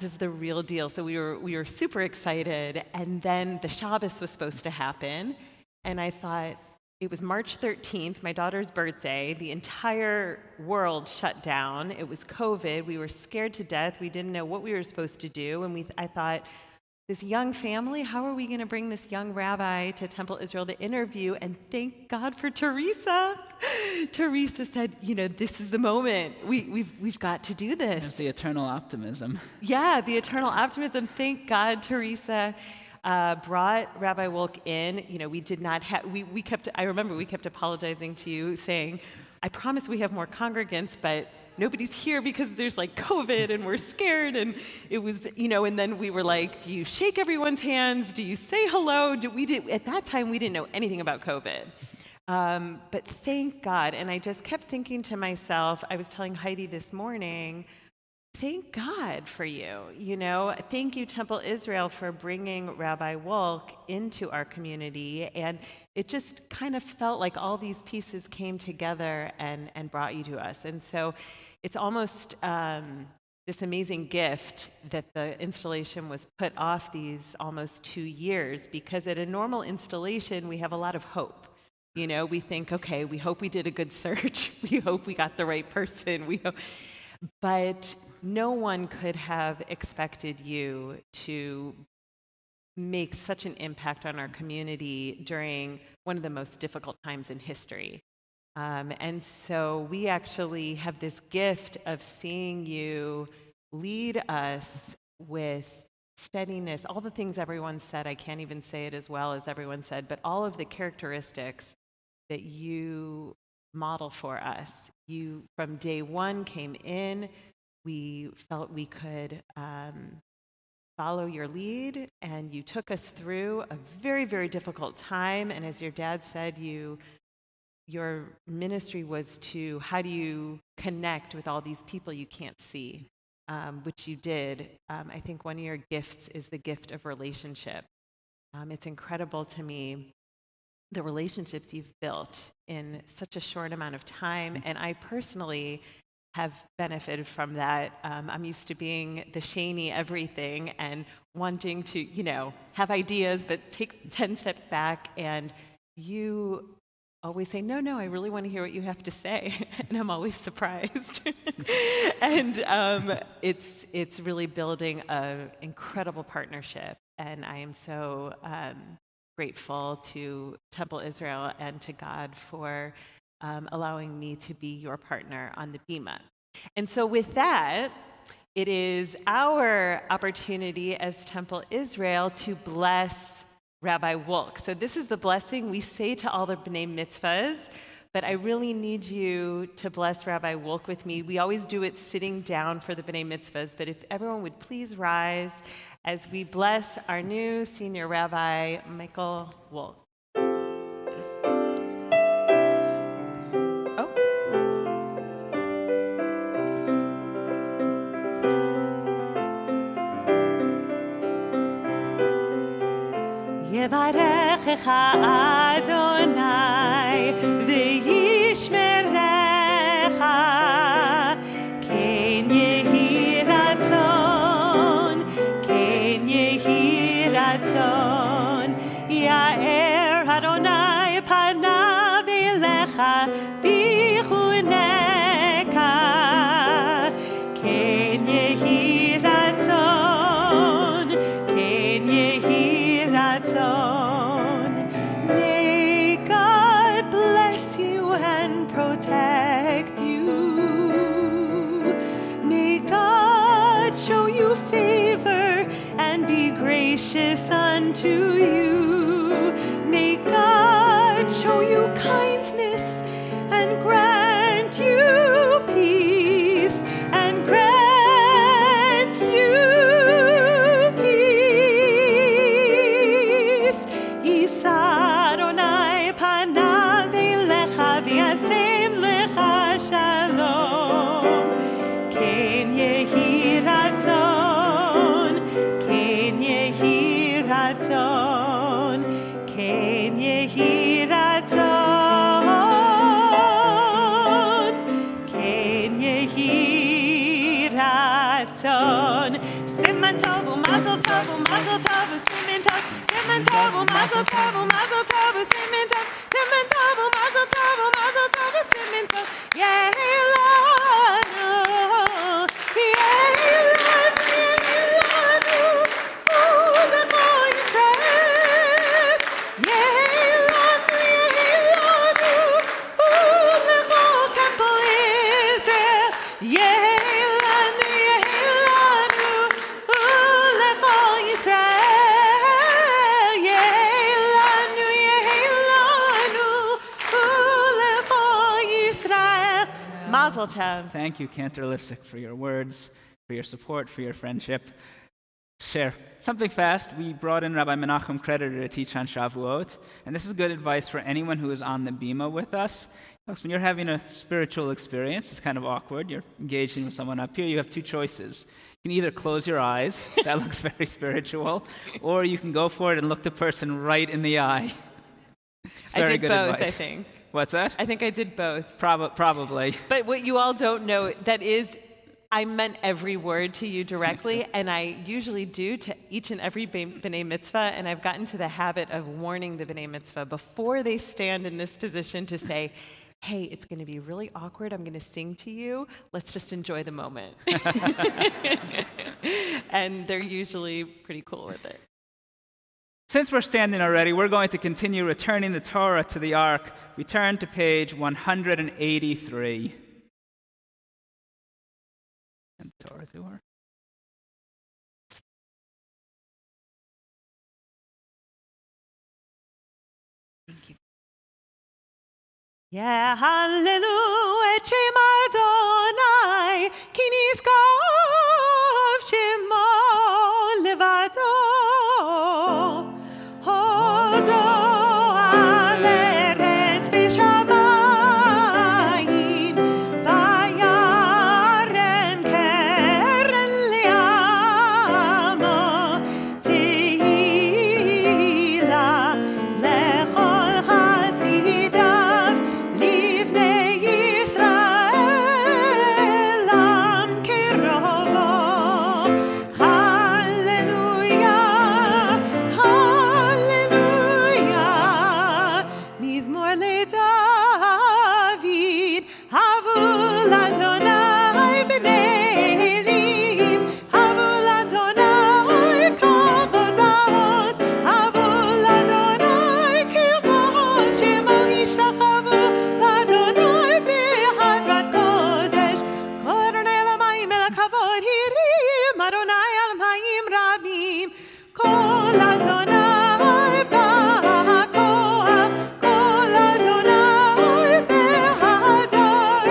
is the real deal. So we were super excited. And then the Shabbos was supposed to happen. And I thought, it was March 13th, my daughter's birthday. The entire world shut down. It was COVID. We were scared to death. We didn't know what we were supposed to do. And I thought, this young family, how are we going to bring this young rabbi to Temple Israel to interview? And thank God for Teresa. Teresa said, this is the moment. We've got to do this. There's the eternal optimism. Yeah, the eternal optimism. Thank God Teresa brought Rabbi Wolk in. We did not have, I remember we kept apologizing to you, saying, I promise we have more congregants, but nobody's here because there's like COVID and we're scared. And it was, and then we were like, do you shake everyone's hands? Do you say hello? At that time, we didn't know anything about COVID. But thank God. And I just kept thinking to myself, I was telling Heidi this morning, thank God for you. Thank you, Temple Israel, for bringing Rabbi Wolk into our community. And it just kind of felt like all these pieces came together and brought you to us. And so it's almost this amazing gift that the installation was put off these almost 2 years, because at a normal installation, we have a lot of hope. We think, okay, we hope we did a good search. We hope we got the right person. But no one could have expected you to make such an impact on our community during one of the most difficult times in history. And so we actually have this gift of seeing you lead us with steadiness, all the things everyone said. I can't even say it as well as everyone said, but all of the characteristics that you model for us. You, from day one, came in. We felt we could follow your lead, and you took us through a very, very difficult time. And as your dad said, your ministry was to how do you connect with all these people you can't see, which you did. I think one of your gifts is the gift of relationship. It's incredible to me the relationships you've built in such a short amount of time, and I personally have benefited from that. I'm used to being the Shaney everything and wanting to, have ideas, but take 10 steps back, and you always say, no, I really want to hear what you have to say, and I'm always surprised. And it's really building an incredible partnership, and I am so grateful to Temple Israel and to God for allowing me to be your partner on the Bima. And so with that, it is our opportunity as Temple Israel to bless Rabbi Wolk. So this is the blessing we say to all the B'nai Mitzvahs, but I really need you to bless Rabbi Wolk with me. We always do it sitting down for the B'nai Mitzvahs, but if everyone would please rise as we bless our new senior rabbi, Michael Wolk. יברכך אדוני וישמרך, כן יהי רצון, כן יהי רצון. יאר אדוני פניו אליך ויחונקה, כן יהי רצון, כן יהי רצון. May God bless you and protect you. May God show you favor and be gracious unto you. May God show you kindness and grant you peace and grant you peace. Yisa Adonai panav elecha v'yasem lecha shalom. Ken yehi ratzon, ken yehi ratzon, ken yehi ratzon, ken yehi ratzon. Siman tov u'mazel tov u'mazel tov u'siman tov, siman tov u'mazel tov u'mazel tov u'siman tov, siman tov u'mazel tov u'mazel tov u'siman tov. Yehi lanu, yehi lanu, yehi lanu, u'lecho Yisrael. Yehi lanu, u'lecho Temple Israel. Yehi lanu, u'lecho Yisrael. Yehi lanu, u'lecho Yisrael. Mazel tov. Thank you, Cantor Lissick, for your words, for your support, for your friendship. Share something fast. We brought in Rabbi Menachem Creditor to teach on Shavuot, and this is good advice for anyone who is on the Bima with us. Folks, when you're having a spiritual experience, it's kind of awkward. You're engaging with someone up here. You have two choices. You can either close your eyes, that looks very spiritual, or you can go for it and look the person right in the eye. It's very I did good both, advice. I think. What's that? I think I did both. Probably. But what you all don't know, that is, I meant every word to you directly, and I usually do to each and every B'nai Mitzvah, and I've gotten to the habit of warning the B'nai Mitzvah before they stand in this position to say, hey, it's going to be really awkward. I'm going to sing to you. Let's just enjoy the moment. And they're usually pretty cool with it. Since we're standing already, we're going to continue returning the Torah to the Ark. We turn to page 183. And the Torah to her. Yeah, hallelujah, Shem Adonai, ki nizkov Shemo levado. Hodo al eretz v'shamayim, vayarem keren li'amo, tehila lechol chasidav, livnei Yisrael am kerovo. Hallelujah, hallelujah. Mizmor leDavid, havul Adonai b'nei Elim, havul Adonai kavod ra'os, havul Adonai kivod shemo yishtachavu l'Adonai b'hadrat kodesh. Kol Adonai alamayim el hakavod hirim, Adonai alamayim rabim. Kol Adonai ba'hakoach, Kol Adonai b'hadar,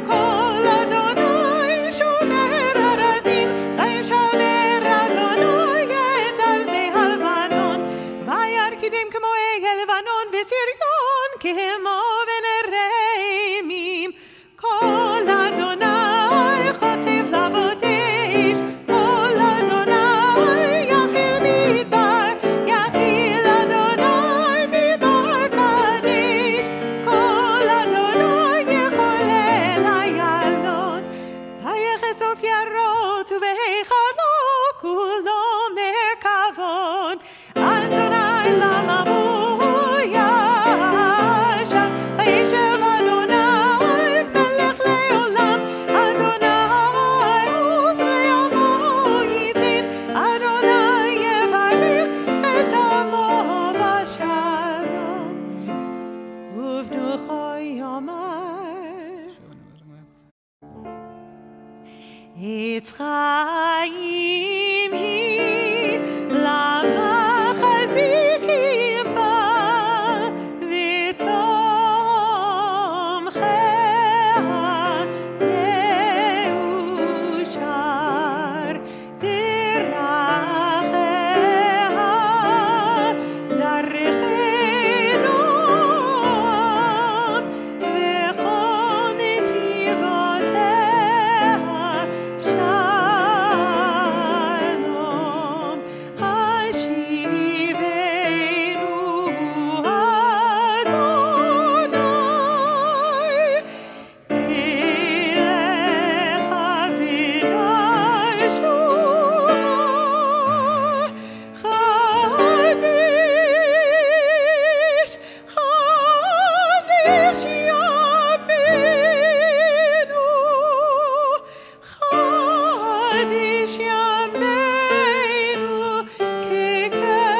Kol Adonai shomer arazim, vayishamer Adonai et arzei ha'levanon, vayarkidim kemo egel Levanon v'Sirion kemo v'nereimim. Kol Adonai chotev lavotesh, Kol Adonai yachil midbar, yachil Adonai midbar kadesh, Kol Adonai yecholel hayalot, vayechesof yarot uveheichalo kulo merkavon. Adonai lamavu yasha, vayishev Adonai melech leolam, Adonai uzle'amo yitin, Adonai yevarich et amo v'shalom. Uvnucho yomar, Etz chaim hi, lama chazikim ba, v'tomcheha neushar, deracheha darechenom, v'chol netivoteha shalom. Hashivenu Adonai, Elecha v'nashua, Chadesh, Chadesh Yameinu, Chadesh Yameinu kekedem.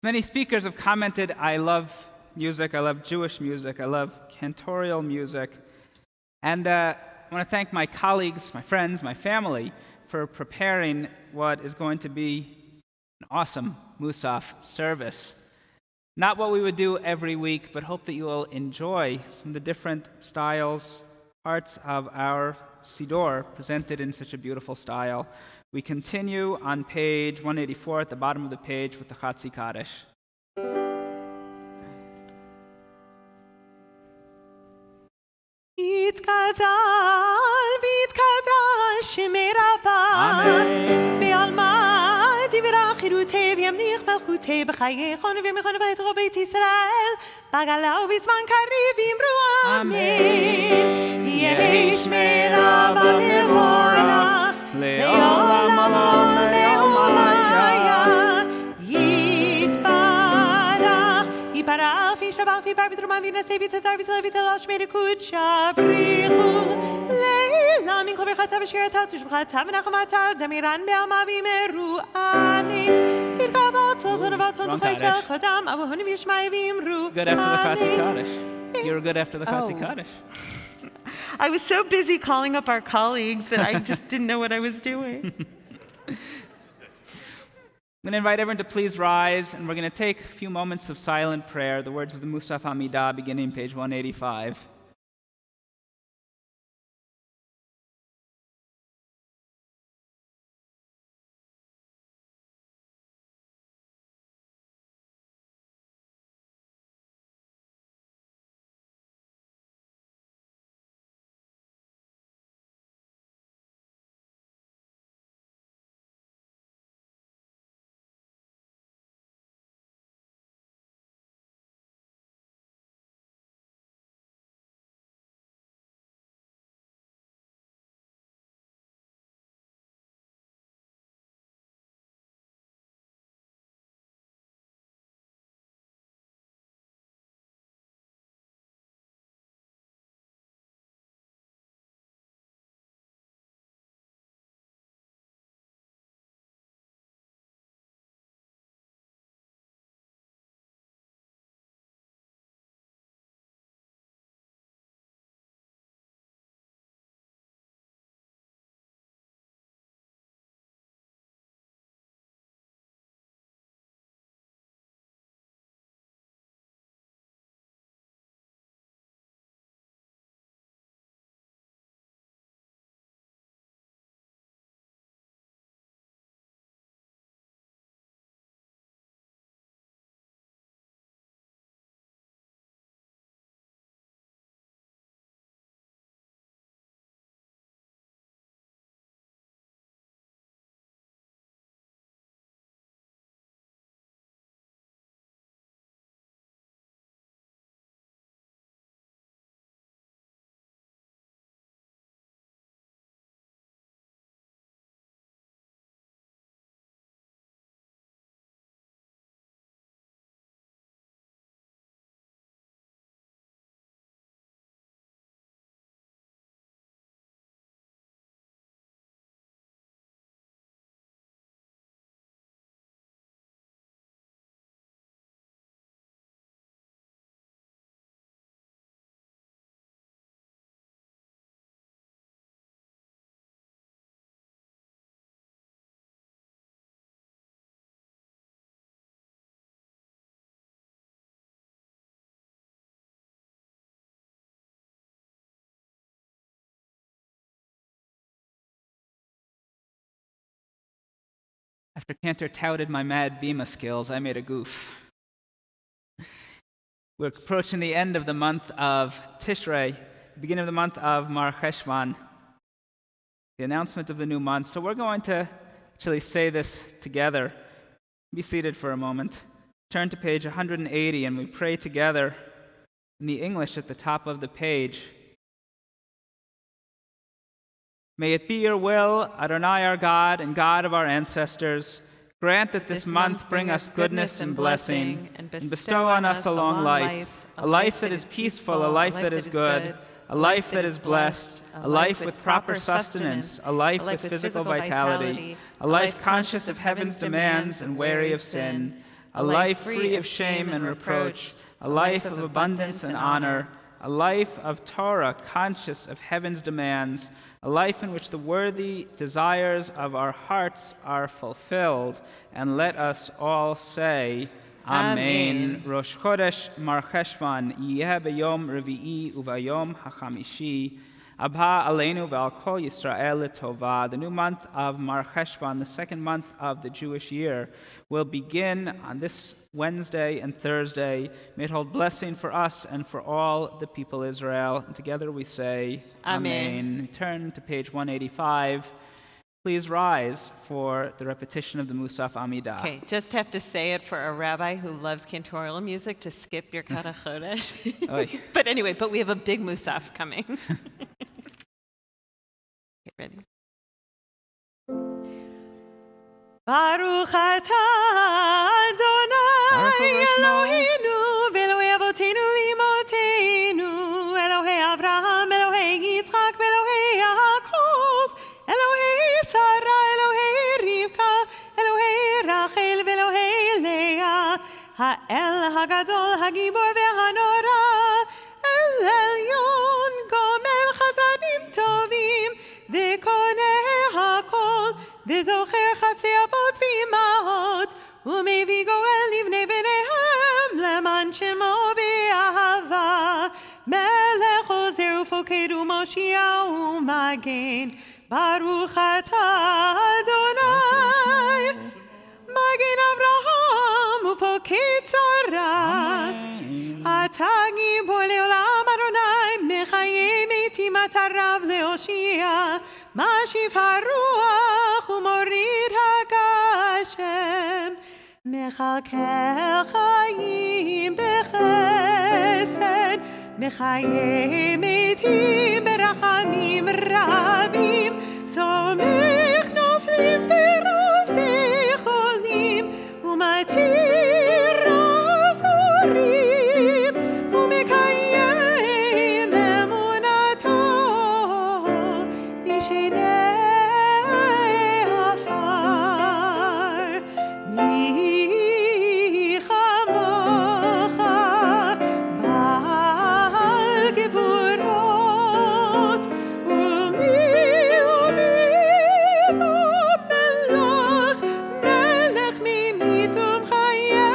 Many speakers have commented, I love music, I love Jewish music, I love cantorial music. And I want to thank my colleagues, my friends, my family for preparing what is going to be an awesome Musaf service. Not what we would do every week, but hope that you will enjoy some of the different styles, parts of our Siddur presented in such a beautiful style. We continue on page 184 at the bottom of the page with the Chatzi Kaddish. יתקדל ויתקדש שמי רבה, אמן. בעלמא דברה חירותי וימליך מלכותי בחייכון ובמכון ובית רוב בית ישראל, בגלה ובזמן קריב אמרו אמן. יהי שמי רבה מבורך, לעולם עולם לעולמיה, יתברך, יתברך וישתבח Afi Bar B'Trom Avina Sevi Tzar V'Sel V'Sel Ashmei Kucha Brichu Leila Min Kol Berchata V'Shirata Tushbchata V'Nachmata Damiran Be'amavi Meru Amin Tirka Batzol Zonavatol Wrong Tuchais Kaddish. Kodam Avuhoni V'Yishmai V'Imru Good after the Chatzi Amin. Kaddish. You were good after the Chatzi Oh. Kaddish. I was so busy calling up our colleagues that I just didn't know what I was doing. I'm going to invite everyone to please rise, and we're going to take a few moments of silent prayer, the words of the Musaf Amidah, beginning page 185. After Cantor touted my mad Bima skills, I made a goof. We're approaching the end of the month of Tishrei, the beginning of the month of Mar Cheshvan, the announcement of the new month. So we're going to actually say this together. Be seated for a moment. Turn to page 180, and we pray together in the English at the top of the page. May it be your will, Adonai our God and God of our ancestors, grant that this month bring us goodness and blessing, and bestow on us a long life, a life that is peaceful, a life that is good, a life that is blessed, a life with proper sustenance, a life with physical vitality, a life conscious of heaven's demands and wary of sin, a life free of shame and reproach, a life of abundance and honor, a life of Torah conscious of heaven's demands, a life in which the worthy desires of our hearts are fulfilled. And let us all say, Amen. Rosh Chodesh Mar Cheshvan yeh b'yom revi'i uvayom hachamishi abha aleinu ve'al kol Yisrael l'tova. The new month of Mar Cheshvan, the second month of the Jewish year, will begin on this Wednesday and Thursday. May it hold blessing for us and for all the people of Israel. And together we say, Amen. Turn to page 185. Please rise for the repetition of the Musaf Amidah. Okay, just have to say it for a rabbi who loves cantorial music to skip your Kata Chodesh. But anyway, we have a big Musaf coming. Get ready. Baruch atah Adonai Eloheinu v'Elokei Avotenu האל הגדול, הגיבור והנורא, אל עליון, גומל חסדים טובים, וקונה הכל, וזוכר חסרי אבות ואימהות, ומביא גואל לבני בניהם, למען שמו באהבה. מלך עוזר ופוקד ומושיע ומגן, ברוך אתה אדוני, מגן אברהם ופוקד שרה. אתה גיבור לעולם אדוני, מחיי מתים אתה רב להושיע, משיב הרוח ומוריד הגשם, מחכה חיים בחסד, מחיי מתים ברחמים רבים, סומך נופלים ורופא חולים, ומתיר אסורים, ומקיים אמונתו לשני עפר. מי כמוך בעל גבורות, מלך ממית ומחיה,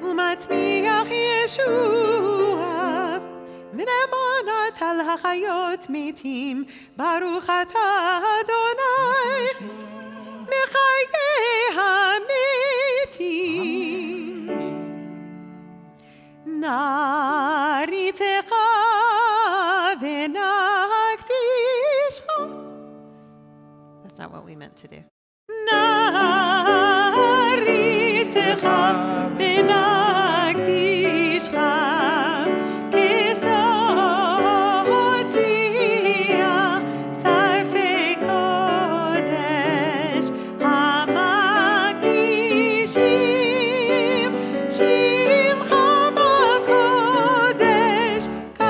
ומצמיח ישועה, ונאמן אתה להחיות מתים, ברוך אתה אדוני, מחיי המתים. נעריצך ונקדישך. That's not what we meant to do. נעריצך ונקדישך, כסוד שיח שרפי קודש, המקדישים שמך בקודש, ככתוב.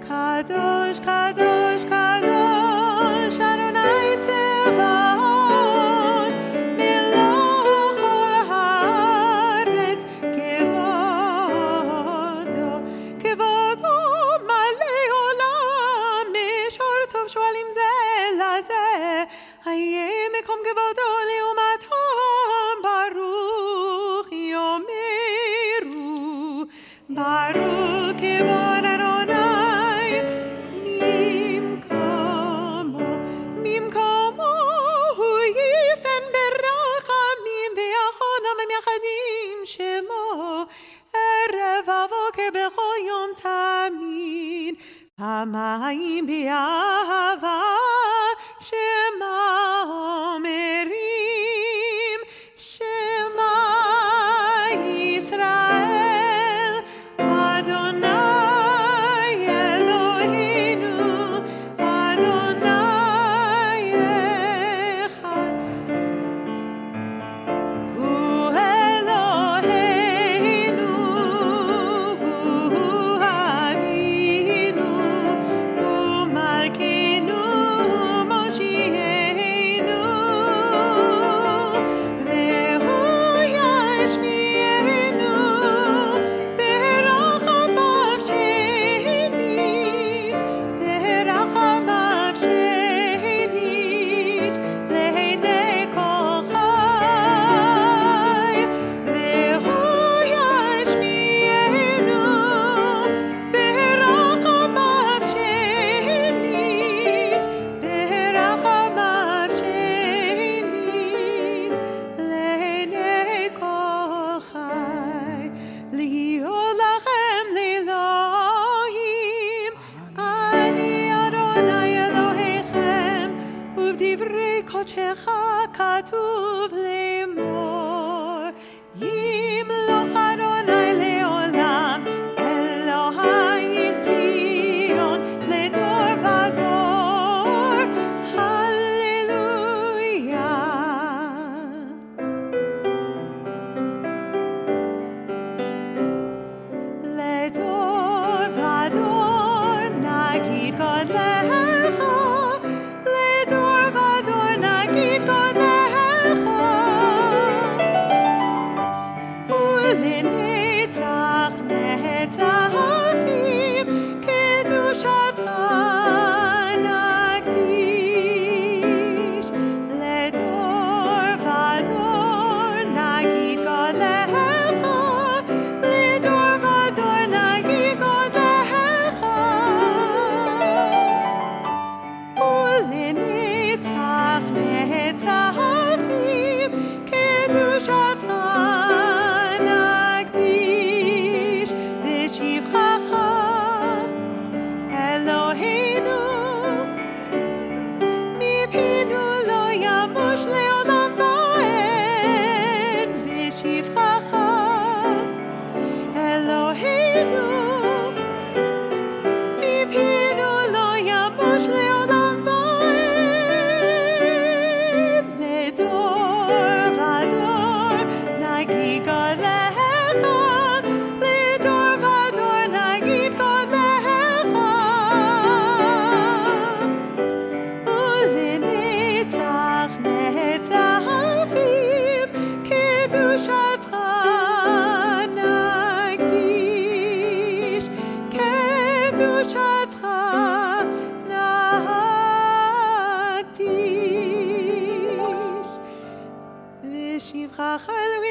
קדוש, קדוש, קדוש, אדוני צבאות, מלוא כל הארץ כבודו, כבודו מלא עולם, משור טוב שואלים זה לזה, היה מקום כבודו לעומתם, ברוך יאמרו, ברוך כבוד אדוני. שמו ערב ובוקר בכל יום תמיד, פעמיים באהבה שמה אומרים, שמה ישראל אדוני אלוהינו, אדוני אחד. הוא אלוהינו, הוא אבינו, הוא מלכנו, מושיע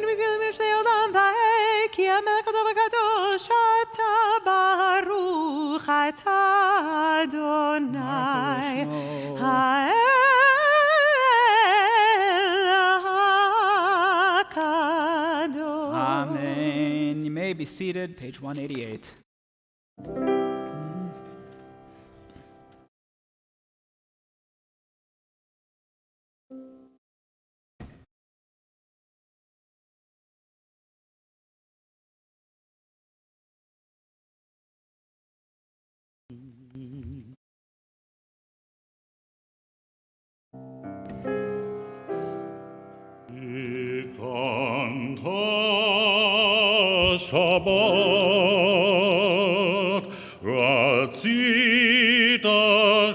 אבינו מגדולים משני עולם ועד, כי המלך הטוב הקדוש אתה ברוך אתה אדוני האל הקדוש. Amen. You may be seated, page 188. Shabbat, ratzita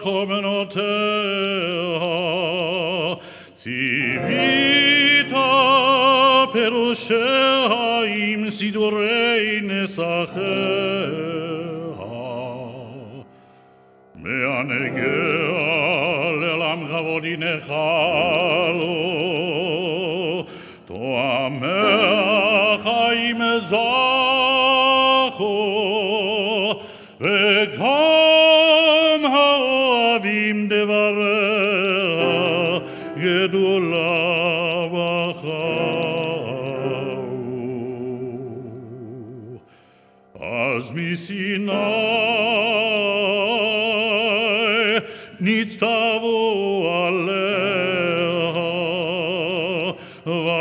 chomenoteha, tzivita perusheha im sidurei nesacheha, me'anegea le'lam chavodi nechalo, to'ameh chaim ezacho, וגם האוהבים דבריה גדולה בחרו. אז מסיני נצטוו עליה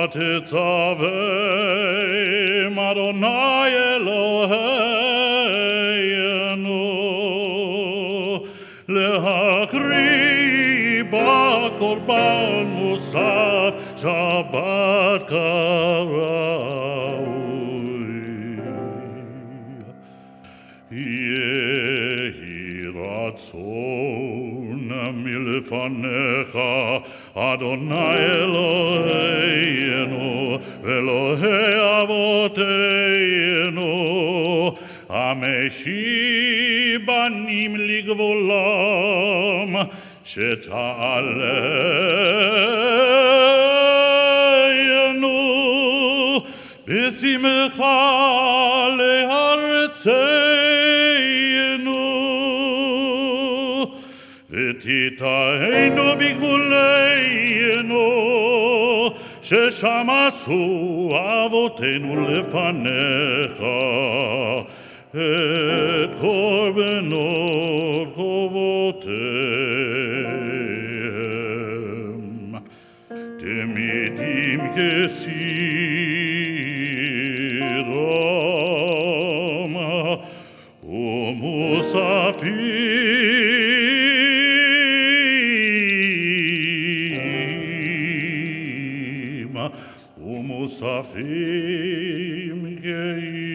ותצווים אדוני אלוהינו להקריב בקורבן מוסף שבת כראוי. יהי רצון מלפניך אדוני אלוהינו ואלוהי אבותינו המשיב בנים לגבולם שתעלנו בשמחה לארצנו ותיתנו בגבולנו ששם עשו אבותינו לפניך את קורבנות חובותיהם תמידים כסירם ומוספים כהלכתם.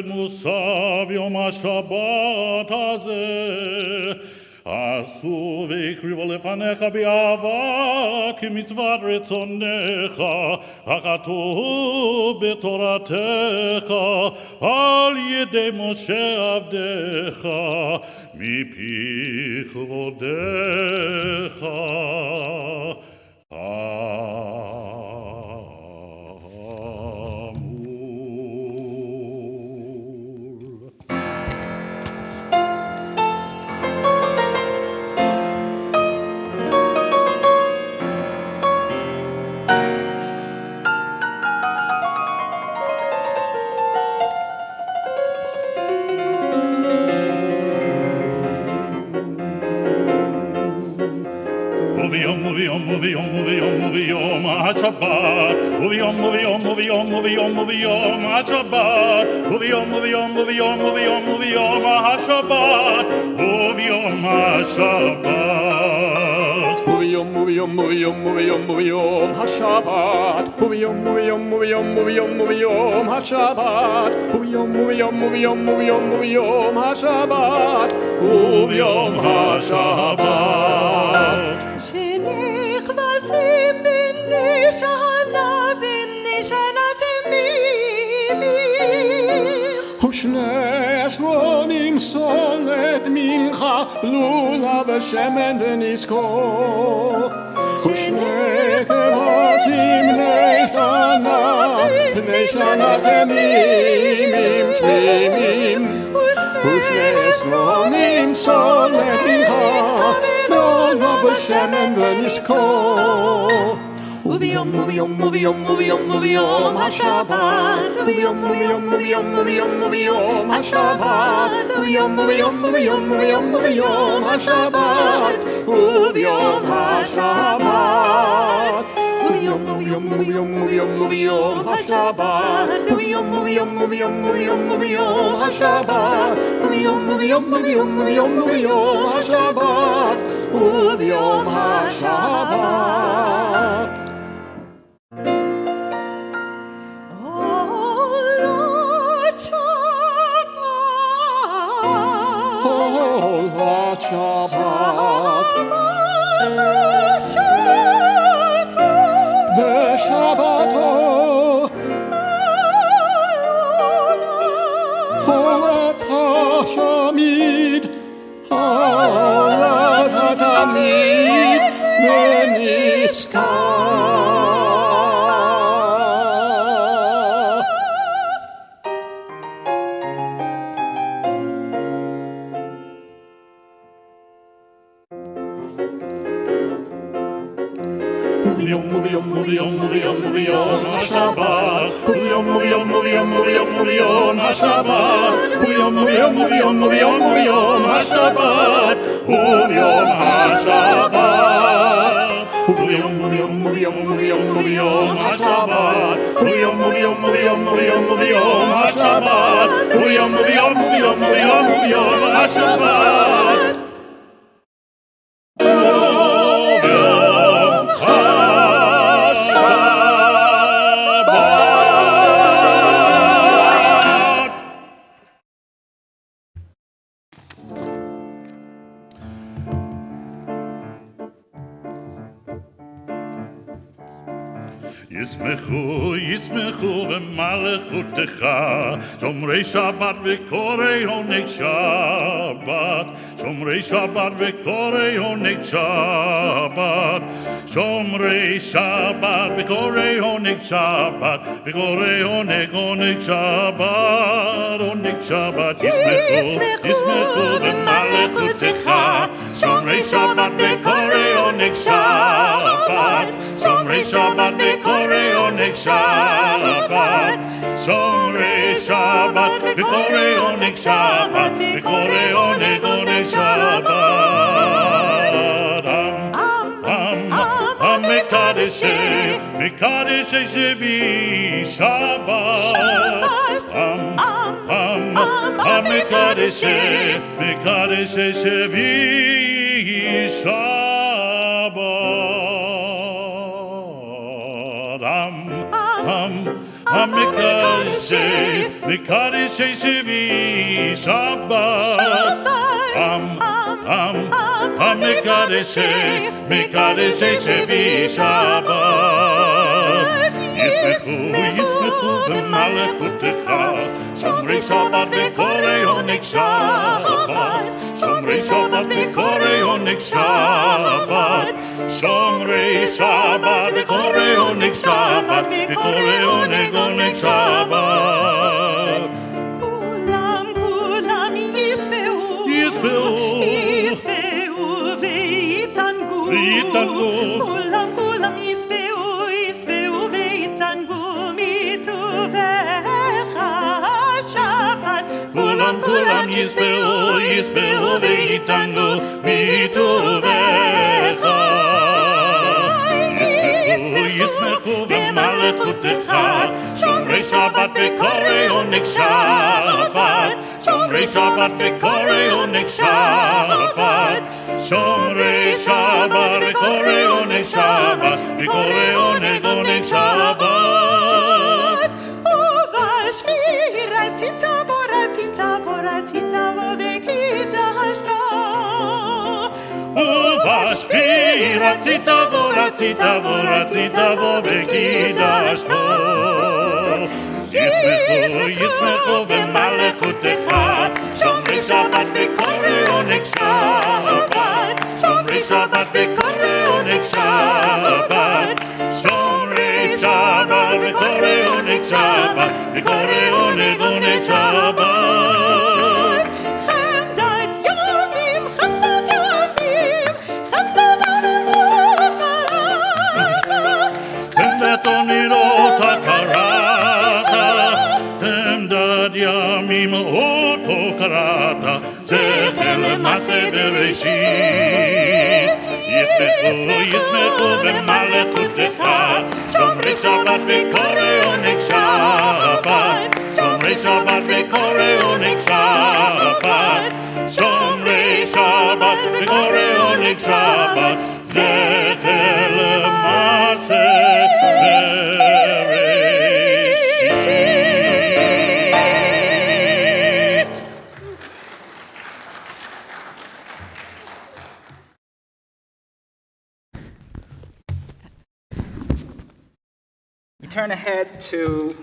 מוסף יום השבת הזה עשו והקריבו לפניך באהבה כמצוות רצונך הכתוב בתורתך על ידי משה עבדך מפי כבודך וביום השבת וביום השבת וביום השבת וביום השבת וביום השבת וביום השבת וביום השבת וביום השבת שנכבשים בני שנה בני שנה תמימים ושני עשרונים סולת מנחה, לולה ושמן ונזכור. ושני תיבות עם בני שנה תמימים תמימים. ושני עשרונים סולת מנחה, לולה ושמן ונזכור. וביום השבת, וביום השבת, וביום השבת, וביום השבת. וביום השבת, וביום השבת, וביום השבת, וביום השבת. Shabbat, בשבתו, הולת השמיד, הולת התמיד, ונזכר. וביום השבת, וביום השבת, וביום השבת, וביום השבת, וביום השבת, וביום השבת, וביום השבת. ישמחו במלכותך, שומרי שבת וקוראי עונג שבת, שומרי שבת וקוראי עונג שבת, שומרי שבת וקוראי עונג שבת, וקוראי עונג שבת, עונג שבת. ישמחו במלכותך, שומרי שבת וקוראי עונג שבת, שומרי שבת וקוראי עונג שבת, שומרי שבת וקוראי עונג שבת, וקוראי עונג שבת. מקדשי שבי שבת, מקדשי שבי שבת. מקדשי שבי שבת, מקדשי שבי שבת. ישמחו במלכותך, שומרי שבת וקוראי עונג שבת, שומרי שבת וקוראי עונג שבת, שומרי שבת וקוראי עונג שבת, וקוראי עונג שבת. כולם ישבעו ויתענגו, כולם ישבעו ויתענגו מטובך השבת. כולם ישבעו ויתענגו מטובך. ישמחו במלכותך, שומרי שבת וקוראי עונג שבת, שומרי שבת וקוראי עונג שבת, שומרי שבת וקוראי עונג שבת, וקוראי עונג שבת. ובשביעי רצית וקידשת, ובשביעי רצית וקידשת. ישמחו במלכותך, שומרי שבת וקורא עונג שבת, שומרי שבת וקורא עונג שבת, שומרי שבת וקורא עונג שבת, וקורא עונג שבת. חמדת ימים, חמדת ימים, חמדת אמירות הרעת. חמדת אמירות הקראת, חמדת ימים אותו קראת, זכר למעשה בראשית. ישמחו במלכותך, שומרי שבת וקורא עונג שבת, שומרי שבת וקורא עונג שבת, שומרי שבת וקורא עונג שבת, זכר למעשה בראשית. We turn ahead to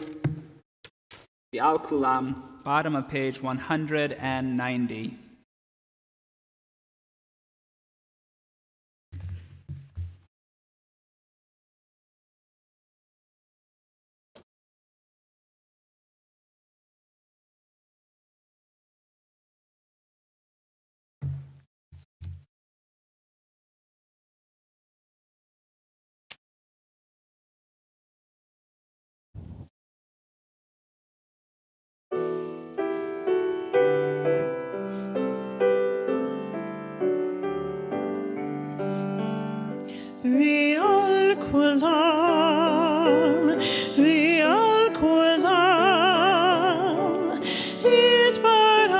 the Al Kulam, bottom of page 190. ועל כולם, ועל כולם, יתברך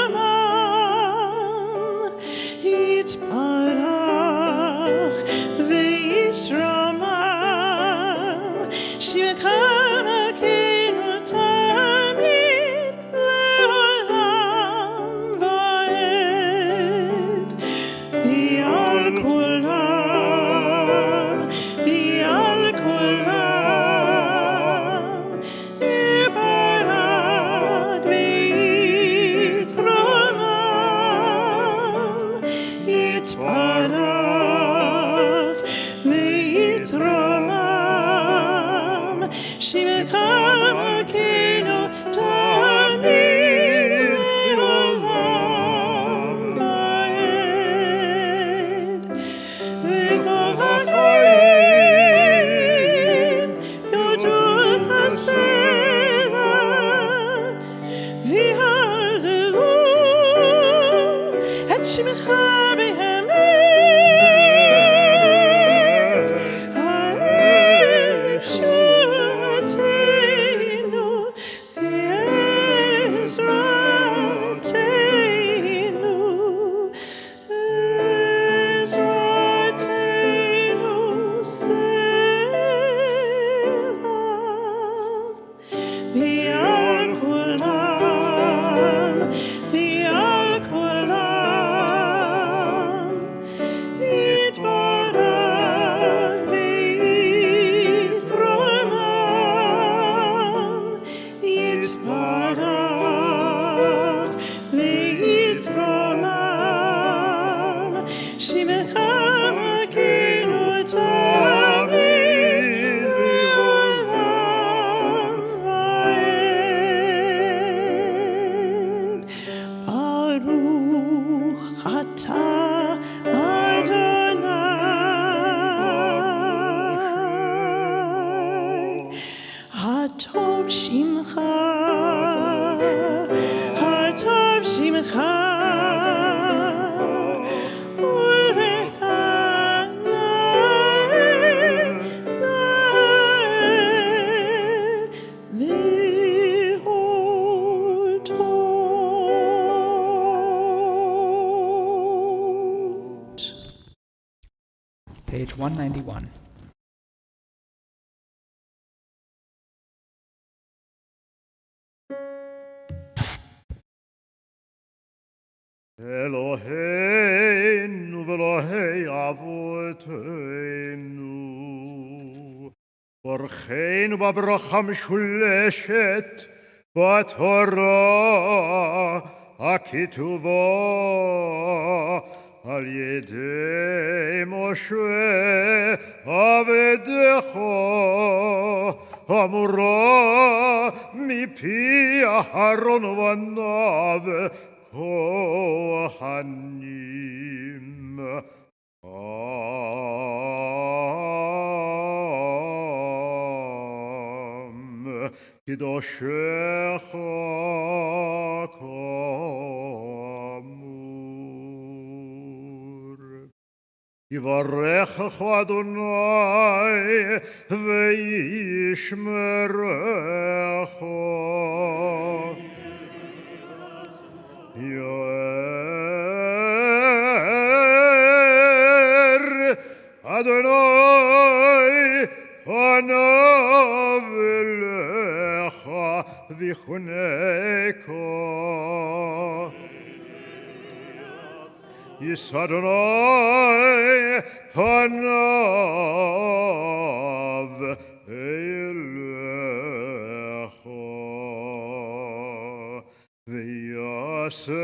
ויתרומם, יתברך ויתרומם, שמך מלכנו תמיד לעולם ועד. ביעל כולם, ביעל כולם, יתברך ויתרומם, יתברך ויתרומם, שמך מלכנו תמיד לעולם ועד. וכל החיים יודו חסדה, ויהללו את שמך באמת. ישועתנו בעזרתנו, בעזרתנו סלע. ביעל כולם, ביעל כולם, יתברך ויתרומם, יתברך ויתרומם, שמך מלכנו תמיד לעולם ועד. ברוך אתה אדוני, הטוב שמך, הטוב שמך, ולך נאה, נאה להודות. Page 191. Eloheinu v'Elohei avotenu, ברכנו בברכה משולשת בתורה הכתובה על ידי משה עבדך אמורה מפי אהרון ובניו כהנים. קדושך כאמור. יברכך אדוני וישמרך. יאר אדוני פניו אליך ויחונקה. יישא אדוני פניו אליך וישם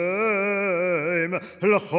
לך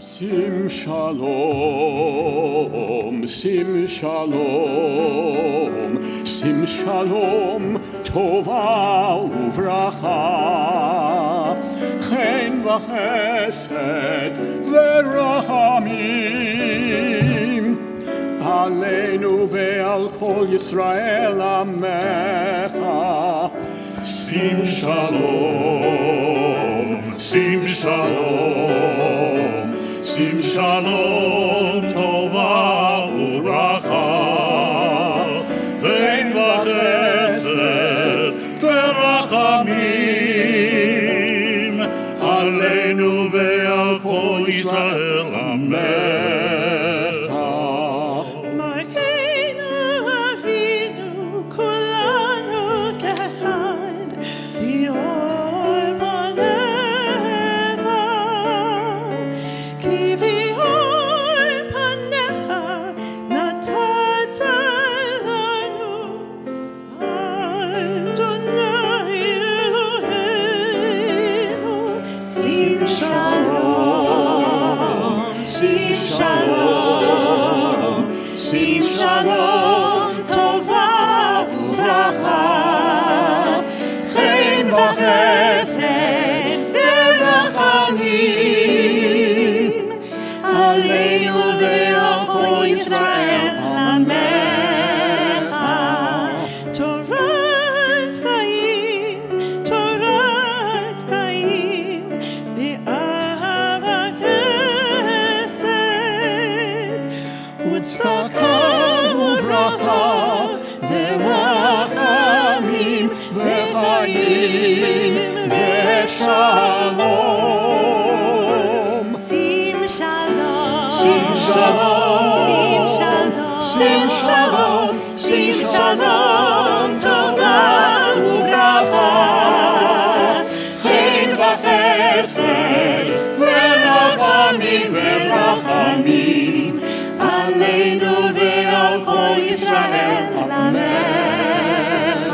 שים שלום, שים שלום, שים שלום, טובה וברכה, חן וחסד ורחמים, עלינו ועל כל ישראל עמך. שים שלום, שים שלום, שים שלום, טובה וברכה, חן וחסד ורחמים, עלינו ועל כל ישראל עמך. מלכנו אבינו כולנו כאחד, באור פניך, כי באור פניך נתת לנו, אדוני אלוהינו. שים שלום, שים שלום, שים שלום, טובה וברכה, חן וחסד ורחמים, עלינו ועל כל ישראל עמך. תורת חיים, תורת חיים, באהבה חסד וצדקה וברכה ורחמים וחיים ושלום. שים שלום, שים שלום, שים שלום, שים שלום, טובה וברכה, חן וחסד ורחמים ורחמים, עלינו ועל כל ישראל עמך.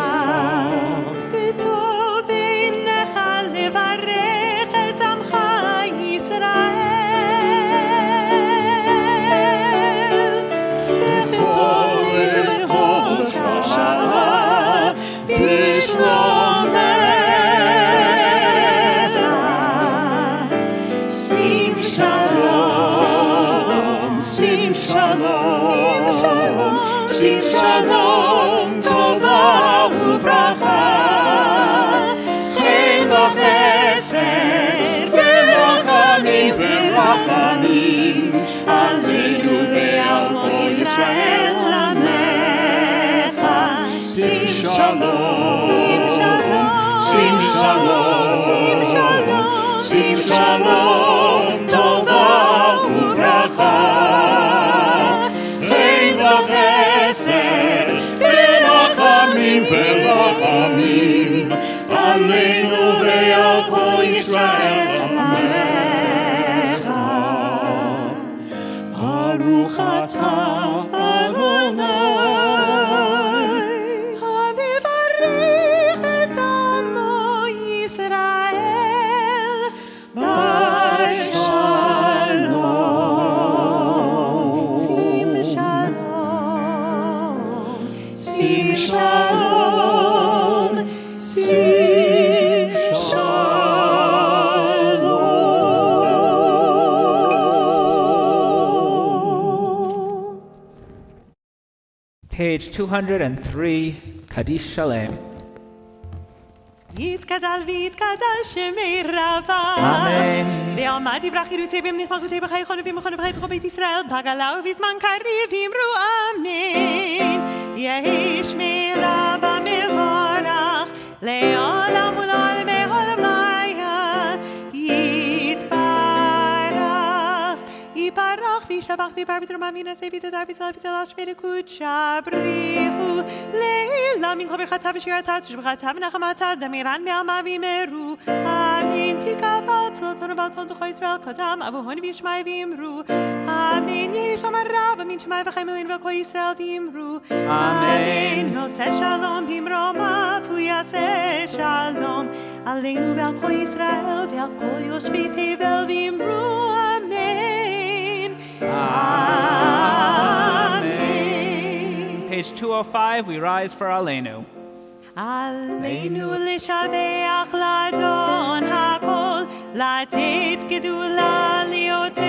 בטוב בעיניך לברך את עמך ישראל, בטוב ובכל שעה בשלומך. שים שלום, שים שלום, שים שלום, טובה וברכה, חן וחסד ורחמים ורחמים, עלינו ועל כל ישראל עמך. שים sim shalom, tova uvracha, chen v'chesed, v'rachamim, aleinu ve'al kol Yisrael amecha. Baruch atah Adonai, המברך את עמו ישראל בשלום. שים שלום, שים שלום. Page 203, Kaddish Shalem. יתגדל ויתגדל שמי רבה. אמן. ועמד יברח ירוצי במנחמא גותי בחיי חונו ומחונו בחיי תחו בית ישראל בגלה ובזמן קריב אמרו אמן. יהי שמי רבה מבורך לעולם ולעולמי עולמיה. יתברך יברך וישבח ויבר בתרומה מן הסי ויתזר ויצל ויצל השמי לקודשה בריחו לעילה מן כל ברכתה ושירתה תשבחתה ונחמתה דמירן מעלמה וימרו אמן תקבל צלותון ובלטון זכו ישראל קדם אבוהון וישמעי ויאמרו אמן יהי שלום הרב מן שמעי וחי מלין ולכל ישראל ויאמרו אמן נושא שלום במרומיו הוא יעשה שלום עלינו ועל כל ישראל ועל כל יושבי תבל ויאמרו אמן Amen. Page 205, we rise for Aleinu. עלינו לשבח לאדון הכל, לתת גדולה ליוצר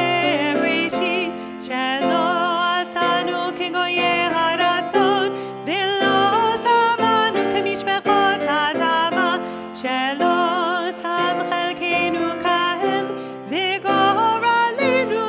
בראשית, שלא עשנו כגויי ארצות, ולא שמנו כמשפחות האדמה, שלא שם חלקנו כהם, וגורלנו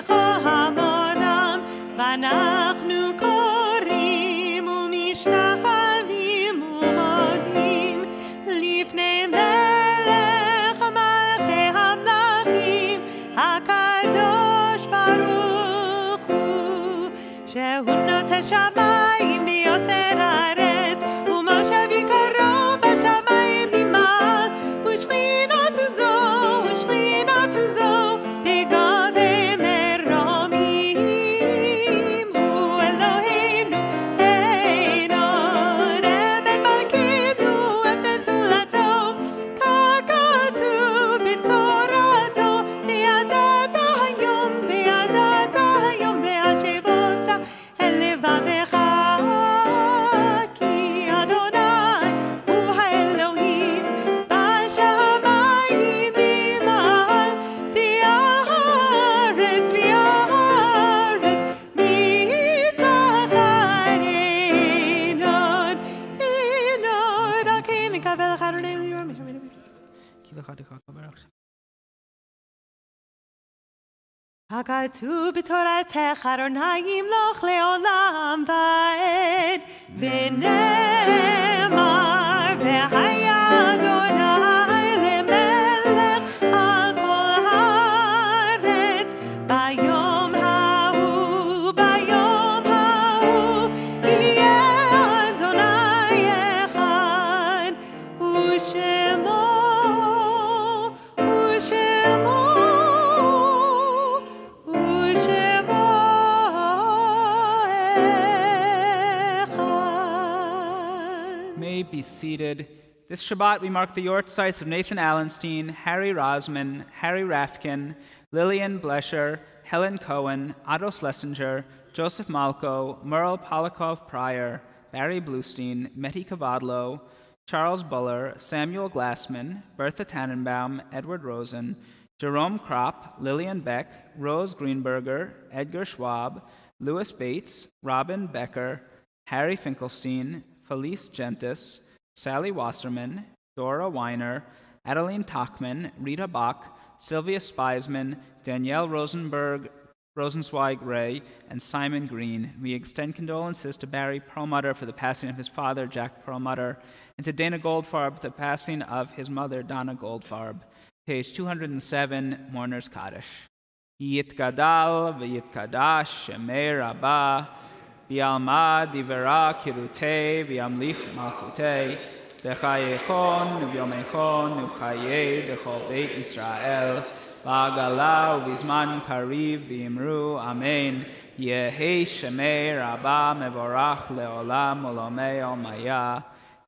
כהמונם, ואנחנו קוראים ומשתחווים ומודים לפני מלך מלכי המלכים הקדוש ברוך הוא שהוא נוטה שמיים ויוסר ארץ ומושב יקרו בשמיים ממעל ושכינת זו בגבי מרומים הוא אלוהינו אינו רמת מלכנו ובזולתו ככתוב בתורתו וידעת היום והשבות אל לבבך כי אדוני הוא האלוהים בשמיים ממעל והארץ מתחת עינון על כן נקבל לך אדוני ליום הכתוב בתורתך אדוני ימלוך לעולם ועד ונאמר והיה אדוני למלך על כל הארץ ביום ההוא יהיה אדוני אחד ושמו May be seated. This Shabbat we mark the yortzites of Nathan Allenstein, Harry Rosman, Harry Rafkin, Lillian Blesher, Helen Cohen, Otto Schlesinger, Joseph Malko, Merle Polakov Pryor, Barry Bluestein, Meti Kavadlo, Charles Buller, Samuel Glassman, Bertha Tannenbaum, Edward Rosen, Jerome Kropp, Lillian Beck, Rose Greenberger, Edgar Schwab, Louis Bates, Robin Becker, Harry Finkelstein, Felice Gentis, Sally Wasserman, Dora Weiner, Adeline Tachman, Rita Bach, Sylvia Speisman, Danielle Rosenberg, Rosenzweig Ray, and Simon Green. We extend condolences to Barry Perlmutter for the passing of his father, Jack Perlmutter, and to Dana Goldfarb for the passing of his mother, Donna Goldfarb. Page 207, Mourner's Kaddish. Yitgadal v'yitkadash shemei rabbah bi'alma divera kirutei v'yamlich malchutei v'chayechon v'yomechon v'chayei v'chol beit Yisrael v'agala u'bizman kariv v'imru amen yehi shemei rabbah mevorach le'olam olamei omaya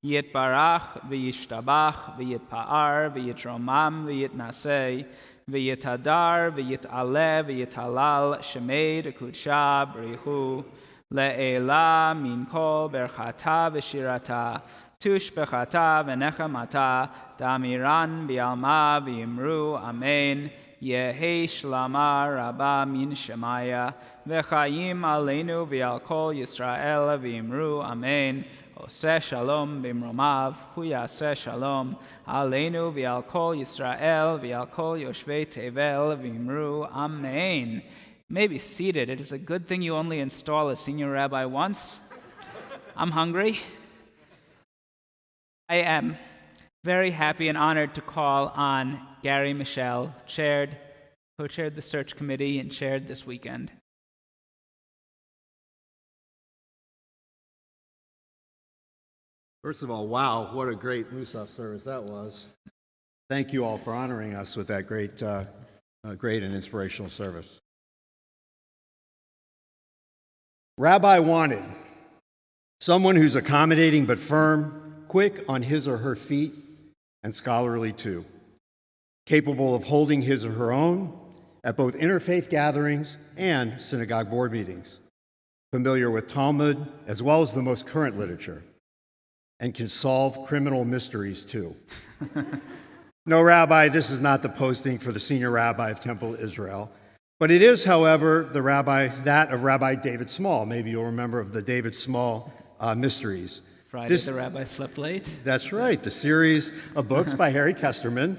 yitbarach v'yishtabach v'yitpa'ar v'yitromam v'yitnasei v'yitadar v'yit'aleh v'yitalal shemei d'kudsha b'rihu le'ela min kol berchata v'shirata tush bechata v'nechamata damiran bi'alma v'imru amen yehi shlama rabba min shemaya v'chayim aleinu v'al kol Yisrael v'imru amen Oseh shalom b'mromav, hu yaseh shalom, aleinu v'al kol Yisrael v'al kol yoshvei tevel v'imru, amen. You may be seated. It is a good thing you only install a senior rabbi once. I'm hungry. I am very happy and honored to call on Gary Michel, co-chaired the search committee and chaired this weekend. First of all, wow, what a great Musaf service that was. Thank you all for honoring us with that great and inspirational service. Rabbi wanted someone who's accommodating but firm, quick on his or her feet, and scholarly too, capable of holding his or her own at both interfaith gatherings and synagogue board meetings, familiar with Talmud as well as the most current literature, and can solve criminal mysteries too. No, Rabbi, this is not the posting for the senior rabbi of Temple Israel, but it is, however, that of Rabbi David Small. Maybe you'll remember of the David Small mysteries. Friday the Rabbi Slept Late. That's right, the series of books by Harry Kesterman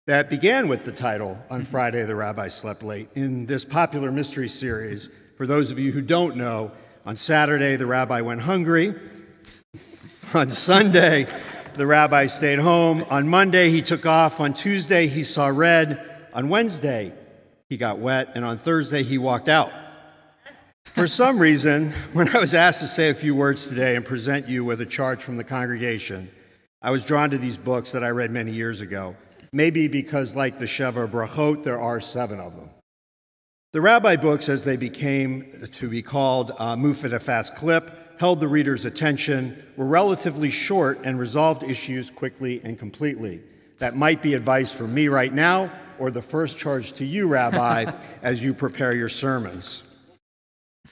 that began with the title On Friday the Rabbi Slept Late. In this popular mystery series, for those of you who don't know, on Saturday the rabbi went hungry. On Sunday, the rabbi stayed home. On Monday, he took off. On Tuesday, he saw red. On Wednesday, he got wet. And on Thursday, he walked out. For some reason, when I was asked to say a few words today and present you with a charge from the congregation, I was drawn to these books that I read many years ago. Maybe because, like the Sheva Brachot, there are 7 of them. The rabbi books, as they became to be called, move at a fast clip, held the reader's attention, were relatively short, and resolved issues quickly and completely. That might be advice from me right now, or the first charge to you, Rabbi, as you prepare your sermons.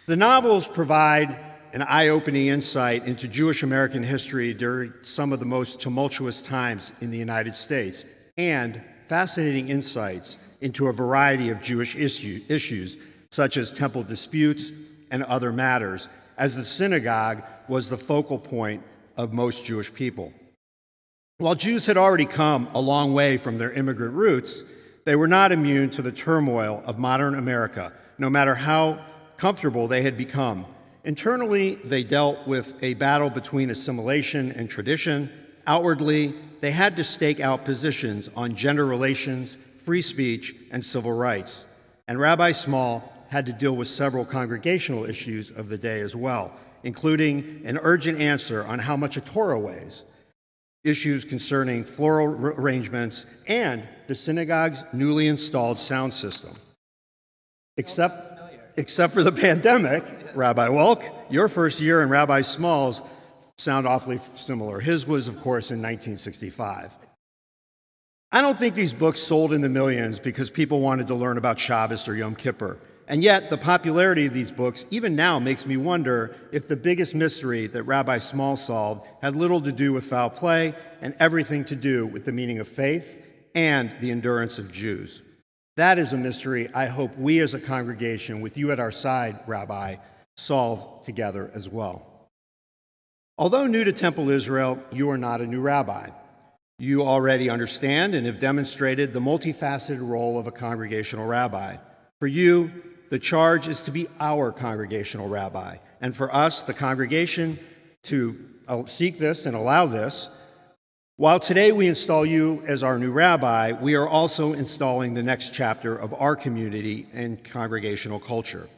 The novels provide an eye-opening insight into Jewish American history during some of the most tumultuous times in the United States, and fascinating insights into a variety of Jewish issues, such as temple disputes and other matters, as the synagogue was the focal point of most Jewish people. While Jews had already come a long way from their immigrant roots, they were not immune to the turmoil of modern America, no matter how comfortable they had become. Internally, they dealt with a battle between assimilation and tradition. Outwardly, they had to stake out positions on gender relations, free speech, and civil rights. And Rabbi Small had to deal with several congregational issues of the day as well, including an urgent answer on how much a Torah weighs, issues concerning floral arrangements, and the synagogue's newly installed sound system. Except for the pandemic, Rabbi Wolk, your first year and Rabbi Small's sound awfully similar. His was, of course, in 1965. I don't think these books sold in the millions because people wanted to learn about Shabbos or Yom Kippur. And yet, the popularity of these books, even now, makes me wonder if the biggest mystery that Rabbi Small solved had little to do with foul play and everything to do with the meaning of faith and the endurance of Jews. That is a mystery I hope we as a congregation, with you at our side, Rabbi, solve together as well. Although new to Temple Israel, you are not a new rabbi. You already understand and have demonstrated the multifaceted role of a congregational rabbi. For you, the charge is to be our congregational rabbi, and for us, the congregation, to seek this and allow this. While today we install you as our new rabbi, we are also installing the next chapter of our community and congregational culture.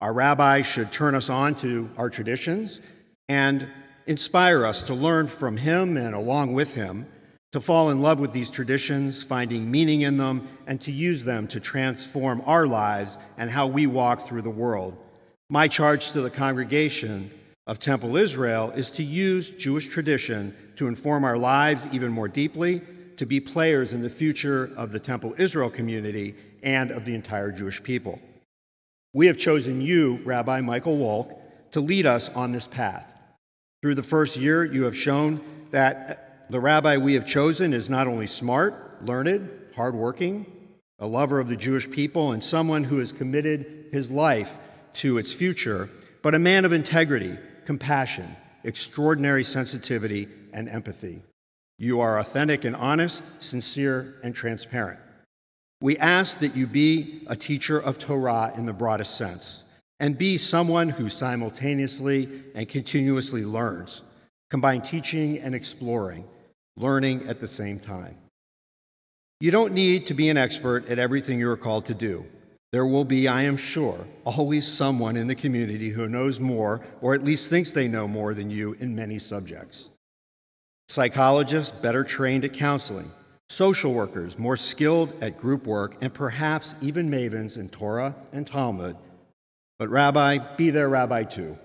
Our rabbi should turn us on to our traditions and inspire us to learn from him and along with him, to fall in love with these traditions, finding meaning in them, and to use them to transform our lives and how we walk through the world. My charge to the congregation of Temple Israel is to use Jewish tradition to inform our lives even more deeply, to be players in the future of the Temple Israel community and of the entire Jewish people. We have chosen you, Rabbi Michael Wolk, to lead us on this path. Through the first year, you have shown that the rabbi we have chosen is not only smart, learned, hardworking, a lover of the Jewish people, and someone who has committed his life to its future, but a man of integrity, compassion, extraordinary sensitivity, and empathy. You are authentic and honest, sincere and transparent. We ask that you be a teacher of Torah in the broadest sense, and be someone who simultaneously and continuously learns, combine teaching and exploring, learning at the same time. You don't need to be an expert at everything you are called to do. There will be, I am sure, always someone in the community who knows more, or at least thinks they know more than you in many subjects. Psychologists better trained at counseling, social workers more skilled at group work, and perhaps even mavens in Torah and Talmud. But Rabbi, be their rabbi too.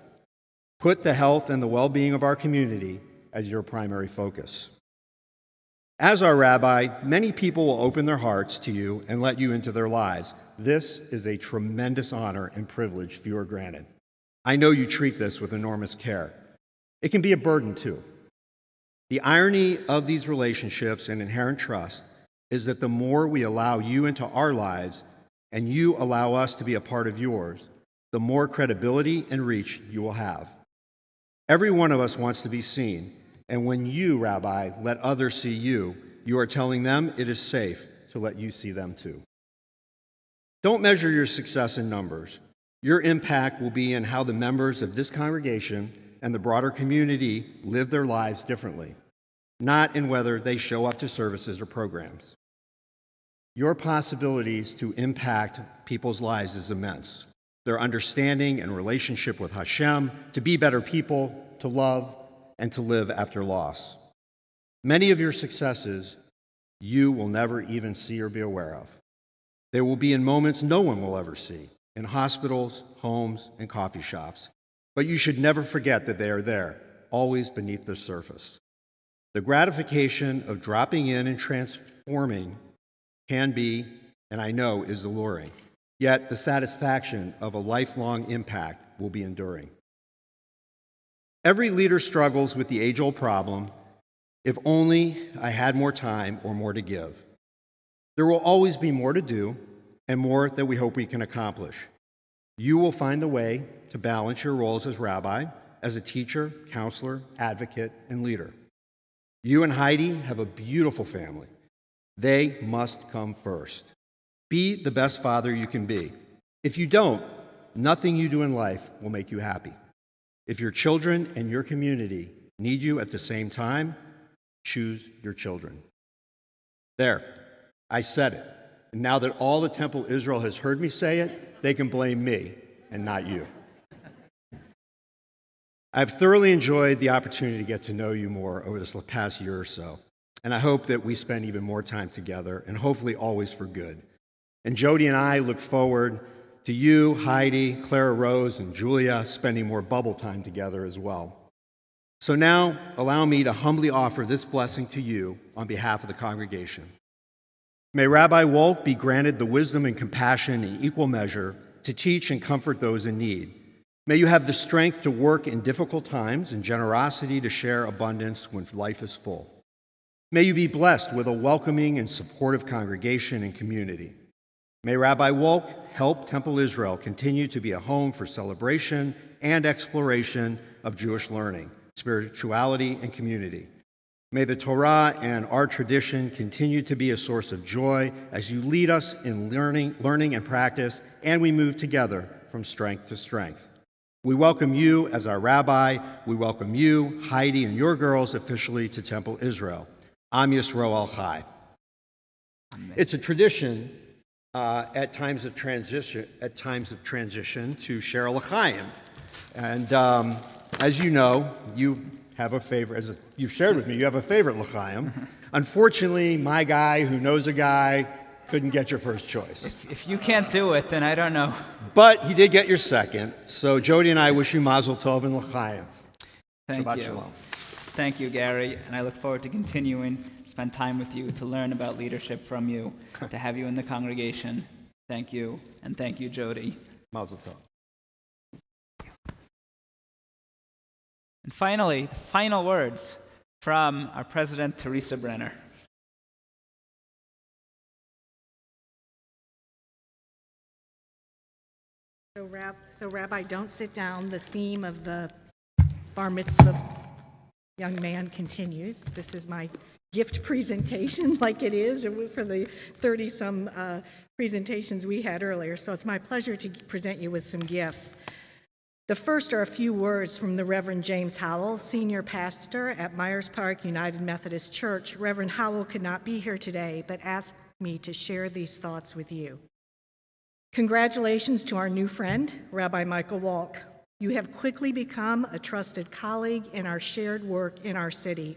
Put the health and the well-being of our community as your primary focus. As our rabbi, many people will open their hearts to you and let you into their lives. This is a tremendous honor and privilege few are granted. I know you treat this with enormous care. It can be a burden too. The irony of these relationships and inherent trust is that the more we allow you into our lives and you allow us to be a part of yours, the more credibility and reach you will have. Every one of us wants to be seen, and when you, Rabbi, let others see you, you are telling them it is safe to let you see them too. Don't measure your success in numbers. Your impact will be in how the members of this congregation and the broader community live their lives differently, not in whether they show up to services or programs. Your possibilities to impact people's lives is immense. Their understanding and relationship with Hashem, to be better people, to love, and to live after loss. Many of your successes you will never even see or be aware of. They will be in moments no one will ever see, in hospitals, homes, and coffee shops. But you should never forget that they are there, always beneath the surface. The gratification of dropping in and transforming can be, and I know is alluring, yet the satisfaction of a lifelong impact will be enduring. Every leader struggles with the age-old problem, if only I had more time or more to give. There will always be more to do and more that we hope we can accomplish. You will find the way to balance your roles as rabbi, as a teacher, counselor, advocate, and leader. You and Heidi have a beautiful family. They must come first. Be the best father you can be. If you don't, nothing you do in life will make you happy. If your children and your community need you at the same time, choose your children. There, I said it. And now that all the Temple Israel has heard me say it, they can blame me and not you. I've thoroughly enjoyed the opportunity to get to know you more over this past year or so, and I hope that we spend even more time together, and hopefully always for good. And Jody and I look forward to you, Heidi, Clara Rose, and Julia spending more bubble time together as well. So now, allow me to humbly offer this blessing to you on behalf of the congregation. May Rabbi Wolk be granted the wisdom and compassion in equal measure to teach and comfort those in need. May you have the strength to work in difficult times and generosity to share abundance when life is full. May you be blessed with a welcoming and supportive congregation and community. May Rabbi Wolk help Temple Israel continue to be a home for celebration and exploration of Jewish learning, spirituality, and community. May the Torah and our tradition continue to be a source of joy as you lead us in learning and practice, and we move together from strength to strength. We welcome you as our rabbi. We welcome you, Heidi, and your girls officially to Temple Israel. Am Yisro Al Chai. It's a tradition at times of transition to Share L'Chaim. And as you know, you have a favorite, as you've shared with me, you have a favorite L'Chaim. Unfortunately, my guy who knows a guy couldn't get your first choice. If you can't do it, then I don't know. But he did get your second. So Jody and I wish you Mazel Tov and L'Chaim. Thank Shabbat you. Shalom. Thank you, Gary, and I look forward to continuing to spend time with you, to learn about leadership from you, to have you in the congregation. Thank you, and thank you, Jody. Mazel Tov. And finally, the final words from our president, Teresa Brenner. So, Rabbi, don't sit down. The theme of the bar mitzvah young man continues. This is my gift presentation, like it is for the 30-some presentations we had earlier. So it's my pleasure to present you with some gifts. The first are a few words from the Reverend James Howell, senior pastor at Myers Park United Methodist Church. Reverend Howell could not be here today, but asked me to share these thoughts with you. Congratulations to our new friend, Rabbi Michael Walk. You have quickly become a trusted colleague in our shared work in our city.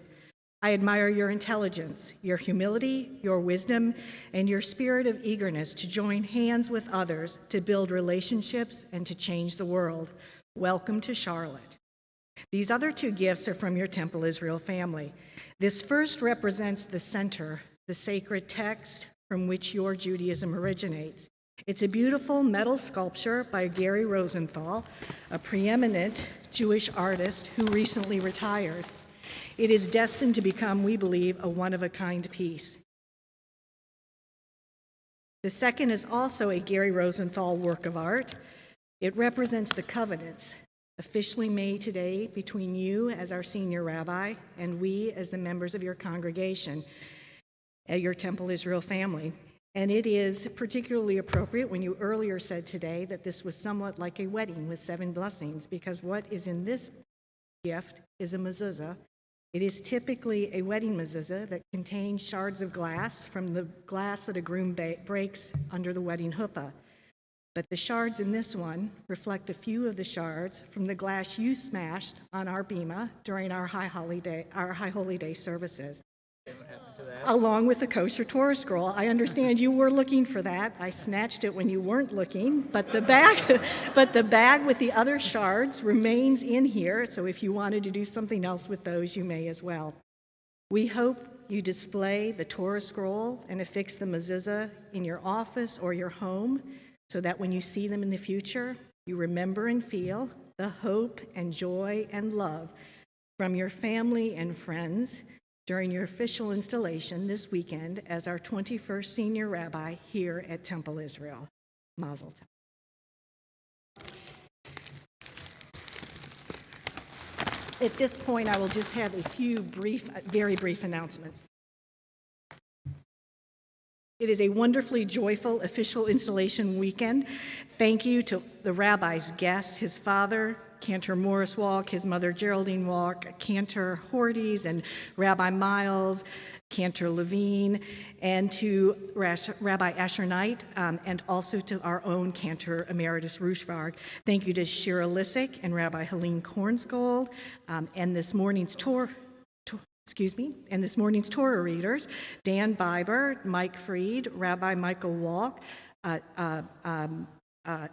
I admire your intelligence, your humility, your wisdom, and your spirit of eagerness to join hands with others to build relationships and to change the world. Welcome to Charlotte. These other two gifts are from your Temple Israel family. This first represents the center, the sacred text from which your Judaism originates. It's a beautiful metal sculpture by Gary Rosenthal, a preeminent Jewish artist who recently retired. It is destined to become, we believe, a one-of-a-kind piece. The second is also a Gary Rosenthal work of art. It represents the covenants officially made today between you as our senior rabbi and we as the members of your congregation, your Temple Israel family. And it is particularly appropriate when you earlier said today that this was somewhat like a wedding with 7 blessings, because what is in this gift is a mezuzah. It is typically a wedding mezuzah that contains shards of glass from the glass that a groom breaks under the wedding huppah. But the shards in this one reflect a few of the shards from the glass you smashed on our bima during our High Holy Day services. Along with the kosher Torah scroll. I understand you were looking for that. I snatched it when you weren't looking, but the bag with the other shards remains in here, so if you wanted to do something else with those, you may as well. We hope you display the Torah scroll and affix the mezuzah in your office or your home, so that when you see them in the future, you remember and feel the hope and joy and love from your family and friends during your official installation this weekend as our 21st senior rabbi here at Temple Israel. Mazel tov. At this point, I will just have a few very brief announcements. It is a wonderfully joyful official installation weekend. Thank you to the rabbi's guests, his father, Cantor Morris Walk, his mother Geraldine Walk, Cantor Hordes and Rabbi Miles, Cantor Levine, and to Rabbi Asher Knight, and also to our own Cantor Emeritus Rushvarg. Thank you to Shira Lissick and Rabbi Helene Kornsgold, and this morning's Torah readers, Dan Biber, Mike Freed, Rabbi Michael Walk,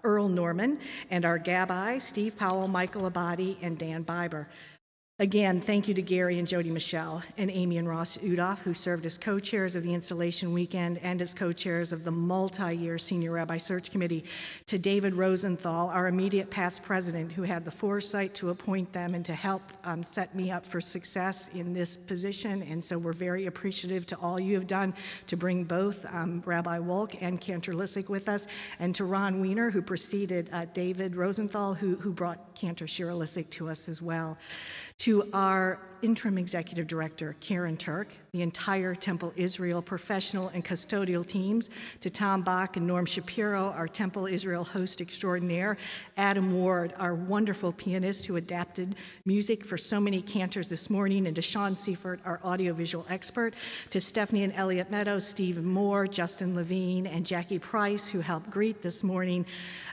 Earl Norman, and our Gabbai, Steve Powell, Michael Abadi, and Dan Biber. Again, thank you to Gary and Jody Michelle and Amy and Ross Udoff, who served as co-chairs of the installation weekend and as co-chairs of the multi-year Senior Rabbi Search Committee, to David Rosenthal, our immediate past president, who had the foresight to appoint them and to help set me up for success in this position. And so we're very appreciative to all you have done to bring both Rabbi Wolk and Cantor Lissick with us, and to Ron Wiener, who preceded David Rosenthal, who brought Cantor Shira Lissick to us as well. To our interim executive director, Karen Turk, the entire Temple Israel professional and custodial teams, to Tom Bach and Norm Shapiro, our Temple Israel host extraordinaire, Adam Ward, our wonderful pianist who adapted music for so many cantors this morning, and to Sean Seifert, our audiovisual expert, to Stephanie and Elliot Meadows, Stephen Moore, Justin Levine, and Jackie Price, who helped greet this morning.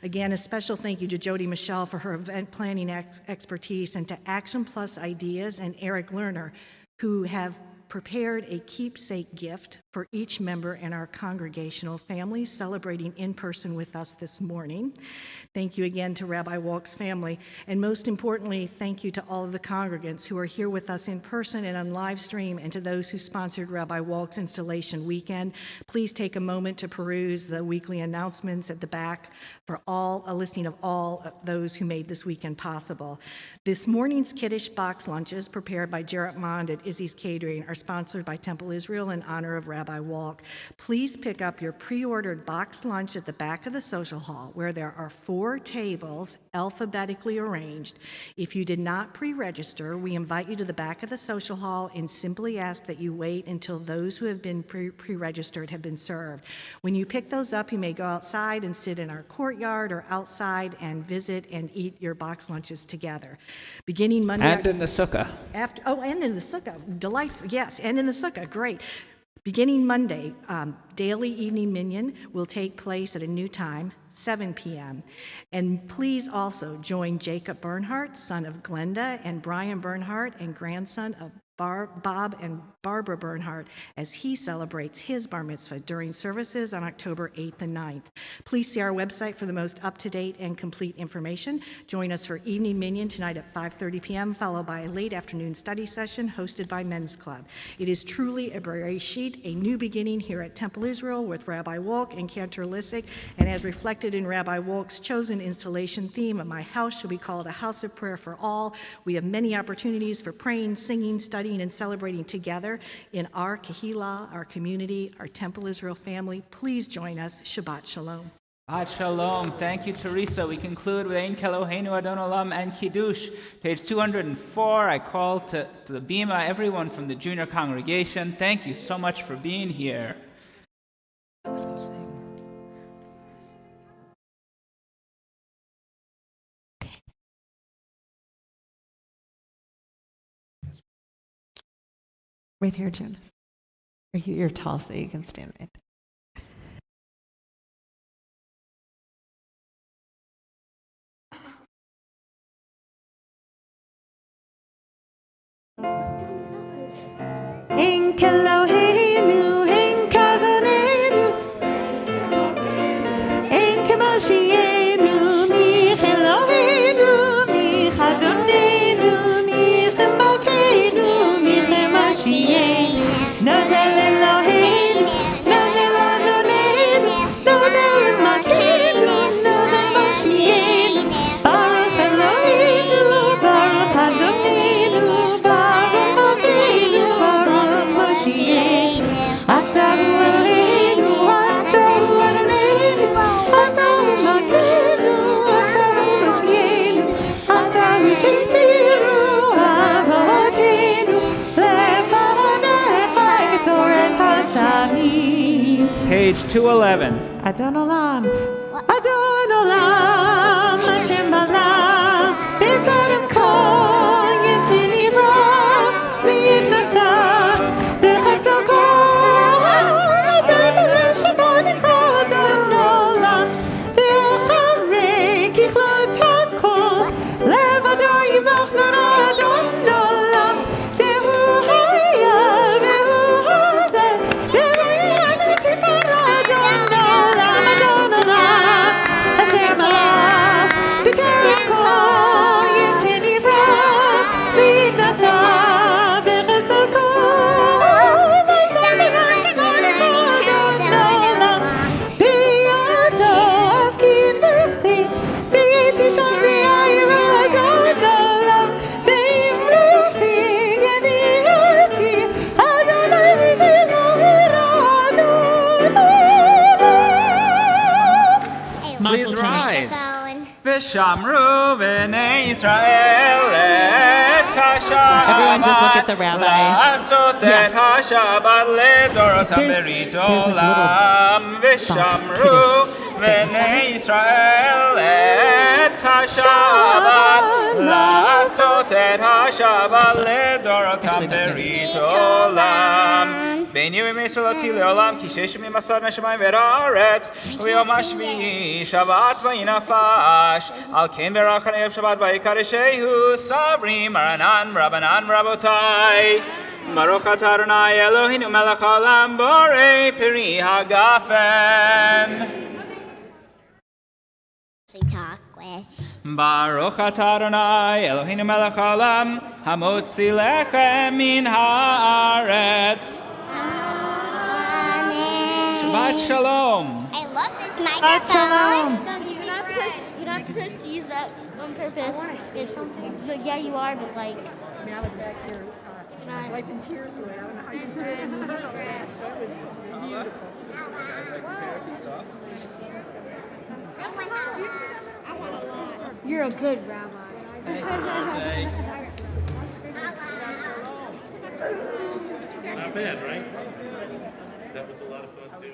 Again, a special thank you to Jody Michelle for her event planning expertise, and to Action Plus Ideas and Eric Lerner, who have prepared a keepsake gift for each member in our congregational family celebrating in person with us this morning. Thank you again to Rabbi Walk's family, and most importantly, thank you to all of the congregants who are here with us in person and on live stream, and to those who sponsored Rabbi Walk's installation weekend. Please take a moment to peruse the weekly announcements at the back for a listing of all of those who made this weekend possible. This morning's Kiddush box lunches prepared by Jarrett Mond at Izzy's Catering are sponsored by Temple Israel in honor of Rabbi Walk. Please pick up your pre-ordered box lunch at the back of the social hall, where there are 4 tables alphabetically arranged. If you did not pre-register, we invite you to the back of the social hall and simply ask that you wait until those who have been pre-registered have been served. When you pick those up, you may go outside and sit in our courtyard or outside and visit and eat your box lunches together. Beginning Monday... And in the sukkah. And in the sukkah. Delightful. Yes, and in the sukkah. Great. Beginning Monday, daily evening minyan will take place at a new time, 7 p.m. And please also join Jacob Bernhardt, son of Glenda, and Brian Bernhardt, and grandson of Bob and Barbara Bernhardt, as he celebrates his bar mitzvah during services on October 8th and 9th. Please see our website for the most up-to-date and complete information. Join us for evening minyan tonight at 5:30 p.m., followed by a late afternoon study session hosted by Men's Club. It is truly a bereshit, a new beginning here at Temple Israel with Rabbi Walk and Cantor Lissick, and as reflected in Rabbi Walk's chosen installation theme of My House Shall Be Called a House of Prayer for All, we have many opportunities for praying, singing, studying, and celebrating together in our Kehillah, our community, our Temple Israel family. Please join us. Shabbat Shalom. Shabbat Shalom. Thank you, Teresa. We conclude with Ein Keloheinu Adon Olam and Kiddush. Page 204, I call to the Bima everyone from the junior congregation. Thank you so much for being here. Let's go sing. Right here, June. You're tall, so you can stand right there. Ein Keloheinu, Ein Kadonenu, Ein Kemoshienu, Mich Eloheinu, Mich Adonenu, Mich Malkeinu, Mich Mashiach, Nodel Eloheinu, Nodel Adonenu, Nodel Malkeinu, Nodel Mashiach, Baruch Eloheinu, Baruch Adonenu, Baruch Malkeinu, Baruch Mashiach, Atahu Eloheinu, Atahu Adonenu, Atahu Malkeinu, Atahu Mashiach, Atahu Shintiru, Avotenu, Lefanecha Ketoret HaSamim. Page 211. Adon Olam, Adon Olam, Hashem Balam, B'Tzadam Kol, Yitzin Yivra, V'Yitnasa, B'Chafto Kol, Zayim Shimon Yikro Adon Olam, V'Acharei Kichlotam Kol, Levado Yimach Nara Adon Olam, Zehu Hayah, Vehu Hadeh, Vehu Yanu Tifara Adon Olam, Adon Olam, Hashem Balam, B'Tzadam Kol, Yitzin Yivra, V'Yitnasa, B'Chafto Kol, Zayim Shimon Yikro Adon Olam, B'Yado Avkin Ruchi, B'Tishon B'Yair Adon Olam, B'Ruchi Gebiati, Adonai V'Vinu Adon Olam. Please rise. V'shamru b'nei Israel et Everyone just look at the rabbi. לעשות את השבת לדורותם ברית עולם ושמרו בני ישראל את השבת לעשות את השבת לדורותם ברית עולם בין ימי ישראל אותי לעולם כי שש ימים מסר השמיים והארץ וביום השביעי שבת ויהי נפש על כן ברך ערב שבת ויקדשהו סברים מרנן רבנן רבותיי ברוך אתה אדוני אלוהינו מלך העולם בורא פרי הגפן ברוך אתה אדוני אלוהינו מלך העולם המוציא לחם מן הארץ Shabbat shalom. I love this Shabbat microphone. shalom. You're not supposed to use that on purpose. So, yeah, you are, but like. Now I'm back here wiping tears away. I don't know how you do it in the tunnel. So it was beautiful. You're a good rabbi. Not bad, right? That was a lot of fun too.